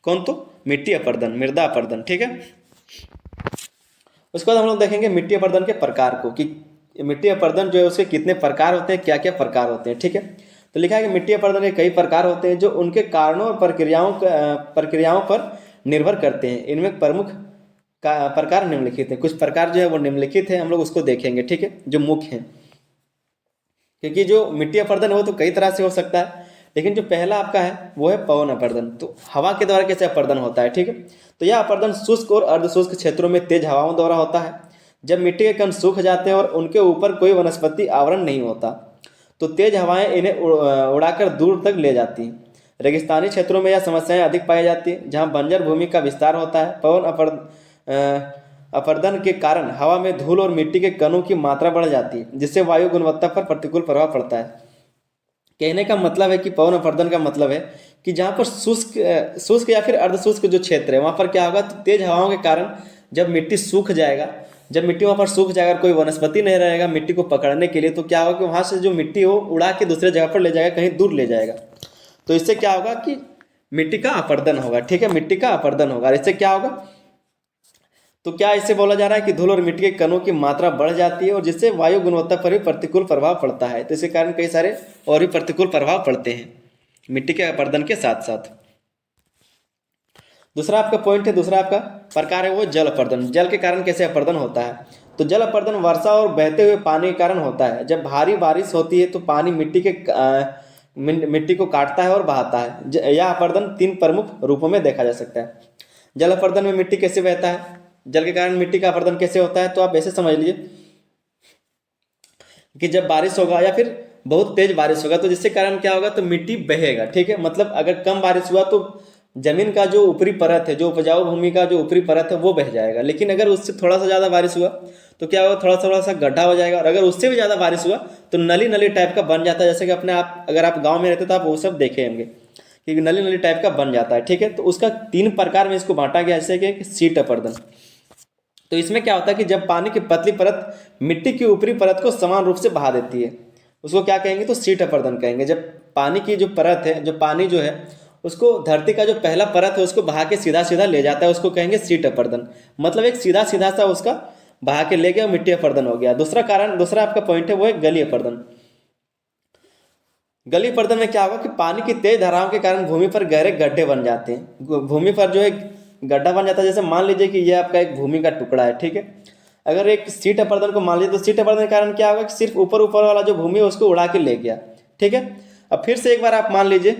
[SPEAKER 1] कौन, तो मिट्टी अपरदन, मृदा अपरदन, ठीक है। उसके बाद हम लोग देखेंगे मिट्टी अपरदन के प्रकार को, कि मिट्टी अपरदन जो है उसके कितने प्रकार होते हैं, क्या क्या प्रकार होते हैं, ठीक है। तो लिखा है कि मिट्टी अपरदन के कई प्रकार होते हैं जो उनके कारणों और प्रक्रियाओं पर निर्भर करते हैं। इनमें प्रमुख प्रकार निम्नलिखित है। कुछ प्रकार जो है वो निम्नलिखित है, हम लोग उसको देखेंगे, ठीक है, जो मुख्य हैं। क्योंकि जो मिट्टी अपरदन है वो तो कई तरह से हो सकता है, लेकिन जो पहला आपका है वो है पवन अपरदन। तो हवा के द्वारा कैसे अपरदन होता है, ठीक है। तो यह अपरदन शुष्क और अर्धशुष्क क्षेत्रों में तेज हवाओं द्वारा होता है। जब मिट्टी के कण सूख जाते हैं और उनके ऊपर कोई वनस्पति आवरण नहीं होता, तो तेज हवाएं इन्हें उड़ाकर दूर तक ले जाती हैं। रेगिस्तानी क्षेत्रों में यह समस्याएं अधिक पाई जाती है, जहां बंजर भूमि का विस्तार होता है। अपरदन के कारण हवा में धूल और मिट्टी के कणों की मात्रा बढ़ जाती है, जिससे वायु गुणवत्ता पर प्रतिकूल प्रभाव पड़ता है। कहने का मतलब है कि पवन अपरदन का मतलब है कि जहाँ पर शुष्क या फिर अर्धशुष्क जो क्षेत्र है वहाँ पर क्या होगा, तो तेज हवाओं के कारण जब मिट्टी सूख जाएगा, जब मिट्टी वहाँ पर सूख जाएगा और कोई वनस्पति नहीं रहेगा मिट्टी को पकड़ने के लिए, तो क्या होगा कि वहाँ से जो मिट्टी हो उड़ा के दूसरे जगह पर ले जाएगा, कहीं दूर ले जाएगा। तो इससे क्या होगा कि मिट्टी का अपरदन होगा। ठीक है, मिट्टी का अपरदन होगा। इससे क्या होगा, तो क्या इससे बोला जा रहा है कि धूल और मिट्टी के कणों की मात्रा बढ़ जाती है और जिससे वायु गुणवत्ता पर भी प्रतिकूल प्रभाव पड़ता है। तो इसके कारण कई सारे और भी प्रतिकूल प्रभाव पड़ते हैं मिट्टी के अपरदन के साथ साथ। दूसरा आपका पॉइंट है, दूसरा आपका प्रकार है वो जल अपरदन। जल के कारण कैसे अपरदन होता है, तो जल अपरदन वर्षा और बहते हुए पानी के कारण होता है। जब भारी बारिश होती है तो पानी मिट्टी को काटता है और बहाता है। यह अपरदन 3 प्रमुख रूपों में देखा जा सकता है। जल अपरदन में मिट्टी कैसे बहता है, जल के कारण मिट्टी का अपरदन कैसे होता है, तो आप ऐसे समझ लीजिए कि जब बारिश होगा या फिर बहुत तेज बारिश होगा तो जिससे कारण क्या होगा, तो मिट्टी बहेगा। ठीक है, मतलब अगर कम बारिश हुआ तो जमीन का जो ऊपरी परत है, जो उपजाऊ भूमि का जो ऊपरी परत है वो बह जाएगा। लेकिन अगर उससे थोड़ा सा ज़्यादा बारिश हुआ तो क्या होगा, थोड़ा थोड़ा सा गड्ढा हो जाएगा। और अगर उससे भी ज़्यादा बारिश हुआ तो नली नली टाइप का बन जाता है। जैसे कि अपने आप अगर आप गाँव में रहते तो आप वो सब देखे होंगे कि नली नली टाइप का बन जाता है। ठीक है, तो उसका 3 प्रकार में इसको बांटा गया, जैसे कि शीट अपरदन। तो इसमें क्या होता है कि जब पानी की पतली परत मिट्टी की ऊपरी परत को समान रूप से बहा देती है, उसको क्या कहेंगे, तो शीट अपरदन कहेंगे। जब पानी की जो परत है, जो पानी जो है उसको धरती का जो पहला परत है उसको बहा के सीधा सीधा ले जाता है, उसको कहेंगे शीट अपरदन। मतलब एक सीधा सीधा सा उसका बहा के ले गया, मिट्टी अपरदन हो गया। दूसरा आपका पॉइंट है वो है गली अपरदन। गली अपरदन में क्या होगा कि पानी की तेज धाराओं के कारण भूमि पर गहरे गड्ढे बन जाते हैं। भूमि पर जो है गड्ढा बन जाता है। जैसे मान लीजिए कि यह आपका एक भूमि का टुकड़ा है। ठीक है, अगर एक शीट अपरदन को मान लीजिए तो शीट अपरदन के कारण क्या होगा कि सिर्फ ऊपर ऊपर वाला जो भूमि है उसको उड़ा के ले गया। ठीक है, अब फिर से एक बार आप मान लीजिए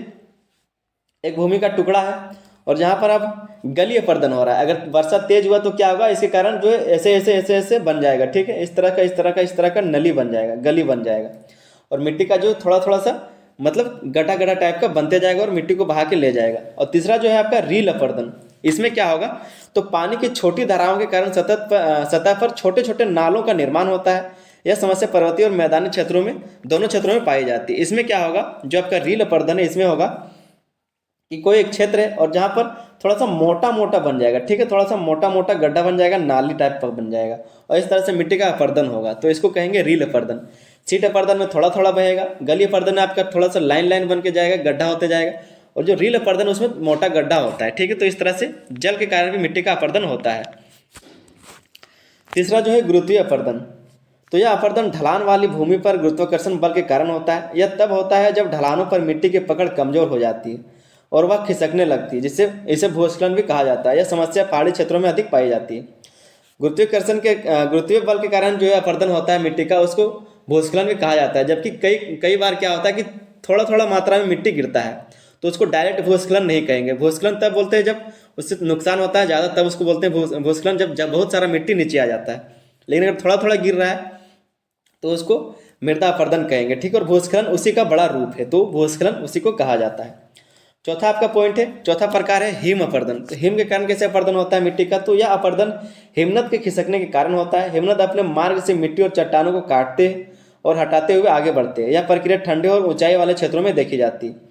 [SPEAKER 1] एक भूमि का टुकड़ा है और जहाँ पर अब गली अपरदन हो रहा है। अगर वर्षा तेज हुआ तो क्या होगा, इसके कारण जो है ऐसे ऐसे ऐसे ऐसे बन जाएगा। ठीक है, इस तरह का इस तरह का इस तरह का नली बन जाएगा, गली बन जाएगा। और मिट्टी का जो थोड़ा थोड़ा सा मतलब गड्ढा गड्ढा टाइप का बनते जाएगा और मिट्टी को बहा के ले जाएगा। और तीसरा जो है आपका रील अपरदन। इसमें क्या होगा, तो पानी की छोटी धाराओं के कारण सतह पर छोटे छोटे नालों का निर्माण होता है। यह समस्या पर्वतीय और मैदानी क्षेत्रों में, दोनों क्षेत्रों में पाई जाती है। इसमें क्या होगा, जो आपका रील अपरदन है इसमें होगा कि कोई एक क्षेत्र है और जहाँ पर थोड़ा सा मोटा मोटा बन जाएगा। ठीक है, थोड़ा सा मोटा मोटा गड्ढा बन जाएगा, नाली टाइप का बन जाएगा और इस तरह से मिट्टी का अपरदन होगा। तो इसको कहेंगे रील अपरदन। शीट अपरदन में थोड़ा थोड़ा बहेगा। गली अपरदन में आपका थोड़ा सा लाइन लाइन बन के जाएगा, गड्ढा होते जाएगा। और जो रील अपरदन उसमें मोटा गड्ढा होता है। ठीक है, तो इस तरह से जल के कारण भी मिट्टी का अपरदन होता है। तीसरा जो है गुरुत्वीय अपरदन। तो यह अपरदन ढलान वाली भूमि पर गुरुत्वाकर्षण बल के कारण होता है। यह तब होता है जब ढलानों पर मिट्टी की पकड़ कमजोर हो जाती है और वह खिसकने लगती है, जिससे इसे भूस्खलन भी कहा जाता है। यह समस्या पहाड़ी क्षेत्रों में अधिक पाई जाती है। गुरुत्वीय बल के कारण जो है अपरदन होता है मिट्टी का, उसको भूस्खलन भी कहा जाता है। जबकि कई कई बार क्या होता है कि थोड़ा थोड़ा मात्रा में मिट्टी गिरता है तो उसको डायरेक्ट भूस्खलन नहीं कहेंगे। भूस्खलन तब बोलते हैं जब उससे नुकसान होता है ज़्यादा, तब उसको बोलते हैं भूस्खलन जब बहुत सारा मिट्टी नीचे आ जाता है। लेकिन अगर थोड़ा थोड़ा गिर रहा है तो उसको मृदा अपरदन कहेंगे। ठीक, और भूस्खलन उसी का बड़ा रूप है, तो भूस्खलन उसी को कहा जाता है। चौथा आपका पॉइंट है, चौथा प्रकार है हिम अपरदन। तो हिम के कारण कैसे अपरदन होता है मिट्टी का, तो यह अपरदन हिमनद के खिसकने के कारण होता है। हिमनद अपने मार्ग से मिट्टी और चट्टानों को काटते और हटाते हुए आगे बढ़ते हैं। यह प्रक्रिया ठंडे और ऊंचाई वाले क्षेत्रों में देखी जाती है।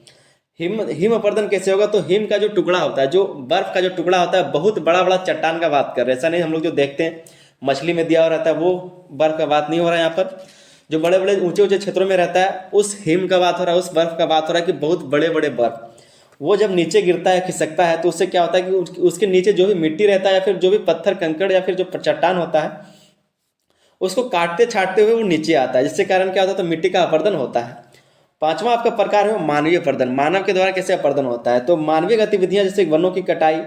[SPEAKER 1] हिम अपरदन कैसे होगा, तो हिम का जो टुकड़ा होता है, जो बर्फ का जो टुकड़ा होता है, बहुत बड़ा बड़ा चट्टान का बात कर रहे हैं। ऐसा नहीं हम लोग जो देखते हैं मछली में दिया हुआ रहता है वो बर्फ का बात नहीं हो रहा है। यहाँ पर जो बड़े बड़े ऊंचे ऊंचे क्षेत्रों में रहता है उस हिम का बात हो रहा है, उस बर्फ का बात हो रहा है कि बहुत बड़े बड़े बर्फ वो जब नीचे गिरता है, खिसकता है, तो उससे क्या होता है कि उसके नीचे जो भी मिट्टी रहता है या फिर जो भी पत्थर कंकड़ या फिर जो चट्टान होता है उसको काटते छाटते हुए वो नीचे आता है, जिससे कारण क्या होता है, तो मिट्टी का अपरदन होता है। पांचवा आपका प्रकार है मानवीय अपरदन। मानव के द्वारा कैसे अपरदन होता है, तो मानवीय गतिविधियां जैसे वनों की कटाई,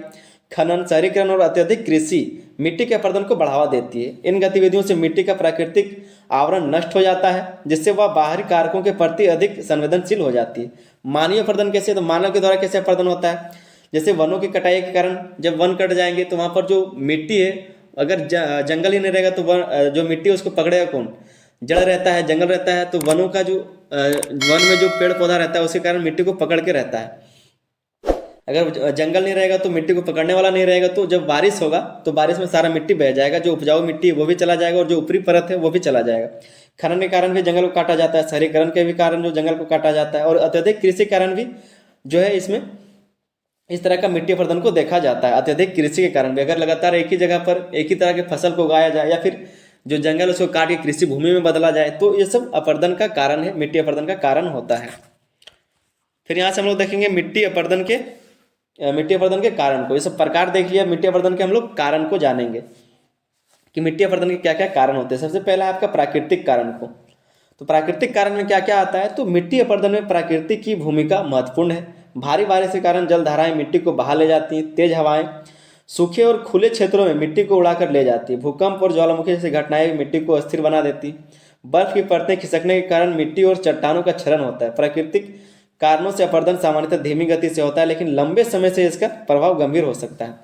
[SPEAKER 1] खनन, शहरीकरण और अत्यधिक कृषि मिट्टी के अपरदन को बढ़ावा देती है। इन गतिविधियों से मिट्टी का प्राकृतिक आवरण नष्ट हो जाता है, जिससे वह बाहरी कारकों के प्रति अधिक संवेदनशील हो जाती है। मानवीय अपरदन कैसे, तो मानव के द्वारा कैसे अपरदन होता है, जैसे वनों की कटाई के कारण जब वन कट जाएंगे तो वहाँ पर जो मिट्टी है, अगर जंगल ही नहीं रहेगा तो जो मिट्टी है उसको पकड़ेगा कौन, जड़ रहता है, जंगल रहता है, तो वनों का जो वन में जो पेड़ पौधा रहता है उसके कारण मिट्टी को पकड़ के रहता है। अगर जंगल नहीं रहेगा तो मिट्टी को पकड़ने वाला नहीं रहेगा, तो जब बारिश होगा तो बारिश में सारा मिट्टी बह जाएगा, जो उपजाऊ मिट्टी है वो भी चला जाएगा और जो ऊपरी परत है वो भी चला जाएगा। खनन के कारण भी जंगल को काटा जाता है, शहरीकरण के भी कारण जो जंगल को काटा जाता है, और अत्यधिक कृषि के कारण भी जो है इसमें इस तरह का मिट्टी अपरदन को देखा जाता है। अत्यधिक कृषि के कारण भी, अगर लगातार एक ही जगह पर एक ही तरह की फसल को उगाया जाए या फिर जो जंगल उसको काट के कृषि भूमि में बदला जाए, तो ये सब अपरदन का कारण है, मिट्टी अपरदन का कारण होता है। फिर यहाँ से हम लोग देखेंगे मिट्टी अपरदन के कारण को। ये सब प्रकार देख लिया, मिट्टी अपरदन के हम लोग कारण को जानेंगे कि मिट्टी अपरदन के क्या क्या कारण होते हैं। सबसे पहला है आपका प्राकृतिक कारण को। तो प्राकृतिक कारण में क्या क्या आता है, तो मिट्टी अपरदन में प्रकृति की भूमिका महत्वपूर्ण है। भारी बारिश के कारण जलधाराएं मिट्टी को बहा ले जाती हैं, तेज हवाएं सूखे और खुले क्षेत्रों में मिट्टी को उड़ाकर ले जाती है, भूकंप और ज्वालामुखी जैसी घटनाएं भी मिट्टी को अस्थिर बना देती हैं। बर्फ की परतें खिसकने के कारण मिट्टी और चट्टानों का क्षरण होता है। प्राकृतिक कारणों से अपरदन सामान्यतः धीमी गति से होता है, लेकिन लंबे समय से इसका प्रभाव गंभीर हो सकता है।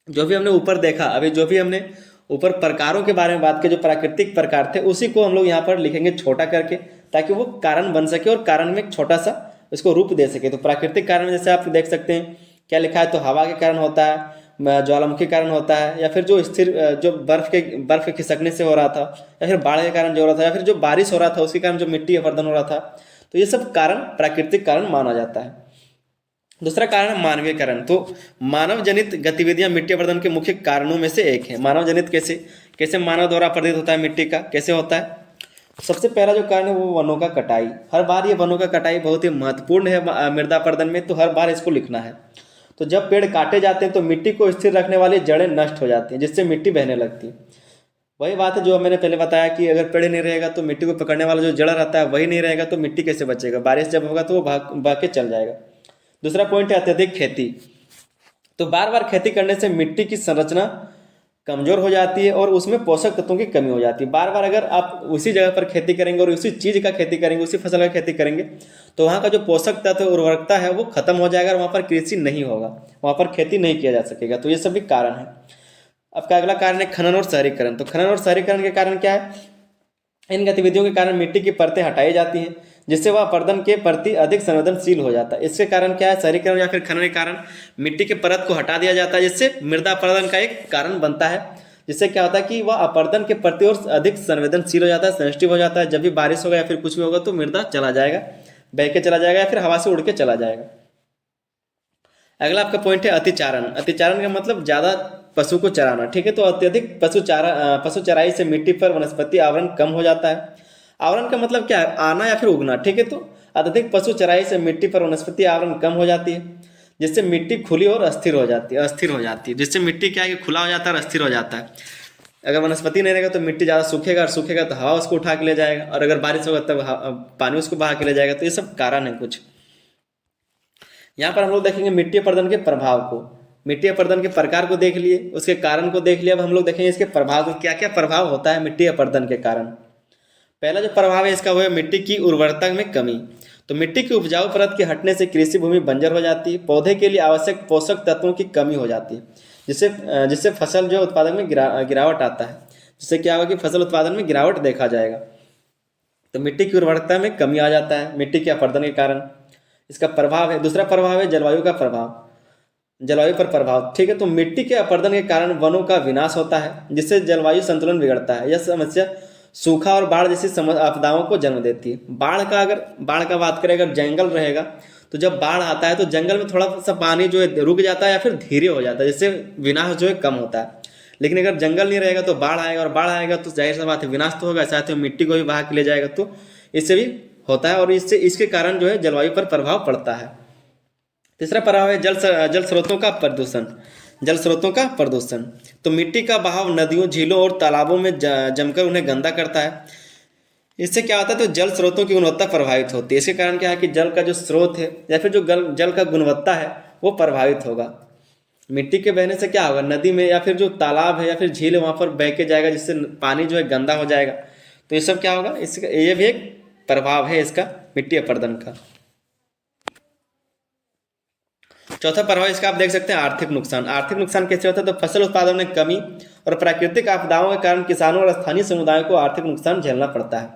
[SPEAKER 1] जो भी हमने ऊपर देखा, अभी जो भी हमने ऊपर प्रकारों के बारे में बात की, जो प्राकृतिक प्रकार थे उसी को हम लोग यहाँ पर लिखेंगे छोटा करके, ताकि वो कारण बन सके और कारण में एक छोटा सा इसको रूप दे सके। तो प्राकृतिक कारण में जैसे आप देख सकते हैं क्या लिखा है, तो हवा के कारण होता है, ज्वालामुखी कारण होता है, या फिर जो स्थिर जो बर्फ के खिसकने से हो रहा था, या फिर बाढ़ के कारण जो हो रहा था, या फिर जो बारिश हो रहा था उसके कारण जो मिट्टी अपरदन हो रहा था। तो ये सब कारण प्राकृतिक कारण माना जाता है। दूसरा कारण है मानवीय कारण। तो मानव जनित गतिविधियां मिट्टी अपरदन के मुख्य कारणों में से एक है। मानव जनित कैसे कैसे मानव द्वारा अपरदित होता है मिट्टी का, कैसे होता है। सबसे पहला जो कारण है वो वनों का कटाई। हर बार ये वनों का कटाई बहुत ही महत्वपूर्ण है मृदा अपरदन में, तो हर बार इसको लिखना है। तो जब पेड़ काटे जाते हैं तो मिट्टी को स्थिर रखने वाली जड़ें नष्ट हो जाती हैं, जिससे मिट्टी बहने लगती है। वही बात है जो मैंने पहले बताया कि अगर पेड़ नहीं रहेगा तो मिट्टी को पकड़ने वाला जो जड़ रहता है वही नहीं रहेगा, तो मिट्टी कैसे बचेगा। बारिश जब होगा तो वो बह के चल जाएगा। दूसरा पॉइंट है अत्यधिक खेती। तो बार बार खेती करने से मिट्टी की संरचना कमजोर हो जाती है और उसमें पोषक तत्वों की कमी हो जाती है। बार बार अगर आप उसी जगह पर खेती करेंगे और उसी चीज का खेती करेंगे, उसी फसल का खेती करेंगे, तो वहाँ का जो पोषक तत्व उर्वरकता है वो खत्म हो जाएगा और वहाँ पर कृषि नहीं होगा, वहाँ पर खेती नहीं किया जा सकेगा। तो ये सभी कारण है। आपका अगला कारण है खनन और शहरीकरण। तो खनन और शहरीकरण के कारण क्या है, इन गतिविधियों के कारण मिट्टी की परतें हटाई जाती हैं, जिससे वह अपरदन के प्रति अधिक संवेदनशील हो जाता है। इसके कारण क्या है, शहरीकरण या फिर खनन के कारण मिट्टी के परत को हटा दिया जाता है, जिससे मृदा अपरदन का एक कारण बनता है। जिससे क्या होता है कि वह अपरदन के प्रति और अधिक संवेदनशील हो जाता है, सेंसिटिव हो जाता है। जब भी बारिश होगा या फिर कुछ भी होगा तो मृदा चला जाएगा, बह के चला जाएगा या फिर हवा से उड़ के चला जाएगा। अगला आपका पॉइंट है अतिचारण। अतिचारण का मतलब ज्यादा पशु को चराना, ठीक है। तो अत्यधिक पशु चराई से मिट्टी पर वनस्पति आवरण कम हो जाता है। आवरण का मतलब क्या है, आना या फिर उगना, ठीक है। तो अत्यधिक पशु चराई से मिट्टी पर वनस्पति आवरण कम हो जाती है, जिससे मिट्टी खुली और अस्थिर हो जाती है। जिससे मिट्टी क्या है कि खुला हो जाता है और अस्थिर हो जाता है। अगर वनस्पति नहीं रहेगा तो मिट्टी ज़्यादा सूखेगा, और सूखेगा तो हवा उसको उठा के ले जाएगा, और अगर बारिश होगा तब पानी उसको बहा के ले जाएगा। तो ये सब कारण है कुछ। यहाँ पर हम लोग देखेंगे मिट्टी अपरदन के प्रभाव को। मिट्टी अपरदन के प्रकार को देख लिए, उसके कारण को देख लिया। अब हम लोग देखेंगे इसके प्रभाव को, क्या क्या प्रभाव होता है मिट्टी अपरदन के कारण। पहला जो प्रभाव है इसका वो है मिट्टी की उर्वरता में कमी। तो मिट्टी की उपजाऊ परत के हटने से कृषि भूमि बंजर हो जाती है, पौधे के लिए आवश्यक पोषक तत्वों की कमी हो जाती है, जिससे फसल जो उत्पादन में गिरावट आता है। जिससे क्या होगा कि फसल उत्पादन में गिरावट देखा जाएगा। तो मिट्टी की उर्वरकता में कमी आ जाता है मिट्टी के अपरदन के कारण। इसका प्रभाव है। दूसरा प्रभाव है जलवायु का प्रभाव, जलवायु पर प्रभाव, ठीक है। तो मिट्टी के अपरदन के कारण वनों का विनाश होता है, जिससे जलवायु संतुलन बिगड़ता है। यह समस्या सूखा और बाढ़ जैसी आपदाओं को जन्म देती है। बाढ़ का बात करें, अगर जंगल रहेगा तो जब बाढ़ आता है तो जंगल में थोड़ा सा पानी जो है रुक जाता है या फिर धीरे हो जाता है, जिससे विनाश जो है कम होता है। लेकिन अगर जंगल नहीं रहेगा तो बाढ़ आएगा, और बाढ़ आएगा तो जाहिर सा बात है विनाश तो होगा, साथ ही मिट्टी को भी बहा के ले जाएगा। तो इससे भी होता है, और इसके कारण जो है जलवायु पर प्रभाव पड़ता है। तीसरा प्रभाव है जल स्रोतों का प्रदूषण। जल स्रोतों का प्रदूषण, तो मिट्टी का बहाव नदियों, झीलों और तालाबों में जमकर उन्हें गंदा करता है। इससे क्या होता है, तो जल स्रोतों की गुणवत्ता प्रभावित होती है। इसके कारण क्या है कि जल का जो स्रोत है या फिर जो जल का गुणवत्ता है वो प्रभावित होगा। मिट्टी के बहने से क्या होगा, नदी में या फिर जो तालाब है या फिर झील है वहाँ पर बह के जाएगा, जिससे पानी जो है गंदा हो जाएगा। तो ये सब क्या होगा, इसका ये भी एक प्रभाव है इसका मिट्टी अपरदन का। चौथा प्रभाव इसका आप देख सकते हैं आर्थिक नुकसान। आर्थिक नुकसान कैसे होता है, तो फसल उत्पादन में कमी और प्राकृतिक आपदाओं के कारण किसानों और स्थानीय समुदायों को आर्थिक नुकसान झेलना पड़ता है।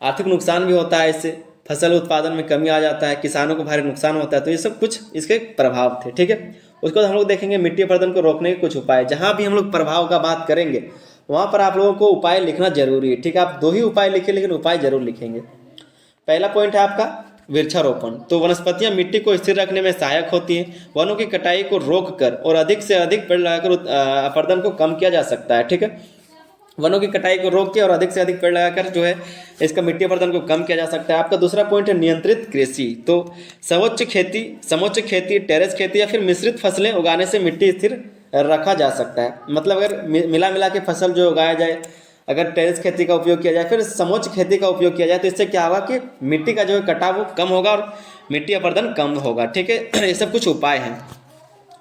[SPEAKER 1] आर्थिक नुकसान भी होता है इससे, फसल उत्पादन में कमी आ जाता है, किसानों को भारी नुकसान होता है। तो ये सब कुछ इसके प्रभाव थे, ठीक है। उसके बाद हम लोग देखेंगे मिट्टी अपरदन को रोकने के कुछ उपाय। जहाँ भी हम लोग प्रभाव का बात करेंगे वहाँ पर आप लोगों को उपाय लिखना जरूरी है, ठीक है। आप 2 ही उपाय लिखें, लेकिन उपाय जरूर लिखेंगे। पहला पॉइंट है आपका वृक्षारोपण। तो वनस्पतियां मिट्टी को स्थिर रखने में सहायक होती हैं। वनों की कटाई को रोक कर और अधिक से अधिक पेड़ लगाकर अपरदन को कम किया जा सकता है, ठीक है। वनों की कटाई को रोक के और अधिक से अधिक पेड़ लगाकर जो है इसका मिट्टी अपरदन को कम किया जा सकता है। आपका दूसरा पॉइंट है नियंत्रित कृषि। तो समोच्च खेती, टेरेस खेती या फिर मिश्रित फसलें उगाने से मिट्टी स्थिर रखा जा सकता है। मतलब अगर मिला के फसल जो उगाया जाए, अगर टेरेस खेती का उपयोग किया जाए, फिर समोच्च खेती का उपयोग किया जाए, तो इससे क्या होगा कि मिट्टी का जो है कटाव वो कम होगा और मिट्टी अपरदन कम होगा, ठीक है। ये सब कुछ उपाय हैं।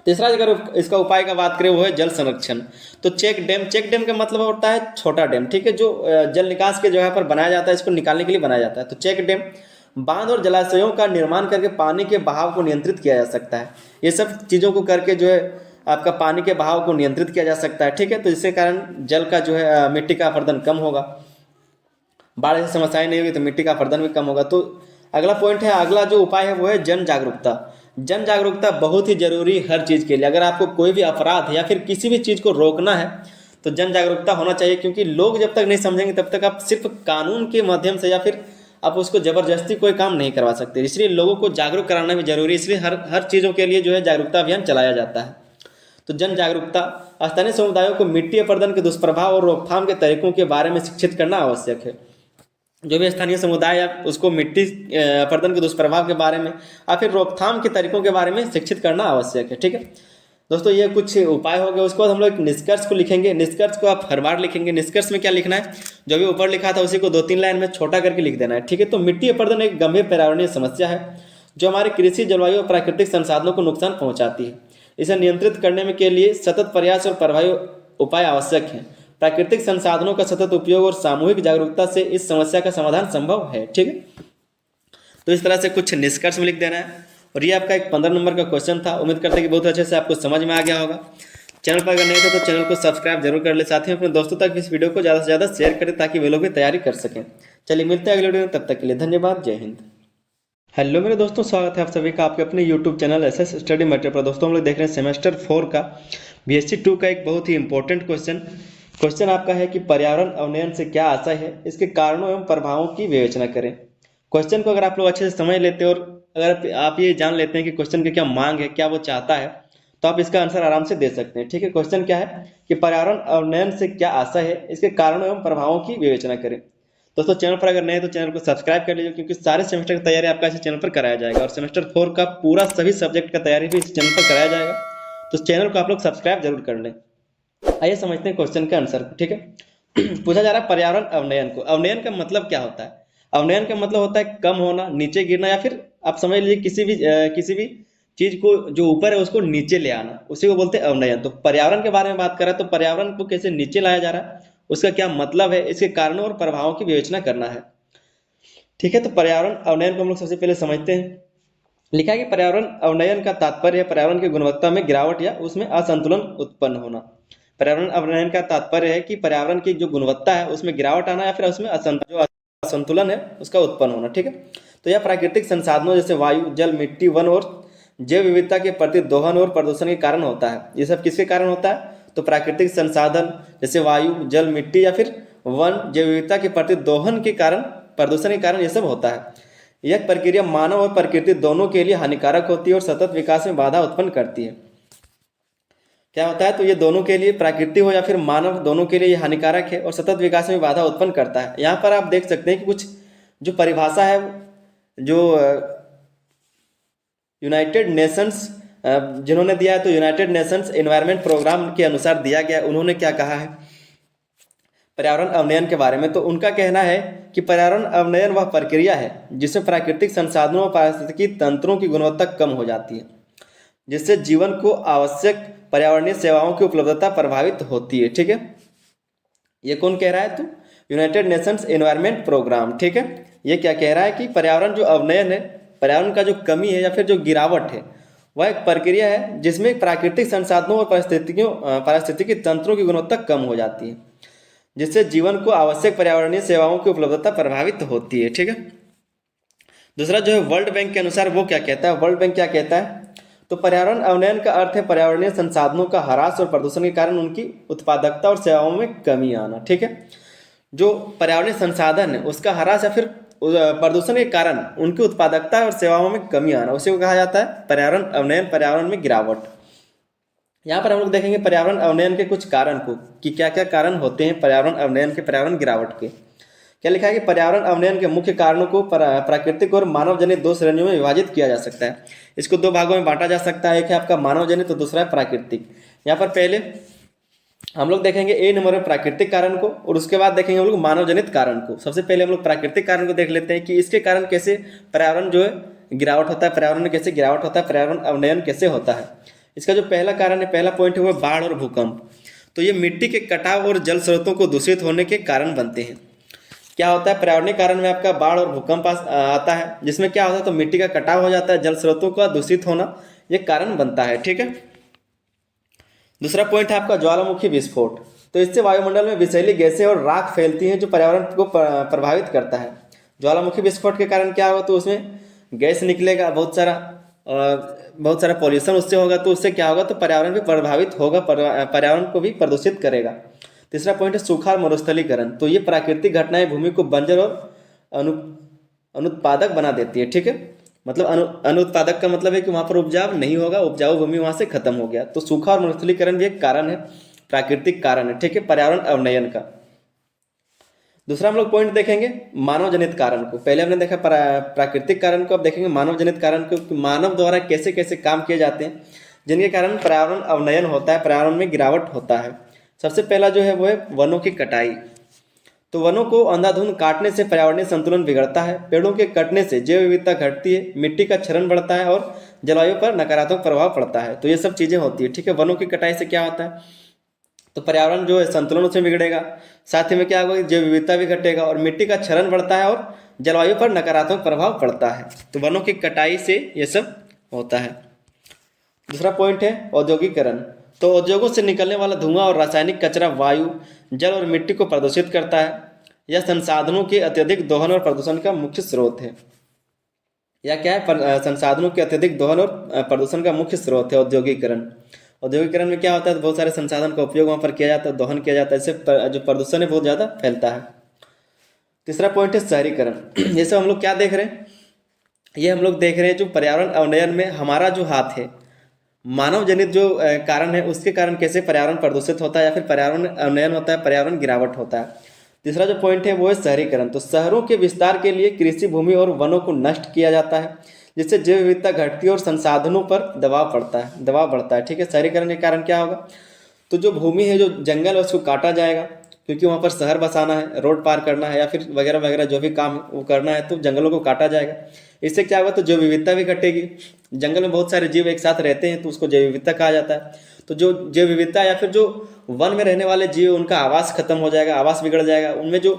[SPEAKER 1] तीसरा अगर इसका उपाय का बात करें वो है जल संरक्षण। तो चेक डैम का मतलब होता है छोटा डैम, ठीक है, जो जल निकास के जगह पर बनाया जाता है, इसको निकालने के लिए बनाया जाता है। तो चेक डैम, बांध और जलाशयों का निर्माण करके पानी के बहाव को नियंत्रित किया जा सकता है। ये सब चीज़ों को करके जो है आपका पानी के बहाव को नियंत्रित किया जा सकता है, ठीक है। तो इसके कारण जल का जो है मिट्टी का अपरदन कम होगा। बाढ़ जैसी समस्याएं नहीं होगी तो मिट्टी का अपरदन भी कम होगा। तो अगला पॉइंट है, अगला जो उपाय है वो है जन जागरूकता। जन जागरूकता बहुत ही जरूरी हर चीज़ के लिए। अगर आपको कोई भी अपराध या फिर किसी भी चीज़ को रोकना है तो जन जागरूकता होना चाहिए, क्योंकि लोग जब तक नहीं समझेंगे तब तक आप सिर्फ कानून के माध्यम से या फिर आप उसको जबरदस्ती कोई काम नहीं करवा सकते। इसलिए लोगों को जागरूक कराना भी जरूरी है। इसलिए हर चीज़ों के लिए जो है जागरूकता अभियान चलाया जाता है। तो जन जागरूकता, स्थानीय समुदायों को मिट्टी अपरदन के दुष्प्रभाव और रोकथाम के तरीकों के बारे में शिक्षित करना आवश्यक है। जो भी स्थानीय समुदाय है उसको मिट्टी अपरदन के दुष्प्रभाव के बारे में या फिर रोकथाम के तरीकों के बारे में शिक्षित करना आवश्यक है, ठीक है दोस्तों। ये कुछ उपाय हो गए। उसके बाद हम लोग निष्कर्ष को लिखेंगे। निष्कर्ष को आप हर बार लिखेंगे। निष्कर्ष में क्या लिखना है, जो भी ऊपर लिखा था उसी को 2-3 लाइन में छोटा करके लिख देना है, ठीक है। तो मिट्टी अपरदन एक गंभीर पर्यावरणीय समस्या है जो हमारे कृषि, जलवायु और प्राकृतिक संसाधनों को नुकसान पहुंचाती है। इसे नियंत्रित करने के लिए सतत प्रयास और प्रभावी उपाय आवश्यक हैं। प्राकृतिक संसाधनों का सतत उपयोग और सामूहिक जागरूकता से इस समस्या का समाधान संभव है, ठीक है। तो इस तरह से कुछ निष्कर्ष में लिख देना है। और ये आपका एक 15 नंबर का क्वेश्चन था। उम्मीद करते हैं कि बहुत अच्छे से आपको समझ में आ गया होगा। चैनल पर अगर नहीं था तो चैनल को सब्सक्राइब जरूर कर ले। साथ ही अपने दोस्तों तक इस वीडियो को ज़्यादा से ज़्यादा शेयर करें ताकि वे लोग भी तैयारी कर सकें। चलिए मिलते हैं अगले वीडियो में, तब तक के लिए धन्यवाद। जय हिंद। हेलो मेरे दोस्तों, स्वागत है आप सभी का आपके अपने YouTube channel SS study material पर। दोस्तों हम लोग देख रहे हैं सेमेस्टर 4 का बीएससी 2 का एक बहुत ही इंपॉर्टेंट क्वेश्चन आपका है कि पर्यावरण अवनयन से क्या आशय है, इसके कारणों एवं प्रभावों की विवेचना करें। क्वेश्चन को अगर आप लोग अच्छे से समझ लेते हैं और अगर आप ये जान लेते हैं कि क्वेश्चन की क्या मांग है, क्या वो चाहता है, तो आप इसका आंसर आराम से दे सकते हैं, ठीक है। क्वेश्चन क्या है कि पर्यावरण अवनयन से क्या आशय है, इसके कारणों एवं प्रभावों की विवेचना करें। दोस्तों चैनल पर अगर नहीं तो चैनल को सब्सक्राइब कर लीजिए, क्योंकि सारे सेमेस्टर की तैयारी आपका इस चैनल पर कराया जाएगा और सेमेस्टर 4 का पूरा सभी सब्जेक्ट का तैयारी भी इस चैनल पर कराया जाएगा। तो चैनल को आप लोग सब्सक्राइब जरूर कर लें। आइए समझते हैं क्वेश्चन का आंसर, ठीक है। पूछा जा रहा है पर्यावरण अवनयन को। अवनयन का मतलब क्या होता है? अवनयन का मतलब होता है कम होना, नीचे गिरना, या फिर आप समझ लीजिए किसी भी चीज को जो ऊपर है उसको नीचे ले आना, उसी को बोलते हैं अवनयन। तो पर्यावरण के बारे में बात कर रहा है, तो पर्यावरण को कैसे नीचे लाया जा रहा है, उसका क्या मतलब है, इसके कारणों और प्रभावों की विवेचना करना है, ठीक है। तो पर्यावरण अवनयन को हम लोग सबसे पहले समझते हैं। लिखा है कि पर्यावरण अवनयन का तात्पर्य है पर्यावरण की गुणवत्ता में गिरावट या उसमें असंतुलन उत्पन्न होना। पर्यावरण अवनयन का तात्पर्य है कि पर्यावरण की जो गुणवत्ता है उसमें गिरावट आना या फिर उसमें असंतुलन है उसका उत्पन्न होना, ठीक है। तो यह प्राकृतिक संसाधनों जैसे वायु, जल, मिट्टी, वन और जैव विविधता के प्रति दोहन और प्रदूषण के कारण होता है। ये सब किसके कारण होता है? तो प्राकृतिक संसाधन जैसे वायु, जल, मिट्टी या फिर वन, जैव विविधता के प्रति दोहन के कारण, प्रदूषण के कारण ये सब होता है। यह प्रक्रिया मानव और प्रकृति दोनों के लिए हानिकारक होती है और सतत विकास में बाधा उत्पन्न करती है। क्या होता है? तो ये दोनों के लिए, प्रकृति हो या फिर मानव, दोनों के लिए ये हानिकारक है और सतत विकास में बाधा उत्पन्न करता है। यहाँ पर आप देख सकते हैं कि कुछ जो परिभाषा है जो यूनाइटेड नेशंस जिन्होंने दिया है, तो यूनाइटेड नेशंस एनवायरनमेंट प्रोग्राम के अनुसार दिया गया। उन्होंने क्या कहा है पर्यावरण अवनयन के बारे में? तो उनका कहना है कि पर्यावरण अवनयन वह प्रक्रिया है जिससे प्राकृतिक संसाधनों और पारिस्थितिकी तंत्रों की गुणवत्ता कम हो जाती है, जिससे जीवन को आवश्यक पर्यावरणीय सेवाओं की उपलब्धता प्रभावित होती है, ठीक है। ये कौन कह रहा है? तो यूनाइटेड नेशंस एनवायरनमेंट प्रोग्राम, ठीक है। ये क्या कह रहा है कि पर्यावरण जो अवनयन है, पर्यावरण का जो कमी है या फिर जो गिरावट है, वह एक प्रक्रिया है जिसमें प्राकृतिक संसाधनों और पारिस्थितिकी तंत्रों की गुणवत्ता कम हो जाती है, जिससे जीवन को आवश्यक पर्यावरणीय सेवाओं की उपलब्धता प्रभावित होती है, ठीक है। दूसरा जो है वर्ल्ड बैंक के अनुसार वो क्या कहता है, वर्ल्ड बैंक क्या कहता है, तो पर्यावरण अवनयन का अर्थ है पर्यावरणीय संसाधनों का ह्रास और प्रदूषण के कारण उनकी उत्पादकता और सेवाओं में कमी आना। ठीक है, जो पर्यावरणीय संसाधन है उसका ह्रास या फिर प्रदूषण के कारण उनकी उत्पादकता और सेवाओं में कमी आना, उसी को कहा जाता है पर्यावरण अवनयन, पर्यावरण में गिरावट। यहाँ पर हम लोग देखेंगे पर्यावरण अवनयन के कुछ कारण को कि क्या क्या कारण होते हैं पर्यावरण अवनयन के, पर्यावरण गिरावट के। क्या लिखा है कि पर्यावरण अवनयन के मुख्य कारणों को प्राकृतिक और मानव जनित दो श्रेणियों में विभाजित किया जा सकता है। इसको दो भागों में बांटा जा सकता है, एक है आपका मानव जनित और दूसरा है प्राकृतिक। यहाँ पर पहले हम लोग देखेंगे ए नंबर में प्राकृतिक कारण को और उसके बाद देखेंगे हम लोग मानव जनित कारण को। सबसे पहले हम लोग प्राकृतिक कारण को देख लेते हैं कि इसके कारण कैसे पर्यावरण जो है गिरावट होता है, पर्यावरण में कैसे गिरावट होता है, पर्यावरण अवनयन कैसे होता है। इसका जो पहला कारण है, पहला पॉइंट है वो बाढ़ और भूकंप। तो ये मिट्टी के कटाव और जल स्रोतों को दूषित होने के कारण बनते हैं। क्या होता है, पर्यावरणीय कारण में आपका बाढ़ और भूकंप आता है, जिसमें क्या होता है तो मिट्टी का कटाव हो जाता है, जल स्रोतों का दूषित होना ये कारण बनता है। ठीक है, दूसरा पॉइंट है आपका ज्वालामुखी विस्फोट। तो इससे वायुमंडल में विषैली गैसें और राख फैलती हैं जो पर्यावरण को प्रभावित करता है। ज्वालामुखी विस्फोट के कारण क्या होगा, तो उसमें गैस निकलेगा बहुत सारा पॉल्यूशन उससे होगा, तो उससे क्या होगा तो पर्यावरण भी प्रभावित होगा, पर्यावरण को भी प्रदूषित करेगा। तीसरा पॉइंट है सूखा और मरुस्थलीकरण। तो ये प्राकृतिक घटनाएं भूमि को बंजर और अनुत्पादक बना देती है। ठीक है, मतलब अनुत्पादक का मतलब है कि वहाँ पर उपजाऊ नहीं होगा, उपजाऊ भूमि वहाँ से खत्म हो गया। तो सूखा और मरुस्थलीकरण भी एक कारण है, प्राकृतिक कारण है। ठीक है, पर्यावरण अवनयन का। दूसरा हम लोग पॉइंट देखेंगे मानव जनित कारण को। पहले हमने देखा प्राकृतिक कारण को, अब देखेंगे मानव जनित कारण को, मानव द्वारा कैसे कैसे काम किए जाते हैं जिनके कारण पर्यावरण अवनयन होता है, पर्यावरण में गिरावट होता है। सबसे पहला जो है वो है वनों की कटाई। तो वनों को अंधाधुंध काटने से पर्यावरणीय संतुलन बिगड़ता है। पेड़ों के कटने से जैव विविधता घटती है, मिट्टी का क्षरण बढ़ता है और जलवायु पर नकारात्मक प्रभाव पड़ता है। तो ये सब चीज़ें होती है। ठीक है, वनों की कटाई से क्या होता है तो पर्यावरण जो है संतुलन उसमें बिगड़ेगा, साथ ही में क्या होगा जैव विविधता भी घटेगा और मिट्टी का क्षरण बढ़ता है और जलवायु पर नकारात्मक प्रभाव पड़ता है। तो वनों की कटाई से ये सब होता है। दूसरा पॉइंट है औद्योगिकरण। तो उद्योगों से निकलने वाला धुआं और रासायनिक कचरा वायु, जल और मिट्टी को प्रदूषित करता है। यह संसाधनों के अत्यधिक दोहन और प्रदूषण का मुख्य स्रोत है। या क्या है, संसाधनों के अत्यधिक दोहन और प्रदूषण का मुख्य स्रोत है औद्योगिकरण। औद्योगिकरण में क्या होता है तो बहुत सारे संसाधन का उपयोग वहाँ पर किया जाता है, दोहन किया जाता है, इससे जो प्रदूषण है बहुत ज़्यादा फैलता है। तीसरा पॉइंट है शहरीकरण। ये सब हम लोग क्या देख रहे हैं, ये हम लोग देख रहे हैं जो पर्यावरण अवनयन में हमारा जो हाथ है, मानव जनित जो कारण है उसके कारण कैसे पर्यावरण प्रदूषित होता है या फिर पर्यावरण अवनयन होता है, पर्यावरण गिरावट होता है। तीसरा जो पॉइंट है वो है शहरीकरण। तो शहरों के विस्तार के लिए कृषि भूमि और वनों को नष्ट किया जाता है, जिससे जैव विविधता घटती है और संसाधनों पर दबाव बढ़ता है। ठीक है, शहरीकरण के कारण क्या होगा तो जो भूमि है, जो जंगल है उसको काटा जाएगा, क्योंकि वहाँ पर शहर बसाना है, रोड पार करना है या फिर वगैरह वगैरह जो भी काम है वो करना है, तो जंगलों को काटा जाएगा। इससे क्या होगा तो जैव विविधता भी घटेगी। जंगल में बहुत सारे जीव एक साथ रहते हैं तो उसको जैव विविधता कहा जाता है। तो जो जैव विविधता या फिर जो वन में रहने वाले जीव उनका आवास खत्म हो जाएगा, आवास बिगड़ जाएगा, उनमें जो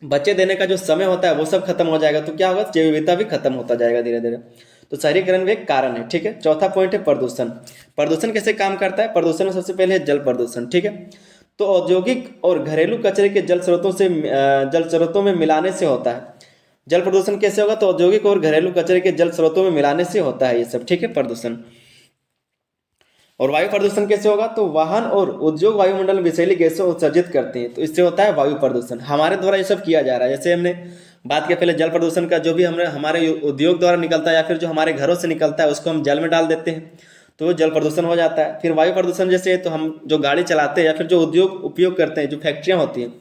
[SPEAKER 1] बच्चे देने का जो समय होता है वो सब खत्म हो जाएगा। तो क्या होगा जैव विविधता भी खत्म होता जाएगा धीरे धीरे। तो शहरीकरण भी एक कारण है। ठीक है, चौथा पॉइंट है प्रदूषण। प्रदूषण कैसे काम करता है, प्रदूषण में सबसे पहले है जल प्रदूषण। ठीक है, तो औद्योगिक और घरेलू कचरे के जल स्रोतों में मिलाने से होता है। जल प्रदूषण कैसे होगा तो औद्योगिक और घरेलू कचरे के जल स्रोतों में मिलाने से होता है ये सब। ठीक है, प्रदूषण। और वायु प्रदूषण कैसे होगा तो वाहन और उद्योग वायुमंडल में विषैली गैसों उत्सर्जित करते हैं, तो इससे होता है वायु प्रदूषण। हमारे द्वारा ये सब किया जा रहा है। जैसे हमने बात किया पहले जल प्रदूषण का, जो भी हमारे उद्योग द्वारा निकलता है या फिर जो हमारे घरों से निकलता है उसको हम जल में डाल देते हैं तो जल प्रदूषण हो जाता है। फिर वायु प्रदूषण जैसे तो हम जो गाड़ी चलाते हैं या फिर जो उद्योग उपयोग करते हैं, जो फैक्ट्रियाँ होती हैं,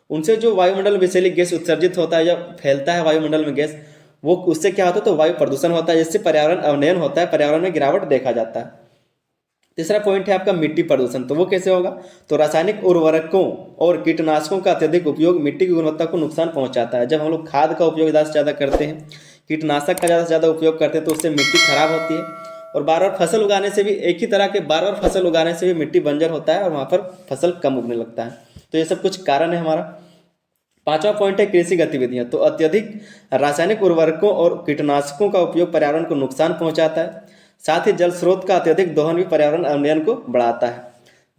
[SPEAKER 1] उनसे जो वायुमंडल में विषैली गैस उत्सर्जित होता है या फैलता है वायुमंडल में गैस, वो उससे क्या होता है तो वायु प्रदूषण होता है, जिससे पर्यावरण अवनयन होता है, पर्यावरण में गिरावट देखा जाता है। तीसरा पॉइंट है आपका मिट्टी प्रदूषण। तो वो कैसे होगा तो रासायनिक उर्वरकों और कीटनाशकों का अत्यधिक उपयोग मिट्टी की गुणवत्ता को नुकसान पहुंचाता है। जब हम लोग खाद का उपयोग ज़्यादा से ज़्यादा करते हैं, कीटनाशक का ज़्यादा से ज़्यादा उपयोग करते हैं, तो उससे मिट्टी खराब होती है और बार बार फसल उगाने से भी, एक ही तरह के बार बार फसल उगाने से भी मिट्टी बंजर होता है और वहाँ पर फसल कम उगने लगता है। तो ये सब कुछ कारण है हमारा। पांचवा पॉइंट है कृषि गतिविधियां। तो अत्यधिक रासायनिक उर्वरकों और कीटनाशकों का उपयोग पर्यावरण को नुकसान पहुंचाता है। साथ ही जल स्रोत का अत्यधिक दोहन भी पर्यावरण अवनयन को बढ़ाता है।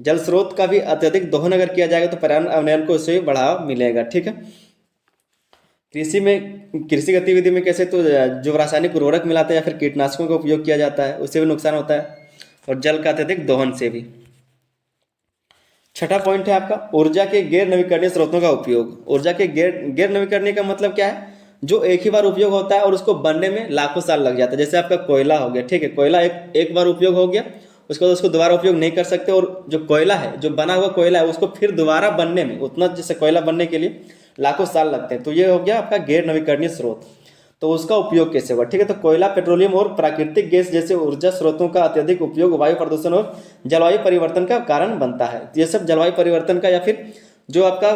[SPEAKER 1] जल स्रोत का भी अत्यधिक दोहन अगर किया जाएगा तो पर्यावरण अवनयन को उससे भी बढ़ावा मिलेगा। ठीक है, कृषि गतिविधि में कैसे, तो जो रासायनिक उर्वरक मिलाते हैं या फिर कीटनाशकों का उपयोग किया जाता है उससे भी नुकसान होता है, और जल का अत्यधिक दोहन से भी। छठा पॉइंट है आपका ऊर्जा के गैर नवीकरणीय स्रोतों का उपयोग। ऊर्जा के गैर नवीकरणीय का मतलब क्या है, जो एक ही बार उपयोग होता है और उसको बनने में लाखों साल लग जाता है। जैसे आपका कोयला हो गया, ठीक है, कोयला एक बार उपयोग हो गया, उसके बाद उसको दोबारा उपयोग नहीं कर सकते, और जो कोयला है, जो बना हुआ कोयला है, उसको फिर दोबारा बनने में उतना, जैसे कोयला बनने के लिए लाखों साल लगते हैं। तो ये हो गया आपका गैर नवीकरणीय स्रोत। तो उसका उपयोग कैसे हुआ, ठीक है, तो कोयला, पेट्रोलियम और प्राकृतिक गैस जैसे ऊर्जा स्रोतों का अत्यधिक उपयोग वायु प्रदूषण और जलवायु परिवर्तन का कारण बनता है। ये सब जलवायु परिवर्तन का या फिर जो आपका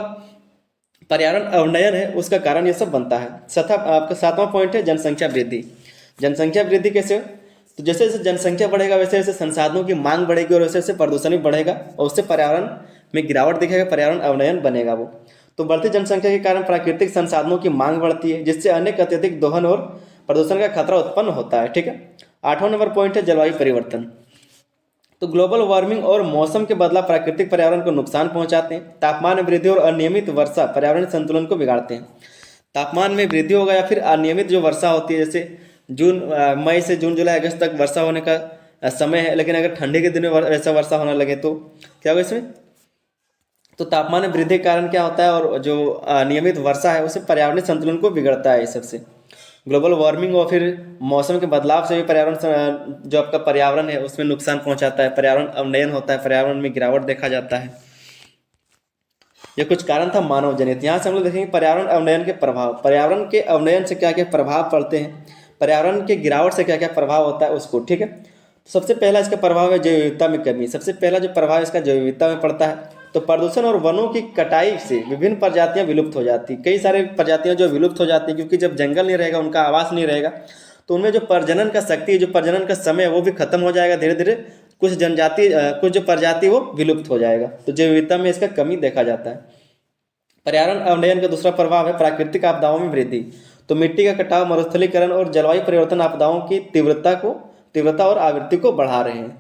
[SPEAKER 1] पर्यावरण अवनयन है उसका कारण ये सब बनता है। आपका सातवां पॉइंट है जनसंख्या वृद्धि। जनसंख्या वृद्धि कैसे हो, तो जैसे जैसे जनसंख्या बढ़ेगा वैसे वैसे संसाधनों की मांग बढ़ेगी और वैसे वैसे प्रदूषण भी बढ़ेगा और उससे पर्यावरण में गिरावट दिखेगा, पर्यावरण अवनयन बनेगा वो। तो बढ़ती जनसंख्या के कारण प्राकृतिक संसाधनों की मांग बढ़ती है, जिससे अनेक अत्यधिक दोहन और प्रदूषण का खतरा उत्पन्न होता है, ठीक है। आठवां नंबर पॉइंट है जलवायु परिवर्तन। तो ग्लोबल वार्मिंग और मौसम के बदलाव प्राकृतिक पर्यावरण को नुकसान पहुंचाते हैं। तापमान में वृद्धि और अनियमित वर्षा पर्यावरण संतुलन को बिगाड़ते हैं। तापमान में वृद्धि होगा या फिर अनियमित जो वर्षा होती है, जैसे मई से जून जुलाई अगस्त तक वर्षा होने का समय है, लेकिन अगर ठंडी के दिन में ऐसा वर्षा होने लगे तो क्या होगा इसमें, तो तापमान में वृद्धि के कारण क्या होता है, और जो अनियमित वर्षा है उससे पर्यावरणीय संतुलन को बिगड़ता है। इस सबसे ग्लोबल वार्मिंग और फिर मौसम के बदलाव से भी पर्यावरण जो आपका पर्यावरण है उसमें नुकसान पहुंचाता है, पर्यावरण अवनयन होता है, पर्यावरण में गिरावट देखा जाता है। ये कुछ कारण था मानव जनित। यहाँ से हम लोग देखेंगे पर्यावरण अवनयन के प्रभाव, पर्यावरण के अवनयन से क्या क्या प्रभाव पड़ते हैं, पर्यावरण के गिरावट से क्या क्या प्रभाव होता है उसको, ठीक है। तो सबसे पहला इसका प्रभाव है जैव विविधता में कमी। सबसे पहला जो प्रभाव इसका जैव विविधता में पड़ता है, तो प्रदूषण और वनों की कटाई से विभिन्न प्रजातियां विलुप्त हो जाती, कई सारे प्रजातियां जो विलुप्त हो जाती, क्योंकि जब जंगल नहीं रहेगा, उनका आवास नहीं रहेगा, तो उनमें जो प्रजनन का शक्ति, जो प्रजनन का समय है वो भी खत्म हो जाएगा धीरे धीरे। कुछ जनजाति, कुछ जो प्रजाति वो विलुप्त हो जाएगा। तो जैव विविधता में इसका कमी देखा जाता है। पर्यावरण अवनयन का दूसरा प्रभाव है प्राकृतिक आपदाओं में वृद्धि। तो मिट्टी का कटाव, मरुस्थलीकरण और जलवायु परिवर्तन आपदाओं की तीव्रता और आवृत्ति को बढ़ा रहे हैं।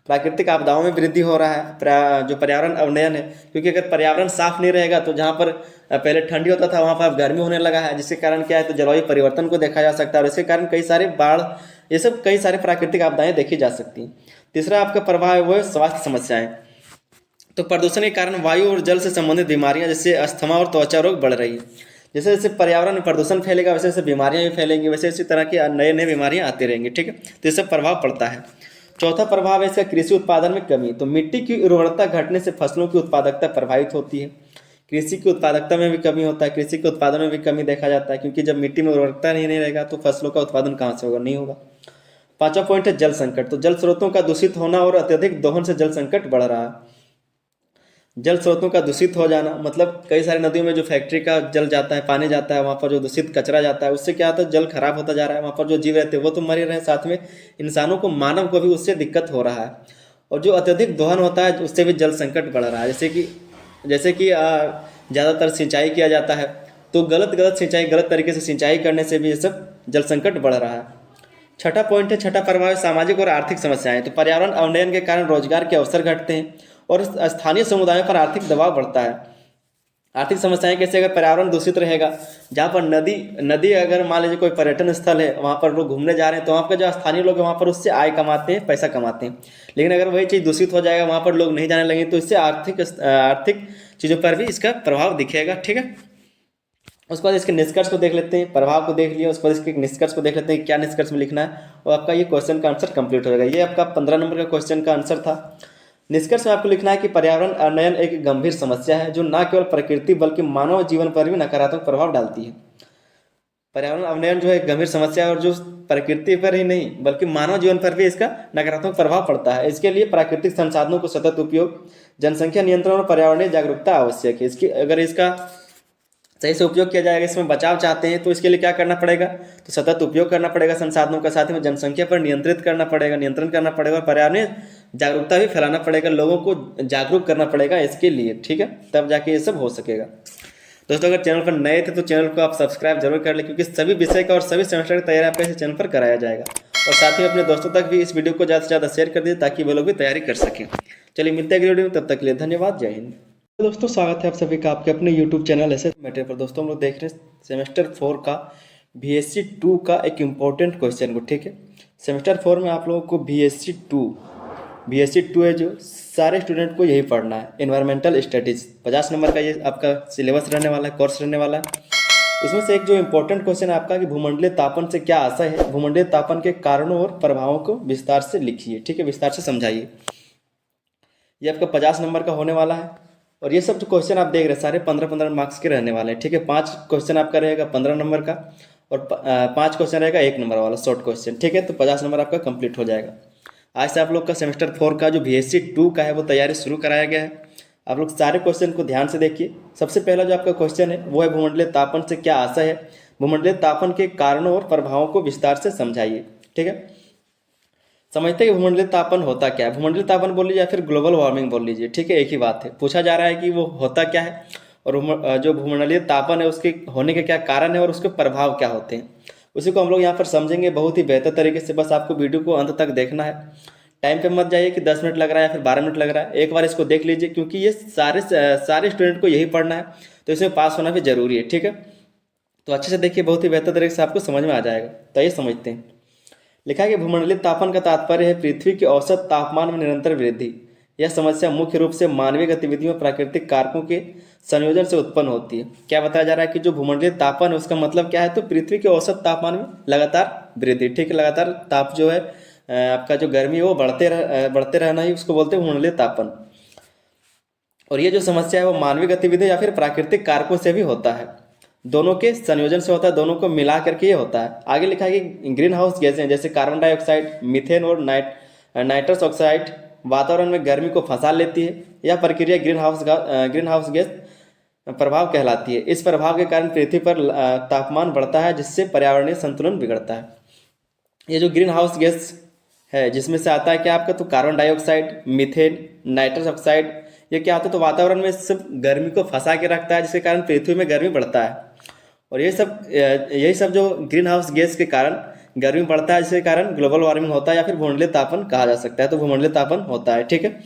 [SPEAKER 1] प्राकृतिक आपदाओं में वृद्धि हो रहा है, जो पर्यावरण अवनयन है, क्योंकि अगर पर्यावरण साफ नहीं रहेगा तो जहाँ पर पहले ठंडी होता था वहाँ पर अब गर्मी होने लगा है, जिसके कारण क्या है, तो जलवायु परिवर्तन को देखा जा सकता है, और इसके कारण कई सारे बाढ़, ये सब कई सारे प्राकृतिक आपदाएं देखी जा सकती हैं। तीसरा आपका प्रभाव है वो है स्वास्थ्य समस्याएं। तो प्रदूषण के कारण वायु और जल से संबंधित बीमारियां जैसे अस्थमा और त्वचा रोग बढ़ रही है। जैसे जैसे पर्यावरण में प्रदूषण फैलेगा वैसे वैसे बीमारियां भी फैलेंगी, वैसे इसी तरह की नए नए बीमारियां आती रहेंगी, ठीक है। तो इससे प्रभाव पड़ता है। चौथा प्रभाव है इसका कृषि उत्पादन में कमी। तो मिट्टी की उर्वरता घटने से फसलों की उत्पादकता प्रभावित होती है। कृषि की उत्पादकता में भी कमी होता है, कृषि के उत्पादन में भी कमी देखा जाता है, क्योंकि जब मिट्टी में उर्वरकता नहीं रहेगा तो फसलों का उत्पादन कहाँ से होगा, नहीं होगा। पांचवा पॉइंट है जल संकट। तो जल स्रोतों का दूषित होना और अत्यधिक दोहन से जल संकट बढ़ रहा है। जल स्रोतों का दूषित हो जाना मतलब कई सारी नदियों में जो फैक्ट्री का जल जाता है, पानी जाता है, वहाँ पर जो दूषित कचरा जाता है, उससे क्या होता है, जल खराब होता जा रहा है। वहाँ पर जो जीव रहते हैं वो तो मर ही रहे हैं, साथ में इंसानों को, मानव को भी उससे दिक्कत हो रहा है। और जो अत्यधिक दोहन होता है उससे भी जल संकट बढ़ रहा है। जैसे कि ज़्यादातर सिंचाई किया जाता है, तो गलत सिंचाई, गलत तरीके से सिंचाई करने से भी ये सब जल संकट बढ़ रहा है। छठा पॉइंट है, छठा प्रभाव है सामाजिक और आर्थिक समस्याएं। तो पर्यावरण अवनयन के कारण रोजगार के अवसर घटते हैं और स्थानीय समुदायों पर आर्थिक दबाव बढ़ता है। आर्थिक समस्याएं कैसे, अगर पर्यावरण दूषित रहेगा, जहाँ पर नदी अगर मान लीजिए कोई पर्यटन स्थल है, वहाँ पर लोग घूमने जा रहे हैं, तो वहाँ पर जो स्थानीय लोग हैं वहाँ पर उससे आय कमाते हैं, पैसा कमाते हैं। लेकिन अगर वही चीज़ दूषित हो जाएगा, वहाँ पर लोग नहीं जाने लगेंगे, तो इससे आर्थिक चीज़ों पर भी इसका प्रभाव दिखेगा, ठीक है। उसके बाद इसके निष्कर्ष को देख लेते हैं। प्रभाव को देख लिया, उसके बाद इसके निष्कर्ष को देख लेते हैं क्या निष्कर्ष में लिखना है, और आपका ये क्वेश्चन का आंसर कंप्लीट हो जाएगा। ये आपका 15 नंबर का क्वेश्चन का आंसर था। निष्कर्ष में आपको लिखना है कि पर्यावरण अवनयन एक गंभीर समस्या है जो न केवल प्रकृति बल्कि मानव जीवन पर भी नकारात्मक प्रभाव डालती है। पर्यावरण अवनयन जो है एक गंभीर समस्या है और जो प्रकृति पर ही नहीं बल्कि मानव जीवन पर भी इसका नकारात्मक प्रभाव पड़ता है। इसके लिए प्राकृतिक संसाधनों को सतत उपयोग, जनसंख्या नियंत्रण और पर्यावरणीय जागरूकता आवश्यक है। अगर इसका सही से उपयोग किया जाएगा, इसमें बचाव चाहते हैं, तो इसके लिए क्या करना पड़ेगा, तो सतत उपयोग करना पड़ेगा संसाधनों का, साथ में जनसंख्या पर नियंत्रण करना पड़ेगा, और पर्यावरणीय जागरूकता भी फैलाना पड़ेगा, लोगों को जागरूक करना पड़ेगा इसके लिए, ठीक है, तब जाके ये सब हो सकेगा। दोस्तों अगर चैनल पर नए थे तो चैनल को आप सब्सक्राइब जरूर कर लें, क्योंकि सभी विषय का और सभी सेमेस्टर की तैयारी आपके इस चैनल पर कराया जाएगा। और साथ ही अपने दोस्तों तक भी इस वीडियो को ज़्यादा से ज़्यादा शेयर कर दीजिए ताकि वो लोग भी तैयारी कर सकें। चलिए मिलते हैं अगली वीडियो में, तब तक के लिए धन्यवाद, जय हिंद। दोस्तों स्वागत है आप सभी का आपके अपने YouTube चैनल एसएस मैटर पर। दोस्तों हम लोग देख रहे हैं सेमेस्टर 4 का VSC 2 का एक इम्पोर्टेंट क्वेश्चन को। ठीक है, सेमेस्टर 4 में आप लोगों को VSC 2 है जो सारे स्टूडेंट को यही पढ़ना है। एनवायरमेंटल स्टडीज़ 50 नंबर का ये आपका सिलेबस रहने वाला है, कोर्स रहने वाला है। उसमें से एक जो इम्पोर्टेंट क्वेश्चन है आपका कि भूमंडलीय तापन से क्या आशय है, भूमंडलीय तापन के कारणों और प्रभावों को विस्तार से लिखिए। ठीक है, विस्तार से समझाइए। ये आपका 50 नंबर का होने वाला है। और ये सब जो क्वेश्चन आप देख रहे हैं सारे 15-15 मार्क्स के रहने वाले हैं। ठीक है, 5 क्वेश्चन आपका रहेगा 15 नंबर का और 5 क्वेश्चन रहेगा 1 नंबर वाला शॉर्ट क्वेश्चन। ठीक है, तो 50 नंबर आपका कंप्लीट हो जाएगा। आज से आप लोग का सेमेस्टर 4 का जो VSC 2 का है वो तैयारी शुरू कराया गया है। आप लोग सारे क्वेश्चन को ध्यान से देखिए। सबसे पहला जो आपका क्वेश्चन है वो है भूमंडलीय तापन से क्या आशय है, भूमंडलीय तापन के कारणों और प्रभावों को विस्तार से समझाइए। ठीक है, समझते हैं कि भूमंडलीय तापन होता क्या है। भूमंडलीय तापन बोल लीजिए या फिर ग्लोबल वार्मिंग बोल लीजिए। ठीक है, एक ही बात है। पूछा जा रहा है कि वो होता क्या है और जो भूमंडलीय तापन है उसके होने के क्या कारण है और उसके प्रभाव क्या होते हैं, उसी को हम लोग यहाँ पर समझेंगे बहुत ही बेहतर तरीके से। बस आपको वीडियो को अंत तक देखना है। टाइम पे मत जाइए कि 10 मिनट लग रहा है या फिर 12 मिनट लग रहा है। एक बार इसको देख लीजिए क्योंकि ये सारे स्टूडेंट को यही पढ़ना है, तो इसमें पास होना भी जरूरी है। ठीक है, तो अच्छे से देखिए, बहुत ही बेहतर तरीके से आपको समझ में आ जाएगा। तो ये समझते हैं। लिखा है कि भूमंडलीय तापन का तात्पर्य है पृथ्वी के औसत तापमान में निरंतर वृद्धि। यह समस्या मुख्य रूप से मानवीय गतिविधियों और प्राकृतिक कारकों के संयोजन से उत्पन्न होती है। क्या बताया जा रहा है कि जो भूमंडलीय तापन है उसका मतलब क्या है, तो पृथ्वी के औसत तापमान में लगातार वृद्धि। ठीक है, लगातार ताप जो है आपका जो गर्मी है वो बढ़ते रहना ही उसको बोलते हैं भूमंडलीय तापन। और ये जो समस्या है वो मानवीय गतिविधि या फिर प्राकृतिक कारकों से भी होता है, दोनों के संयोजन से होता है, दोनों को मिला करके ये होता है। आगे लिखा है कि ग्रीन हाउस गैसें जैसे कार्बन डाइऑक्साइड, मीथेन और नाइट्रस ऑक्साइड वातावरण में गर्मी को फंसा लेती है। यह प्रक्रिया ग्रीन हाउस गैस प्रभाव कहलाती है। इस प्रभाव के कारण पृथ्वी पर तापमान बढ़ता है जिससे पर्यावरणीय संतुलन बिगड़ता है। ये जो ग्रीन हाउस गैस है जिसमें से आता है क्या आपका, तो carbon dioxide, methane, nitrous oxide, ये क्या होता है, तो वातावरण में सब गर्मी को फंसा के रखता है जिसके कारण पृथ्वी में गर्मी बढ़ता है। और यही सब जो ग्रीन हाउस गैस के कारण गर्मी बढ़ता है, जिसके कारण ग्लोबल वार्मिंग होता है या फिर भूमंडलीय तापन कहा जा सकता है। तो भूमंडलीय तापन होता है। ठीक है,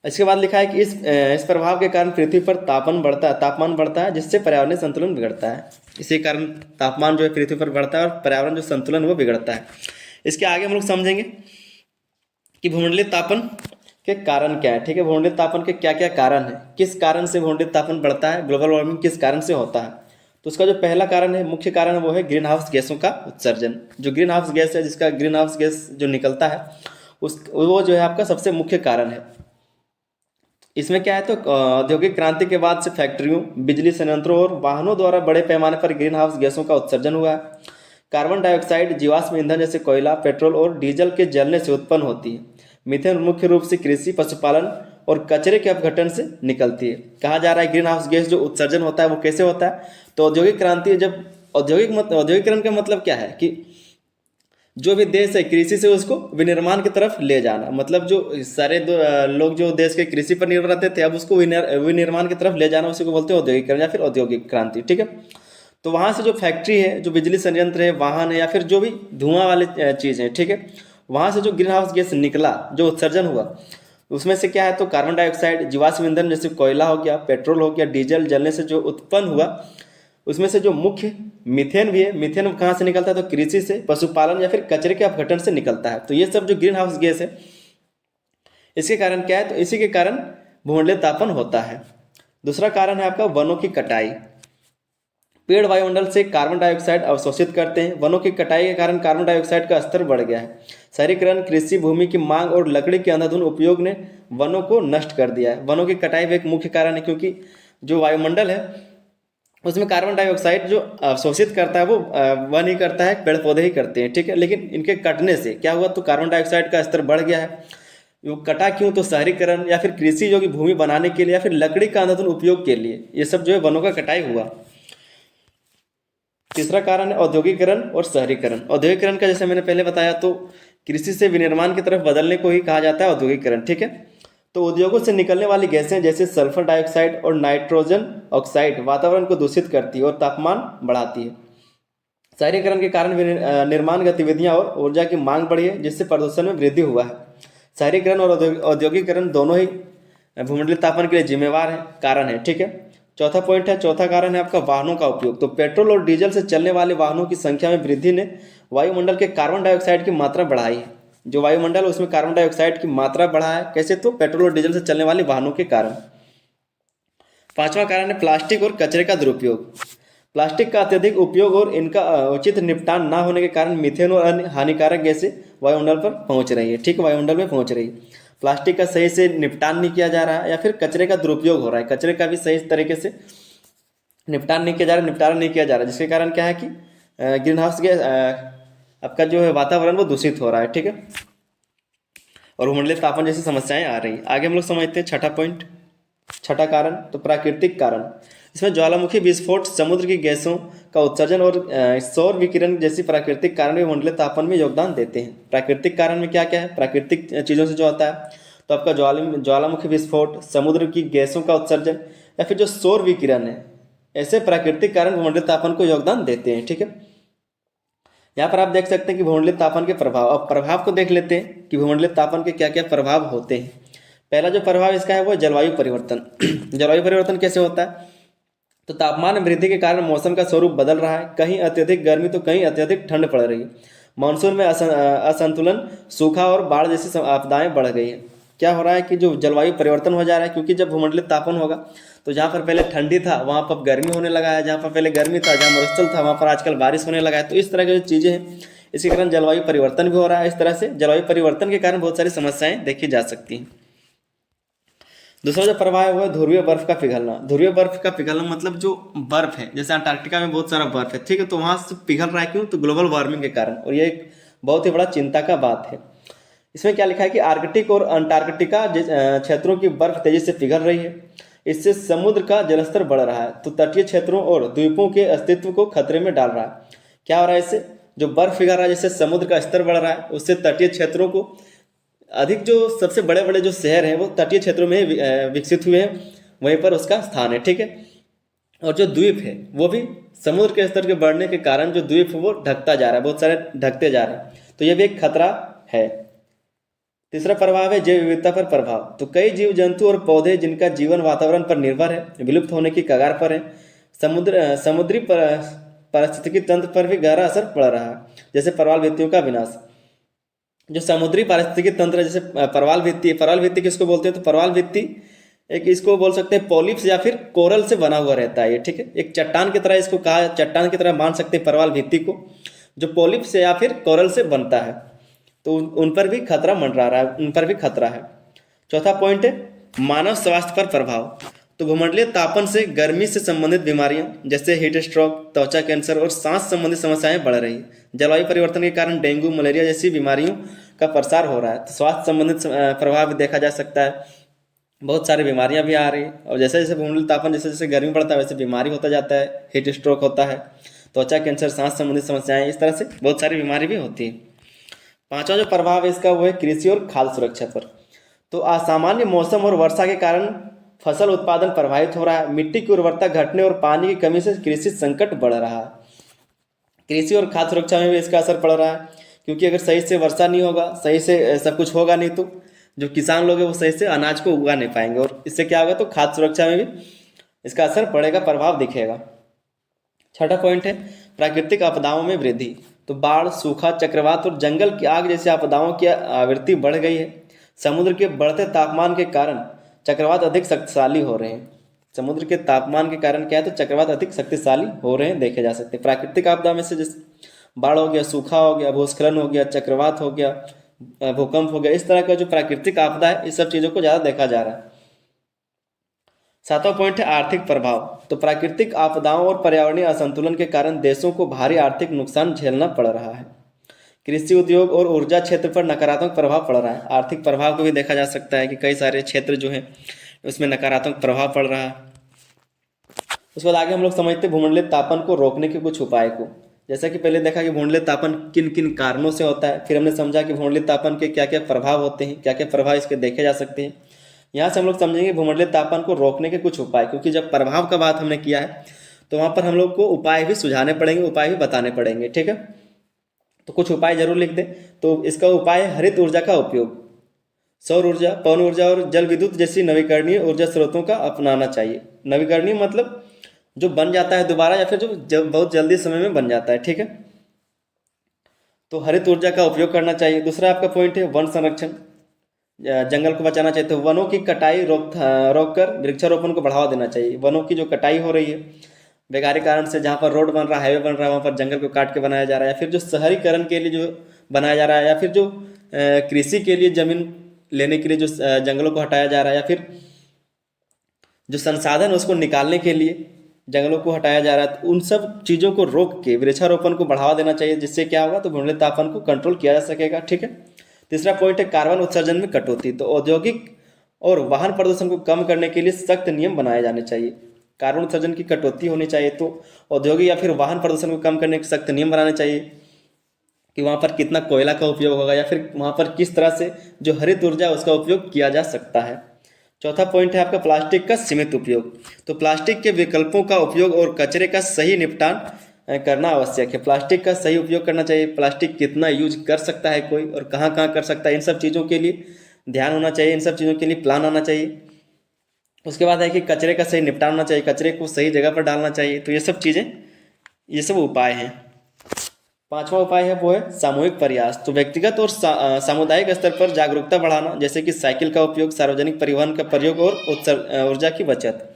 [SPEAKER 1] इसके बाद लिखा है कि इस प्रभाव के कारण पृथ्वी पर तापमान बढ़ता है जिससे पर्यावरणीय संतुलन बिगड़ता है। इसी कारण तापमान जो है पृथ्वी पर बढ़ता है और पर्यावरण जो संतुलन है वो बिगड़ता है। इसके आगे हम लोग समझेंगे कि भूमंडलीय तापन के कारण क्या है। ठीक है, भूमंडलीय तापन के क्या क्या कारण है, किस कारण से भूमंडलीय तापन बढ़ता है, ग्लोबल वार्मिंग किस कारण से होता है। तो उसका जो पहला कारण है, मुख्य कारण है, वो है ग्रीन हाउस गैसों का उत्सर्जन। जो ग्रीन हाउस गैस है, जिसका ग्रीन हाउस गैस जो निकलता है वो जो है आपका सबसे मुख्य कारण है। इसमें क्या है, तो औद्योगिक क्रांति के बाद से फैक्ट्रियों, बिजली संयंत्रों और वाहनों द्वारा बड़े पैमाने पर ग्रीन हाउस गैसों का उत्सर्जन हुआ है। कार्बन डाइऑक्साइड जीवाश्म ईंधन जैसे कोयला, पेट्रोल और डीजल के जलने से उत्पन्न होती है। मीथेन मुख्य रूप से कृषि, पशुपालन और कचरे के अपघटन से निकलती है। कहा जा रहा है ग्रीन हाउस गैस जो उत्सर्जन होता है वो कैसे होता है, तो औद्योगिक क्रांति, जब औद्योगिकरण का मतलब क्या है कि जो भी देश है कृषि से उसको विनिर्माण की तरफ ले जाना। मतलब जो सारे लोग जो देश के कृषि पर निर्भर रहते थे अब उसको विनिर्माण की तरफ ले जाना, उसी को बोलते हैं औद्योगिकरण या फिर औद्योगिक क्रांति। ठीक है, तो वहाँ से जो फैक्ट्री है, जो बिजली संयंत्र है, वाहन है या फिर जो भी धुआं वाली चीज़ है, ठीक है, वहाँ से जो ग्रीन हाउस गैस निकला, जो उत्सर्जन हुआ, उसमें से क्या है, तो कार्बन डाइऑक्साइड, जीवाश्म ईंधन जैसे कोयला हो गया, पेट्रोल हो गया, डीजल जलने से जो उत्पन्न हुआ, उसमें से जो मुख्य मीथेन भी है। मीथेन कहाँ से निकलता है, तो कृषि से, पशुपालन या फिर कचरे के अपघटन से निकलता है। तो ये सब जो ग्रीन हाउस गैस है इसके कारण क्या है, तो इसी के कारण भूमंडलीय तापन होता है। दूसरा कारण है आपका वनों की कटाई। पेड़ वायुमंडल से कार्बन डाइऑक्साइड अवशोषित करते हैं। वनों की कटाई के कारण कार्बन डाइऑक्साइड का स्तर बढ़ गया है। शहरीकरण, कृषि भूमि की मांग और लकड़ी के अंधाधुंध उपयोग ने वनों को नष्ट कर दिया है। वनों की कटाई भी एक मुख्य कारण है, क्योंकि जो वायुमंडल है उसमें कार्बन डाइऑक्साइड जो अवशोषित करता है वो वन ही करता है, पेड़ पौधे ही करते हैं। ठीक है, लेकिन इनके कटने से क्या हुआ, तो कार्बन डाइऑक्साइड का स्तर बढ़ गया है। वो कटा क्यों, तो शहरीकरण या फिर कृषि जो कि भूमि बनाने के लिए या फिर लकड़ी का अंधाधुंध उपयोग के लिए, ये सब जो है वनों का कटाई हुआ। तीसरा कारण है औद्योगिकरण और शहरीकरण। औद्योगिकरण का जैसे मैंने पहले बताया, तो कृषि से विनिर्माण की तरफ बदलने को ही कहा जाता है औद्योगिकरण। ठीक है, तो उद्योगों से निकलने वाली गैसें जैसे सल्फर डाइऑक्साइड और नाइट्रोजन ऑक्साइड वातावरण को दूषित करती है और तापमान बढ़ाती है। शहरीकरण के कारण निर्माण गतिविधियां और ऊर्जा की मांग बढ़ी है, जिससे प्रदूषण में वृद्धि हुआ है। शहरीकरण और औद्योगिकरण दोनों ही भूमंडलीय तापमान के लिए जिम्मेवार है, कारण है। ठीक है, चौथा पॉइंट है, चौथा कारण है आपका वाहनों का उपयोग। तो पेट्रोल और डीजल से चलने वाले वाहनों की संख्या में वृद्धि ने वायुमंडल के कार्बन डाइऑक्साइड की मात्रा बढ़ाई है। जो वायुमंडल है उसमें कार्बन डाइऑक्साइड की मात्रा बढ़ा है, कैसे? तो पेट्रोल और डीजल से चलने वाले वाहनों के कारण। पांचवा कारण है प्लास्टिक और कचरे का दुरुपयोग। प्लास्टिक का अत्यधिक उपयोग और इनका उचित निपटान ना होने के कारण मीथेन और अन्य हानिकारक गैसें वायुमंडल पर पहुंच रही है। ठीक, वायुमंडल में पहुंच रही है। प्लास्टिक का सही से निपटान नहीं किया जा रहा है, या फिर कचरे का दुरुपयोग हो रहा है, कचरे का भी सही तरीके से निपटान नहीं किया जा रहा, निपटारा नहीं किया जा रहा, जिसके कारण क्या है कि ग्रीन हाउस गैस आपका जो है वातावरण वो दूषित हो रहा है। ठीक है, और भूमंडलीय तापमान जैसी समस्याएं आ रही। आगे हम लोग समझते हैं छठा पॉइंट, छठा कारण, तो प्राकृतिक कारण। इसमें ज्वालामुखी विस्फोट, समुद्र की गैसों का उत्सर्जन और सौर विकिरण जैसी प्राकृतिक कारण भी मंडलीय तापमान में योगदान देते हैं। प्राकृतिक कारण में क्या क्या है? प्राकृतिक चीज़ों से जो होता है, तो आपका ज्वालामुखी विस्फोट, समुद्र की गैसों का उत्सर्जन, या फिर जो सौर विकिरण है, ऐसे प्राकृतिक कारण भूमंडलीय तापमान को योगदान देते हैं। ठीक है, यहाँ पर आप देख सकते हैं कि भूमंडलीय तापमान के प्रभाव। अब प्रभाव को देख लेते हैं कि भूमंडलीय तापमान के क्या क्या प्रभाव होते हैं। पहला जो प्रभाव इसका है वो है जलवायु परिवर्तन। जलवायु परिवर्तन कैसे होता है? तो तापमान में वृद्धि के कारण मौसम का स्वरूप बदल रहा है, कहीं अत्यधिक गर्मी तो कहीं अत्यधिक ठंड पड़ रही है। मानसून में असंतुलन, सूखा और बाढ़ जैसी आपदाएं बढ़ गई हैं। क्या हो रहा है कि जो जलवायु परिवर्तन हो जा रहा है, क्योंकि जब भूमंडलीय तापमान होगा तो जहाँ पर पहले ठंडी था वहाँ पर गर्मी होने लगा है, जहाँ पर पहले गर्मी था, जहाँ मरुस्थल था, वहाँ पर आजकल बारिश होने लगा है। तो इस तरह की जो चीज़ें हैं, इसके कारण जलवायु परिवर्तन भी हो रहा है। इस तरह से जलवायु परिवर्तन के कारण बहुत सारी समस्याएं देखी जा सकती हैं। दूसरा जो प्रभाव है वो है ध्रुवीय बर्फ का पिघलना। ध्रुवीय बर्फ का पिघलना मतलब जो बर्फ है, जैसे अंटार्कटिका में बहुत सारा बर्फ है, ठीक है, तो वहां से पिघल रहा है, क्यों? तो ग्लोबल वार्मिंग के कारण। और ये एक बहुत ही बड़ा चिंता का बात है। इसमें क्या लिखा है कि आर्कटिक और अंटार्कटिका क्षेत्रों की बर्फ तेजी से पिघल रही है, इससे समुद्र का जलस्तर बढ़ रहा है, तो तटीय क्षेत्रों और द्वीपों के अस्तित्व को खतरे में डाल रहा है। क्या हो रहा है इससे? जो बर्फ पिघल रहा है, जिससे समुद्र का स्तर बढ़ रहा है, उससे तटीय क्षेत्रों को, अधिक जो सबसे बड़े बड़े जो शहर हैं वो तटीय क्षेत्रों में विकसित हुए हैं, वहीं पर उसका स्थान है। ठीक है, और जो द्वीप है वो भी समुद्र के स्तर के बढ़ने के कारण जो द्वीप है वो ढकता जा रहा है, बहुत सारे ढकते जा रहे हैं, तो ये भी एक खतरा है। तीसरा प्रभाव है जैव विविधता पर प्रभाव। तो कई जीव जंतु और पौधे जिनका जीवन वातावरण पर निर्भर है, विलुप्त होने की कगार पर है। समुद्री पारिस्थितिकी तंत्र पर भी गहरा असर पड़ रहा है, जैसे प्रवाल भित्तियों का विनाश। जो समुद्री पारिस्थितिकी तंत्र है, जैसे प्रवाल भित्ति किसको बोलते हैं? तो प्रवाल भित्ति एक इसको बोल सकते हैं पॉलिप्स या फिर कोरल से बना हुआ रहता है ये। ठीक है, एक चट्टान की तरह इसको कहा, चट्टान की तरह मान सकते हैं प्रवाल भित्ति को, जो पॉलिप्स से या फिर कोरल से बनता है। तो उन पर भी खतरा मंडरा रहा है, उन पर भी खतरा है। चौथा पॉइंट है मानव स्वास्थ्य पर प्रभाव। तो भूमंडलीय तापन से गर्मी से संबंधित बीमारियां जैसे हीट स्ट्रोक, त्वचा कैंसर और सांस संबंधी समस्याएं बढ़ रही है। जलवायु परिवर्तन के कारण डेंगू, मलेरिया जैसी बीमारियों का प्रसार हो रहा है, तो स्वास्थ्य संबंधित प्रभाव भी देखा जा सकता है। बहुत सारी बीमारियां भी आ रही है, और जैसे जैसे भूमंडलीय तापमान, जैसे जैसे गर्मी बढ़ता है वैसे बीमारी होता जाता है, हीट स्ट्रोक होता है, त्वचा कैंसर, सांस संबंधित समस्याएं, इस तरह से बहुत सारी बीमारी भी होती है। पांचवा जो प्रभाव है इसका वो है कृषि और खाद्य सुरक्षा पर। तो असामान्य मौसम और वर्षा के कारण फसल उत्पादन प्रभावित हो रहा है, मिट्टी की उर्वरता घटने और पानी की कमी से कृषि संकट बढ़ रहा है। कृषि और खाद्य सुरक्षा में भी इसका असर पड़ रहा है, क्योंकि अगर सही से वर्षा नहीं होगा, सही से सब कुछ होगा नहीं, तो जो किसान लोग हैं वो सही से अनाज को उगा नहीं पाएंगे, और इससे क्या होगा? तो खाद्य सुरक्षा में भी इसका असर पड़ेगा, प्रभाव दिखेगा। छठा पॉइंट है प्राकृतिक आपदाओं में वृद्धि। तो बाढ़, सूखा, चक्रवात और जंगल की आग जैसी आपदाओं की आवृत्ति बढ़ गई है। समुद्र के बढ़ते तापमान के कारण चक्रवात अधिक शक्तिशाली हो रहे हैं। समुद्र के तापमान के कारण क्या है? तो चक्रवात अधिक शक्तिशाली हो रहे हैं, देखे जा सकते हैं। प्राकृतिक आपदा में से जैसे बाढ़ हो गया, सूखा हो गया, भूस्खलन हो गया, चक्रवात हो गया, भूकंप हो गया, इस तरह का जो प्राकृतिक आपदा है, इस सब चीज़ों को ज़्यादा देखा जा रहा है। सातवां पॉइंट है आर्थिक प्रभाव। तो प्राकृतिक आपदाओं और पर्यावरणीय असंतुलन के कारण देशों को भारी आर्थिक नुकसान झेलना पड़ रहा है। कृषि उद्योग और ऊर्जा क्षेत्र पर नकारात्मक प्रभाव पड़ रहा है। आर्थिक प्रभाव को भी देखा जा सकता है कि कई सारे क्षेत्र जो हैं उसमें नकारात्मक प्रभाव पड़ रहा है। उसके बाद आगे हम लोग समझते हैं भूमंडलीय तापन को रोकने के कुछ उपाय को। जैसा कि पहले देखा कि भूमंडलीय तापन किन किन कारणों से होता है, फिर हमने समझा कि भूमंडलीय तापन के क्या क्या प्रभाव होते हैं, क्या क्या प्रभाव इसके देखे जा सकते हैं। यहाँ से हम लोग समझेंगे भूमंडलीय तापन को रोकने के कुछ उपाय, क्योंकि जब प्रभाव का बात हमने किया है तो वहाँ पर हम लोग को उपाय भी सुझाने पड़ेंगे, उपाय भी बताने पड़ेंगे। ठीक है, तो कुछ उपाय जरूर लिख दें। तो इसका उपाय है हरित ऊर्जा का उपयोग, सौर ऊर्जा, पवन ऊर्जा और जल विद्युत जैसी नवीकरणीय ऊर्जा स्रोतों का अपनाना चाहिए। नवीकरणीय मतलब जो बन जाता है दोबारा, या फिर जो बहुत जल्दी समय में बन जाता है, ठीक है। तो हरित ऊर्जा का उपयोग करना चाहिए। दूसरा आपका पॉइंट है वन संरक्षण, जंगल को बचाना चाहिए। तो वनों की कटाई रोककर वृक्षारोपण को बढ़ावा देना चाहिए। वनों की जो कटाई हो रही है बेकारी कारण से, जहाँ पर रोड बन रहा है, हाईवे बन रहा है, वहाँ पर जंगल को काट के बनाया जा रहा है, या फिर जो शहरीकरण के लिए जो बनाया जा रहा है, या फिर जो कृषि के लिए जमीन लेने के लिए जो जंगलों को हटाया जा रहा है, या फिर जो संसाधन है उसको निकालने के लिए जंगलों को हटाया जा रहा है, तो उन सब चीज़ों को रोक के वृक्षारोपण को बढ़ावा देना चाहिए। जिससे क्या होगा, तो भूमंडलीय तापमान को कंट्रोल किया जा सकेगा, ठीक है। तीसरा पॉइंट है कार्बन उत्सर्जन में कटौती। तो औद्योगिक और वाहन प्रदूषण को कम करने के लिए सख्त नियम बनाए जाने चाहिए। कार्बन उत्सर्जन की कटौती होनी चाहिए, तो औद्योगिक या फिर वाहन प्रदूषण को कम करने के सख्त नियम बनाने चाहिए कि वहाँ पर कितना कोयला का उपयोग होगा, या फिर वहाँ पर किस तरह से जो हरित ऊर्जा उसका उपयोग किया जा सकता है। चौथा पॉइंट है आपका प्लास्टिक का सीमित उपयोग। तो प्लास्टिक के विकल्पों का उपयोग और कचरे का सही निपटान करना आवश्यक है। प्लास्टिक का सही उपयोग करना चाहिए। प्लास्टिक कितना यूज कर सकता है कोई, और कहाँ कहाँ कर सकता है, इन सब चीज़ों के लिए ध्यान होना चाहिए। इन सब चीज़ों के लिए प्लान आना चाहिए। उसके बाद है कि कचरे का सही निपटान होना चाहिए, कचरे को सही जगह पर डालना चाहिए। तो ये सब चीज़ें, ये सब उपाय हैं। पांचवा उपाय है वो है सामूहिक प्रयास। तो व्यक्तिगत और सामुदायिक स्तर पर जागरूकता बढ़ाना, जैसे कि साइकिल का उपयोग, सार्वजनिक परिवहन का प्रयोग और ऊर्जा की बचत।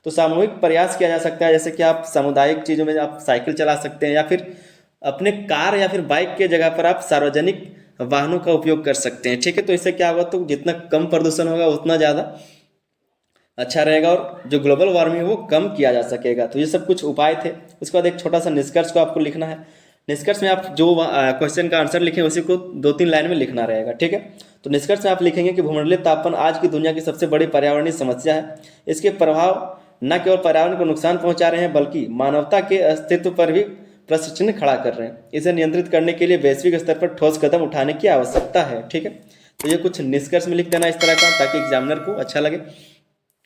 [SPEAKER 1] तो सामूहिक प्रयास किया जा सकता है, जैसे कि आप सामुदायिक चीज़ों में आप साइकिल चला सकते हैं, या फिर अपने कार या फिर बाइक के जगह पर आप सार्वजनिक वाहनों का उपयोग कर सकते हैं, ठीक है। तो इससे क्या होगा, तो जितना कम प्रदूषण होगा उतना ज़्यादा अच्छा रहेगा, और जो ग्लोबल वार्मिंग है वो कम किया जा सकेगा। तो ये सब कुछ उपाय थे। उसके बाद एक छोटा सा निष्कर्ष को आपको लिखना है। निष्कर्ष में आप जो क्वेश्चन का आंसर लिखें उसी को 2-3 लाइन में लिखना रहेगा, ठीक है। तो निष्कर्ष में आप लिखेंगे कि भूमंडलीय तापमान आज की दुनिया की सबसे बड़ी पर्यावरणीय समस्या है। इसके प्रभाव न केवल पर्यावरण को नुकसान पहुंचा रहे हैं, बल्कि मानवता के अस्तित्व पर भी प्रश्न खड़ा कर रहे हैं। इसे नियंत्रित करने के लिए वैश्विक स्तर पर ठोस कदम उठाने की आवश्यकता है, ठीक है। तो ये कुछ निष्कर्ष में लिख देना इस तरह का, ताकि एग्जामिनर को अच्छा लगे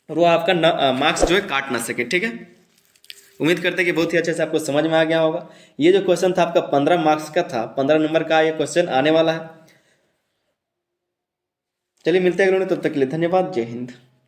[SPEAKER 1] और वो आपका मार्क्स जो है काट ना सके, ठीक है। उम्मीद करते हैं कि बहुत ही अच्छे से आपको समझ में आ गया होगा। ये जो क्वेश्चन था आपका 15 मार्क्स का था, 15 नंबर का ये क्वेश्चन आने वाला है। चलिए मिलते हैं अगले, तब तक के लिए धन्यवाद। जय हिंद।